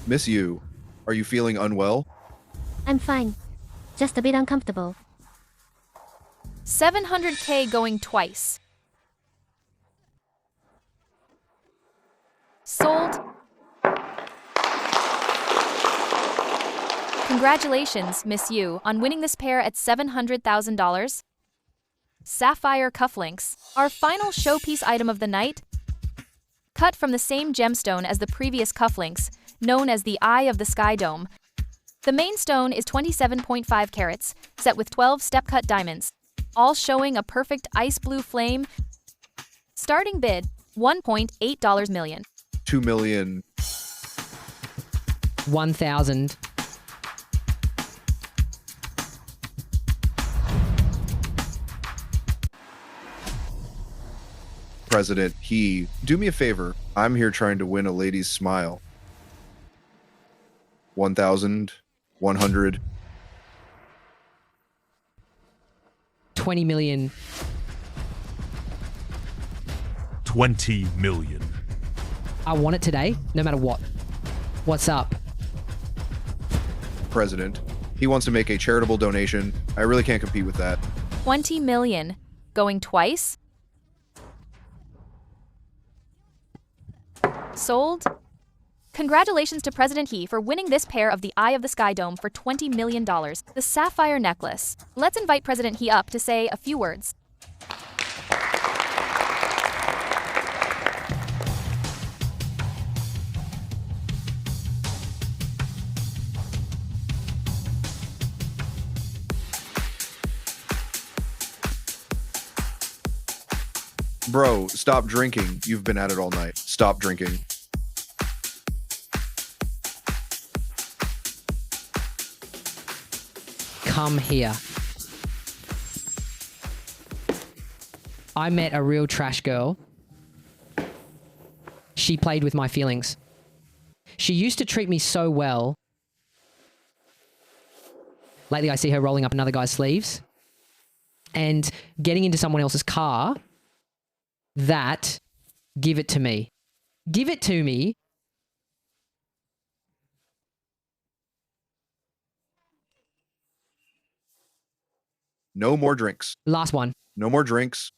Miss Yu, are you feeling unwell? I'm fine. Just a bit uncomfortable. 700K going twice. Sold. Congratulations, Miss Yu, on winning this pair at $700,000. Sapphire cufflinks, our final showpiece item of the night. Cut from the same gemstone as the previous cufflinks, known as the Eye of the Sky Dome. The main stone is 27.5 carats, set with 12 step-cut diamonds, all showing a perfect ice blue flame. Starting bid, $1.8 million. 2 million. 1,000. President He, do me a favor. I'm here trying to win a lady's smile. 1,100. 20 million. 20 million. I want it today, no matter what. What's up? President, he wants to make a charitable donation. I really can't compete with that. 20 million. Going twice? Sold? Congratulations to President He for winning this pair of the Eye of the Sky Dome for $20 million, the sapphire necklace. Let's invite President He up to say a few words. Bro, stop drinking. You've been at it all night. Stop drinking. Come here. I met a real trash girl. She played with my feelings. She used to treat me so well. Lately, I see her rolling up another guy's sleeves and getting into someone else's car. That, give it to me. Give it to me. No more drinks. Last one. No more drinks.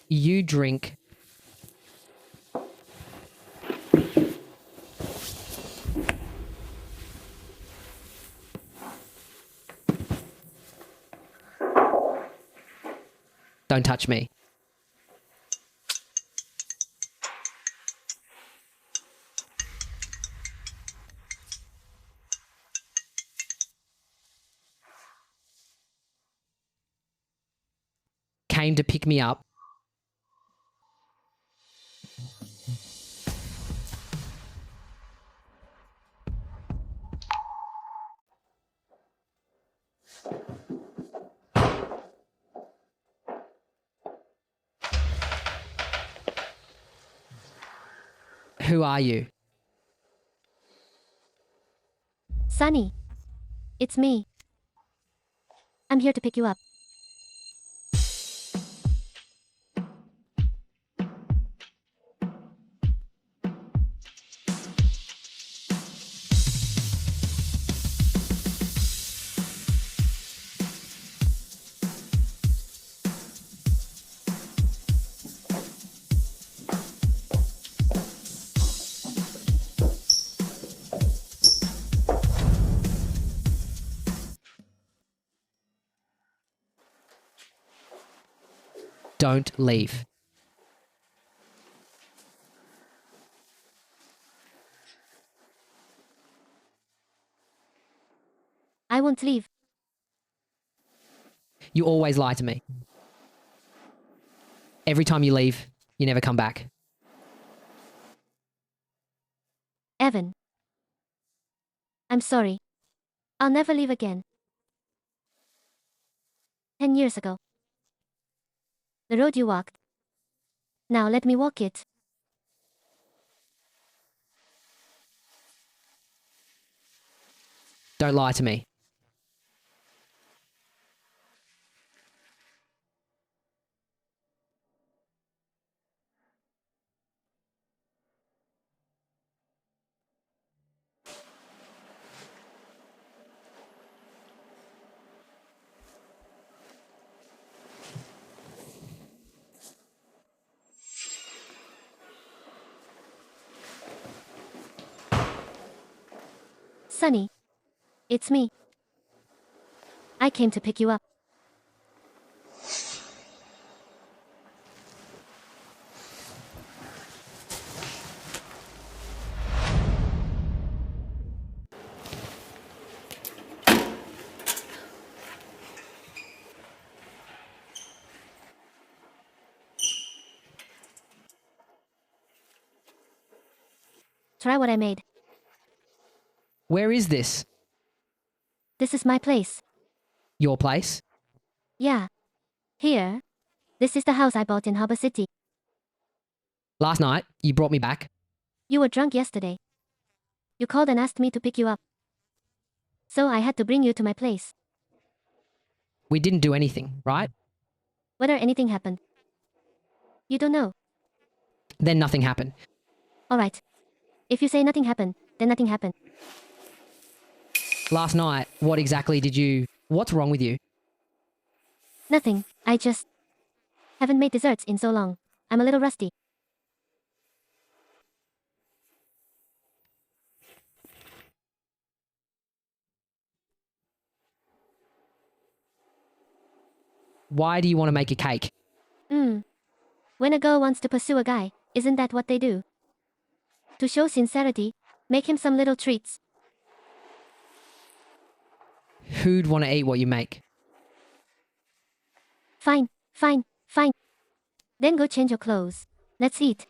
You drink. Don't touch me. Came to pick me up. Who are you? Sunny. It's me. I'm here to pick you up. Don't leave. I won't leave. You always lie to me. Every time you leave, you never come back. Evan. I'm sorry. I'll never leave again. 10 years ago. The road you walked. Now let me walk it. Don't lie to me. Sunny. It's me. I came to pick you up. Try what I made. Where is this? This is my place. Your place? Yeah. Here. This is the house I bought in Harbor City. Last night, you brought me back. You were drunk yesterday. You called and asked me to pick you up. So I had to bring you to my place. We didn't do anything, right? Whether anything happened. You don't know. Then nothing happened. Alright. If you say nothing happened, then nothing happened. Last night, what exactly did you... What's wrong with you? Nothing. I just haven't made desserts in so long. I'm a little rusty. Why do you want to make a cake? When a girl wants to pursue a guy, isn't that what they do? To show sincerity, make him some little treats. Who'd want to eat what you make? Fine, fine, fine. Then go change your clothes. Let's eat.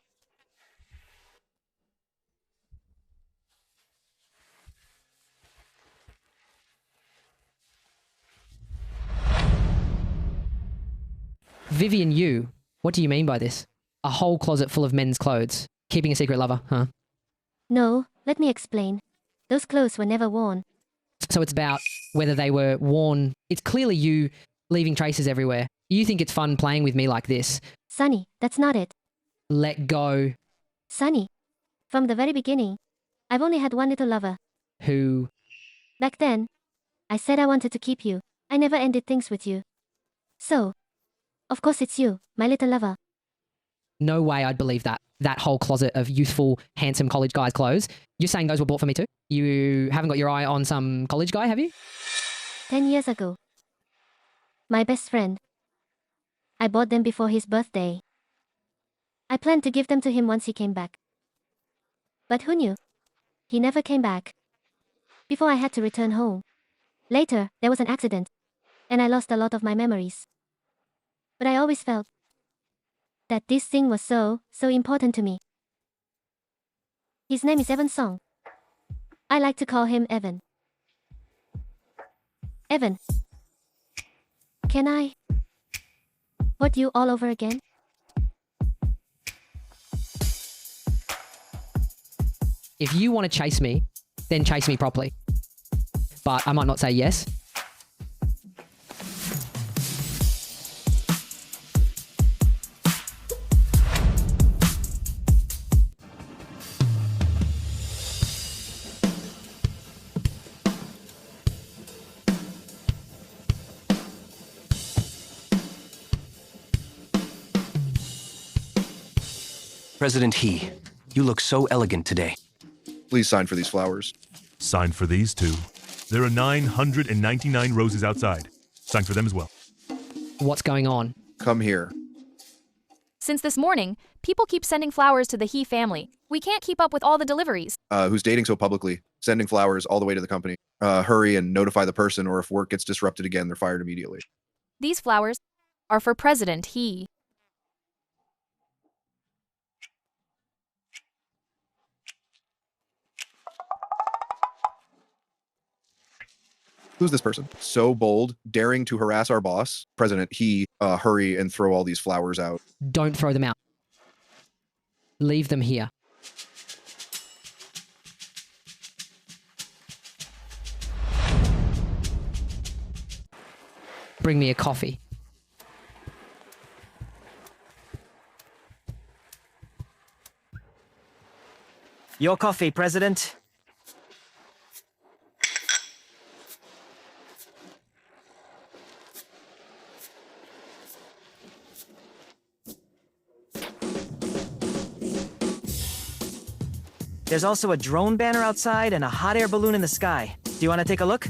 Vivian Yu, what do you mean by this? A whole closet full of men's clothes. Keeping a secret lover, huh? No, let me explain. Those clothes were never worn. So it's about whether they were worn. It's clearly you leaving traces everywhere. You think it's fun playing with me like this. Sunny, that's not it. Let go. Sunny, from the very beginning, I've only had one little lover. Who? Back then, I said I wanted to keep you. I never ended things with you. So, of course it's you, my little lover. No way I'd believe that. That whole closet of youthful, handsome college guys' clothes. You're saying those were bought for me too? You haven't got your eye on some college guy, have you? 10 years ago. My best friend. I bought them before his birthday. I planned to give them to him once he came back. But who knew? He never came back. Before I had to return home. Later, there was an accident. And I lost a lot of my memories. But I always felt that this thing was so important to me. His name is Evan Song. I like to call him Evan. Evan. Can I hurt you all over again? If you want to chase me, then chase me properly. But I might not say yes. President He, you look so elegant today. Please sign for these flowers. Sign for these too. There are 999 roses outside. Sign for them as well. What's going on? Come here. Since this morning, people keep sending flowers to the He family. We can't keep up with all the deliveries. Who's dating so publicly, sending flowers all the way to the company. Hurry and notify the person, or if work gets disrupted again, they're fired immediately. These flowers are for President He. Who's this person? So bold, daring to harass our boss. President He, hurry and throw all these flowers out. Don't throw them out. Leave them here. Bring me a coffee. Your coffee, President. There's also a drone banner outside and a hot air balloon in the sky. Do you want to take a look?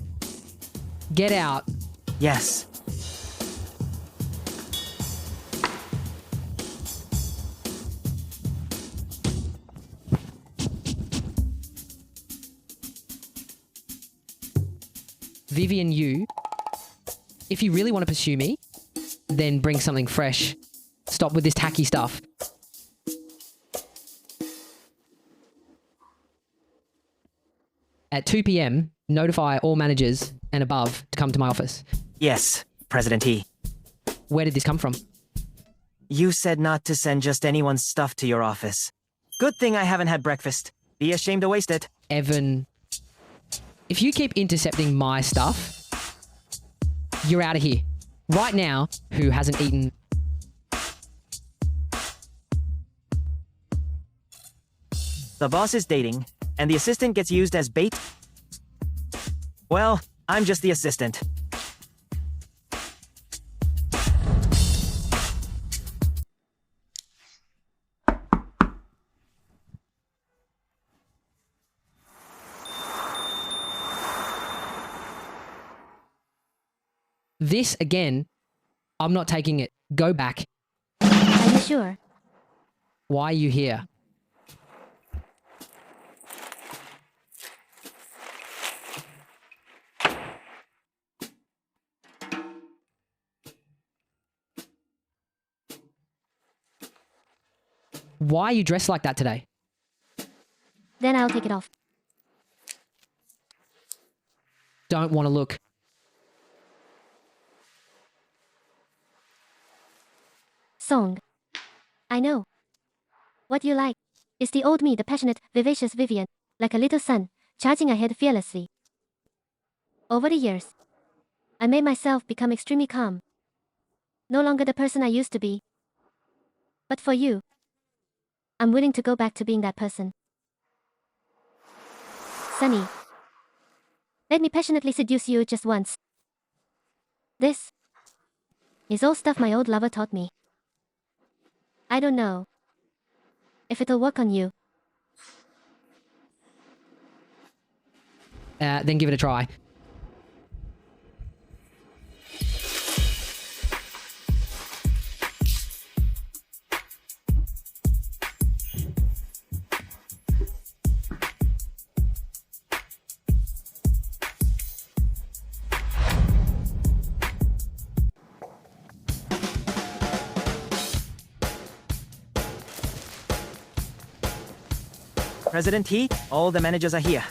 Get out. Yes. Vivian Yu, if you really want to pursue me, then bring something fresh. Stop with this tacky stuff. At 2 p.m, notify all managers and above to come to my office. Yes, President He. Where did this come from? You said not to send just anyone's stuff to your office. Good thing I haven't had breakfast. Be ashamed to waste it. Evan, if you keep intercepting my stuff, you're out of here. Right now, who hasn't eaten? The boss is dating, and the assistant gets used as bait? Well, I'm just the assistant. This again, I'm not taking it. Go back. Are you sure? Why are you here? Why are you dressed like that today? Then I'll take it off. Don't want to look. Song. I know. What you like is the old me, the passionate, vivacious Vivian, like a little sun, charging ahead fearlessly. Over the years, I made myself become extremely calm. No longer the person I used to be. But for you, I'm willing to go back to being that person. Sunny, let me passionately seduce you just once. This is all stuff my old lover taught me. I don't know if it'll work on you. Then give it a try. President He, all the managers are here.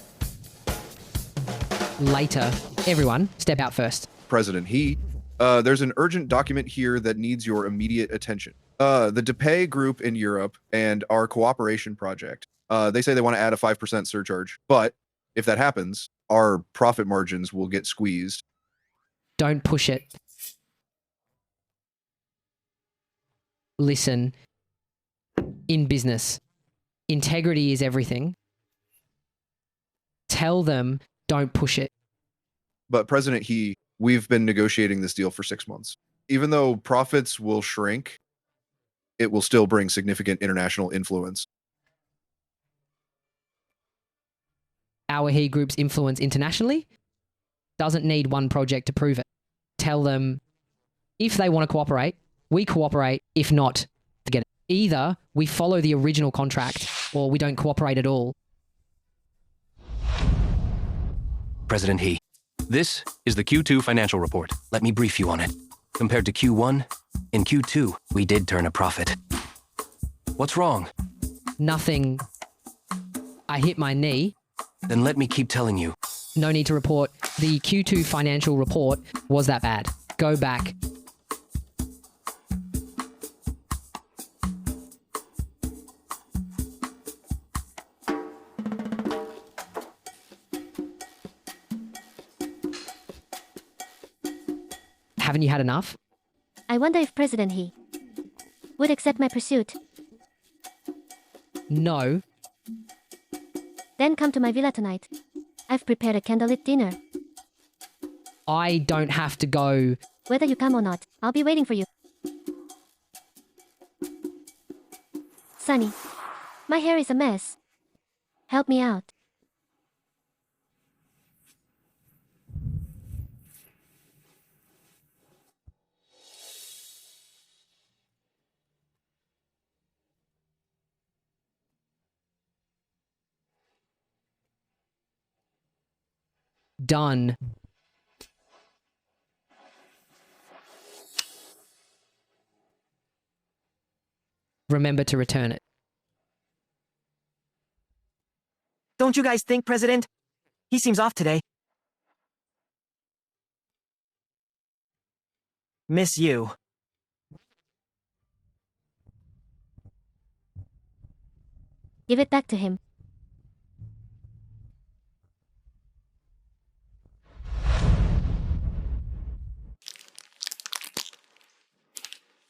Later. Everyone, step out first. President He, there's an urgent document here that needs your immediate attention. The DePay group in Europe and our cooperation project. They say they want to add a 5% surcharge. But if that happens, our profit margins will get squeezed. Don't push it. Listen, in business, integrity is everything. Tell them, don't push it. But President He, we've been negotiating this deal for 6 months. Even though profits will shrink, it will still bring significant international influence. Our He Group's influence internationally doesn't need one project to prove it. Tell them, if they want to cooperate, we cooperate. If not, forget it. Either we follow the original contract or we don't cooperate at all. President He, this is the Q2 financial report. Let me brief you on it. Compared to Q1, in Q2, we did turn a profit. What's wrong? Nothing. I hit my knee. Then let me keep telling you. No need to report. The Q2 financial report was that bad. Go back. Haven't you had enough? I wonder if President He would accept my pursuit. No. Then come to my villa tonight. I've prepared a candlelit dinner. I don't have to go. Whether you come or not, I'll be waiting for you. Sunny, my hair is a mess. Help me out. Done. Remember to return it. Don't you guys think, President? He seems off today. Miss you. Give it back to him.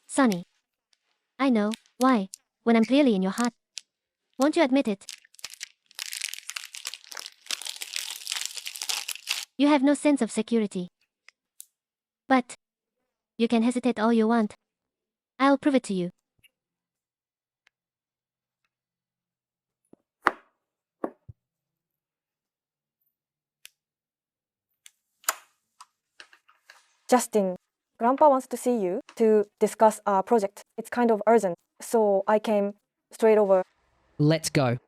Sunny. I know. Why? When I'm clearly in your heart. Won't you admit it? You have no sense of security. But you can hesitate all you want. I'll prove it to you. Justin, Grandpa wants to see you to discuss our project. It's kind of urgent, so I came straight over. Let's go.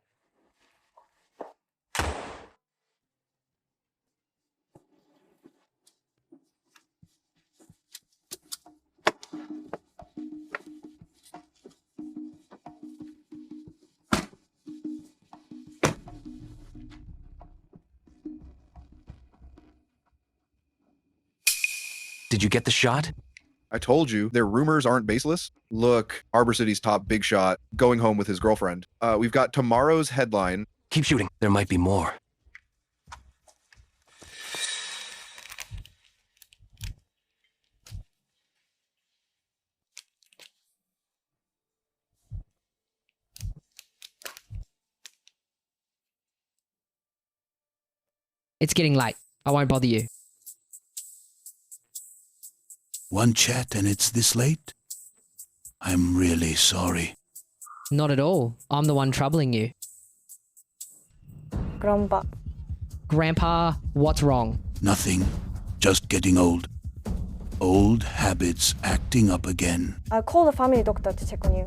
Did you get the shot? I told you, their rumors aren't baseless. Look, Harbor City's top big shot, going home with his girlfriend. We've got tomorrow's headline. Keep shooting. There might be more. It's getting late. I won't bother you. One chat and it's this late? I'm really sorry. Not at all. I'm the one troubling you. Grandpa. Grandpa, what's wrong? Nothing. Just getting old. Old habits acting up again. I'll call the family doctor to check on you.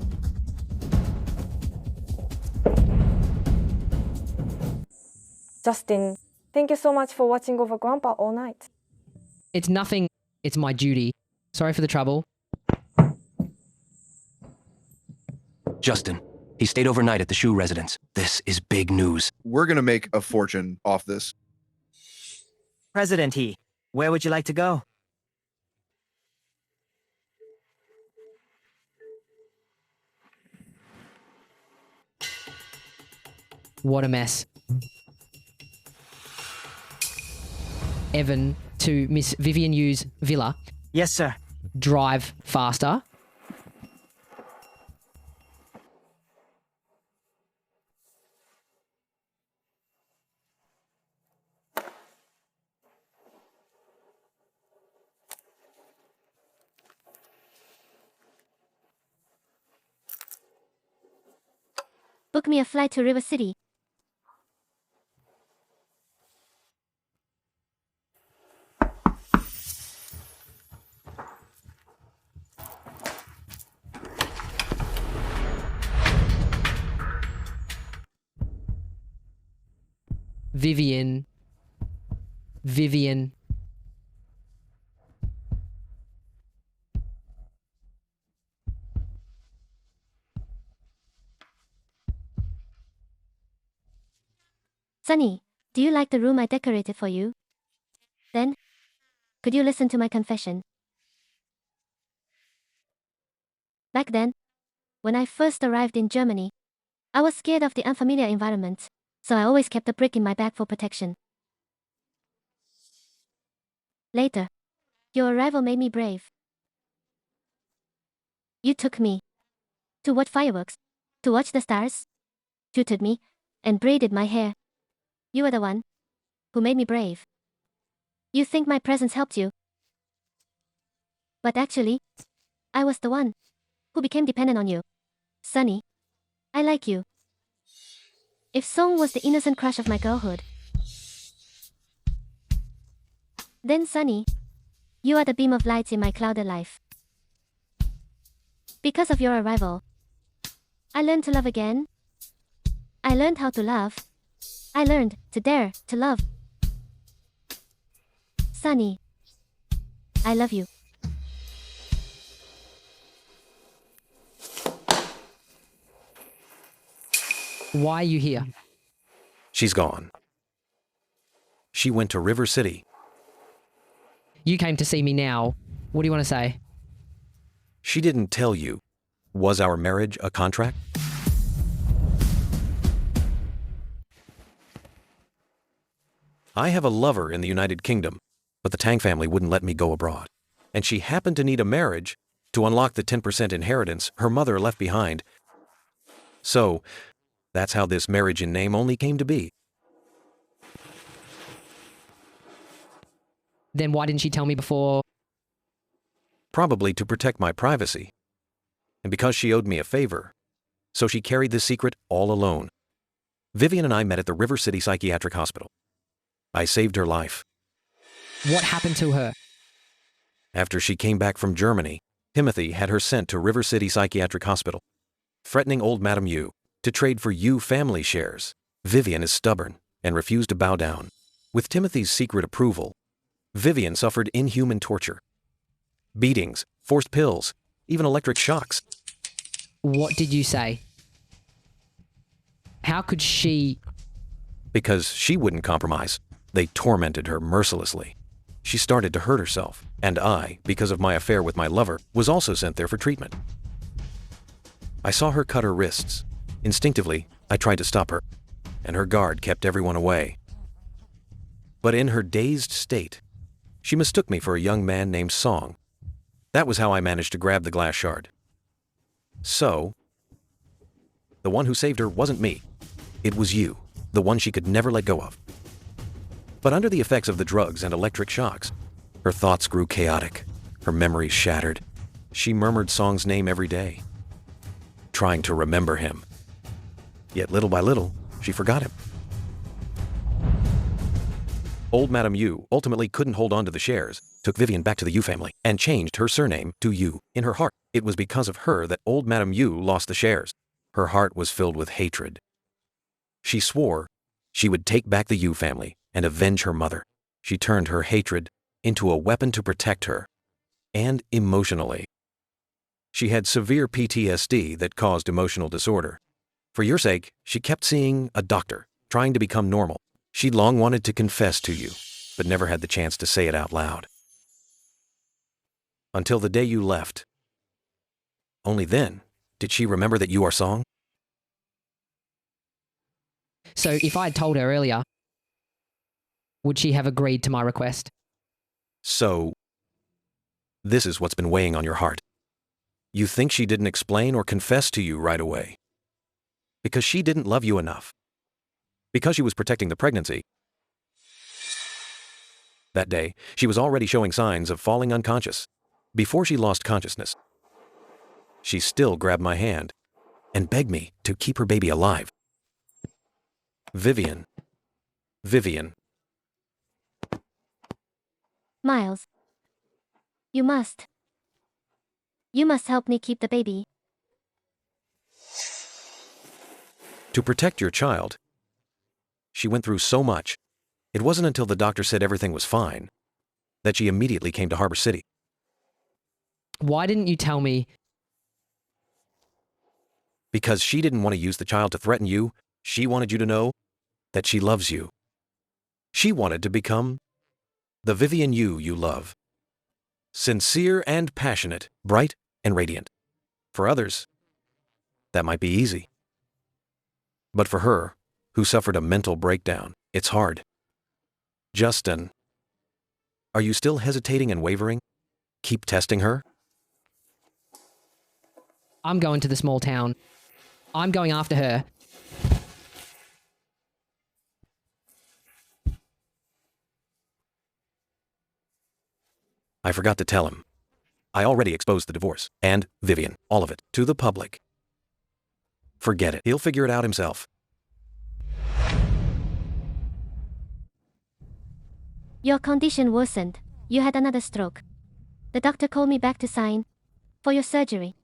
Justin, thank you so much for watching over Grandpa all night. It's nothing. It's my duty. Sorry for the trouble. Justin, he stayed overnight at the Shu residence. This is big news. We're gonna make a fortune off this. President He, where would you like to go? What a mess. Evan, to Miss Vivian Yu's villa. Yes, sir. Drive faster. Book me a flight to River City. Vivian. Vivian. Sunny, do you like the room I decorated for you? Then, could you listen to my confession? Back then, when I first arrived in Germany, I was scared of the unfamiliar environment, so I always kept a brick in my bag for protection. Later, your arrival made me brave. You took me to watch fireworks, to watch the stars, tutored me, and braided my hair. You were the one who made me brave. You think my presence helped you, but actually, I was the one who became dependent on you. Sunny, I like you. If Song was the innocent crush of my girlhood, then Sunny, you are the beam of light in my clouded life. Because of your arrival, I learned to love again. I learned how to love. I learned to dare to love. Sunny, I love you. Why are you here? She's gone. She went to River City. You came to see me now. What do you want to say? She didn't tell you. Was our marriage a contract? I have a lover in the United Kingdom, but the Tang family wouldn't let me go abroad. And she happened to need a marriage to unlock the 10% inheritance her mother left behind. So, that's how this marriage in name only came to be. Then why didn't she tell me before? Probably to protect my privacy. And because she owed me a favor. So she carried this secret all alone. Vivian and I met at the River City Psychiatric Hospital. I saved her life. What happened to her? After she came back from Germany, Timothy had her sent to River City Psychiatric Hospital, threatening old Madame Yu to trade for Yu family shares. Vivian is stubborn and refused to bow down. With Timothy's secret approval, Vivian suffered inhuman torture. Beatings, forced pills, even electric shocks. What did you say? How could she? Because she wouldn't compromise, they tormented her mercilessly. She started to hurt herself, and I, because of my affair with my lover, was also sent there for treatment. I saw her cut her wrists. Instinctively, I tried to stop her, and her guard kept everyone away. But in her dazed state, she mistook me for a young man named Song. That was how I managed to grab the glass shard. So, the one who saved her wasn't me. It was you, the one she could never let go of. But under the effects of the drugs and electric shocks, her thoughts grew chaotic, her memories shattered. She murmured Song's name every day, trying to remember him. Yet little by little, she forgot him. Old Madame Yu ultimately couldn't hold on to the shares, took Vivian back to the Yu family, and changed her surname to Yu. In her heart, it was because of her that old Madame Yu lost the shares. Her heart was filled with hatred. She swore she would take back the Yu family and avenge her mother. She turned her hatred into a weapon to protect her, and emotionally. She had severe PTSD that caused emotional disorder. For your sake, she kept seeing a doctor, trying to become normal. She'd long wanted to confess to you, but never had the chance to say it out loud. Until the day you left. Only then did she remember that you are Song. So if I had told her earlier, would she have agreed to my request? So, this is what's been weighing on your heart. You think she didn't explain or confess to you right away. Because she didn't love you enough. Because she was protecting the pregnancy. That day, she was already showing signs of falling unconscious. Before she lost consciousness, she still grabbed my hand and begged me to keep her baby alive. Vivian. Miles. You must help me keep the baby. To protect your child. She went through so much. It wasn't until the doctor said everything was fine that she immediately came to Harbor City. Why didn't you tell me? Because she didn't want to use the child to threaten you. She wanted you to know that she loves you. She wanted to become the Vivian you love. Sincere and passionate, bright and radiant. For others, that might be easy. But for her, who suffered a mental breakdown, it's hard. Justin, are you still hesitating and wavering? Keep testing her? I'm going to the small town. I'm going after her. I forgot to tell him. I already exposed the divorce, and Vivian, all of it, to the public. Forget it. He'll figure it out himself. Your condition worsened. You had another stroke. The doctor called me back to sign for your surgery.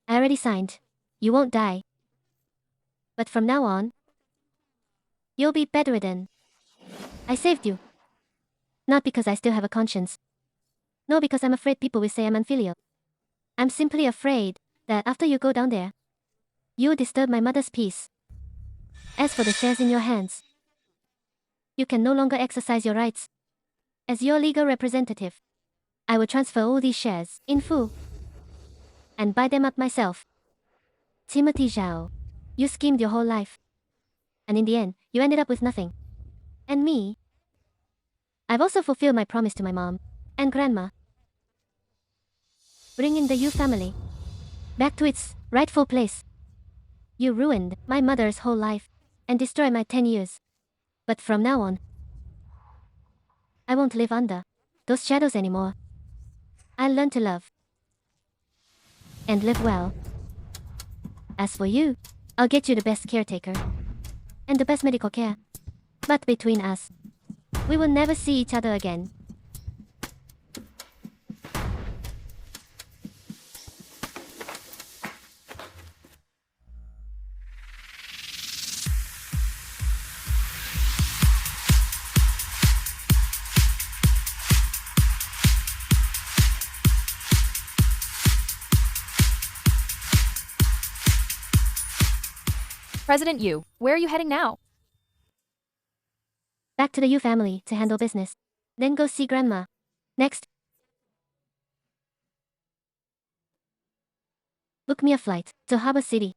I already signed. You won't die. But from now on, you'll be bedridden. I saved you. Not because I still have a conscience. No, because I'm afraid people will say I'm unfilial. I'm simply afraid that after you go down there, you'll disturb my mother's peace. As for the shares in your hands, you can no longer exercise your rights. As your legal representative, I will transfer all these shares in full and buy them up myself. Timothy Zhao, you schemed your whole life. And in the end, you ended up with nothing. And me, I've also fulfilled my promise to my mom and grandma. Bringing the Yu family back to its rightful place. You ruined my mother's whole life and destroyed my 10 years. But from now on, I won't live under those shadows anymore. I'll learn to love and live well. As for you, I'll get you the best caretaker and the best medical care. But between us, we will never see each other again. President Yu, where are you heading now? Back to the Yu family to handle business. Then go see grandma. Next, book me a flight to Harbor City.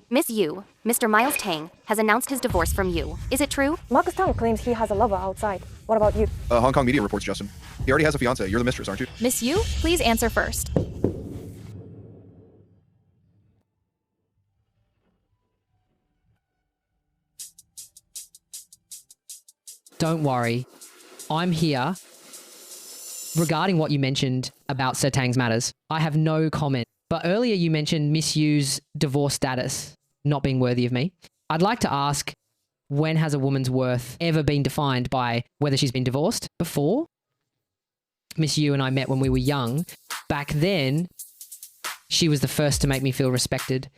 Miss Yu, Mr. Miles Tang, has announced his divorce from you. Is it true? Marcus Tang claims he has a lover outside. What about you? Hong Kong media reports, Justin. He already has a fiancée. You're the mistress, aren't you? Miss Yu, please answer first. Don't worry. I'm here. Regarding what you mentioned about Sir Tang's matters, I have no comment. But earlier you mentioned Miss Yu's divorce status not being worthy of me. I'd like to ask, when has a woman's worth ever been defined by whether she's been divorced? Before? Miss Yu and I met when we were young. Back then, she was the first to make me feel respected.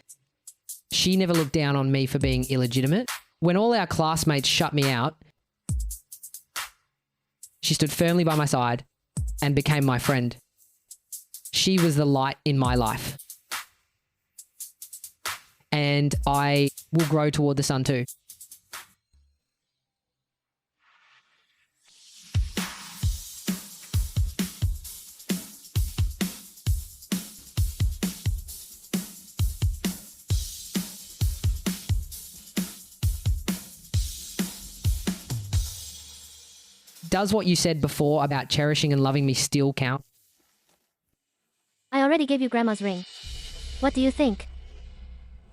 She never looked down on me for being illegitimate. When all our classmates shut me out, she stood firmly by my side and became my friend. She was the light in my life. And I will grow toward the sun too. Does what you said before about cherishing and loving me still count? I already gave you Grandma's ring. What do you think?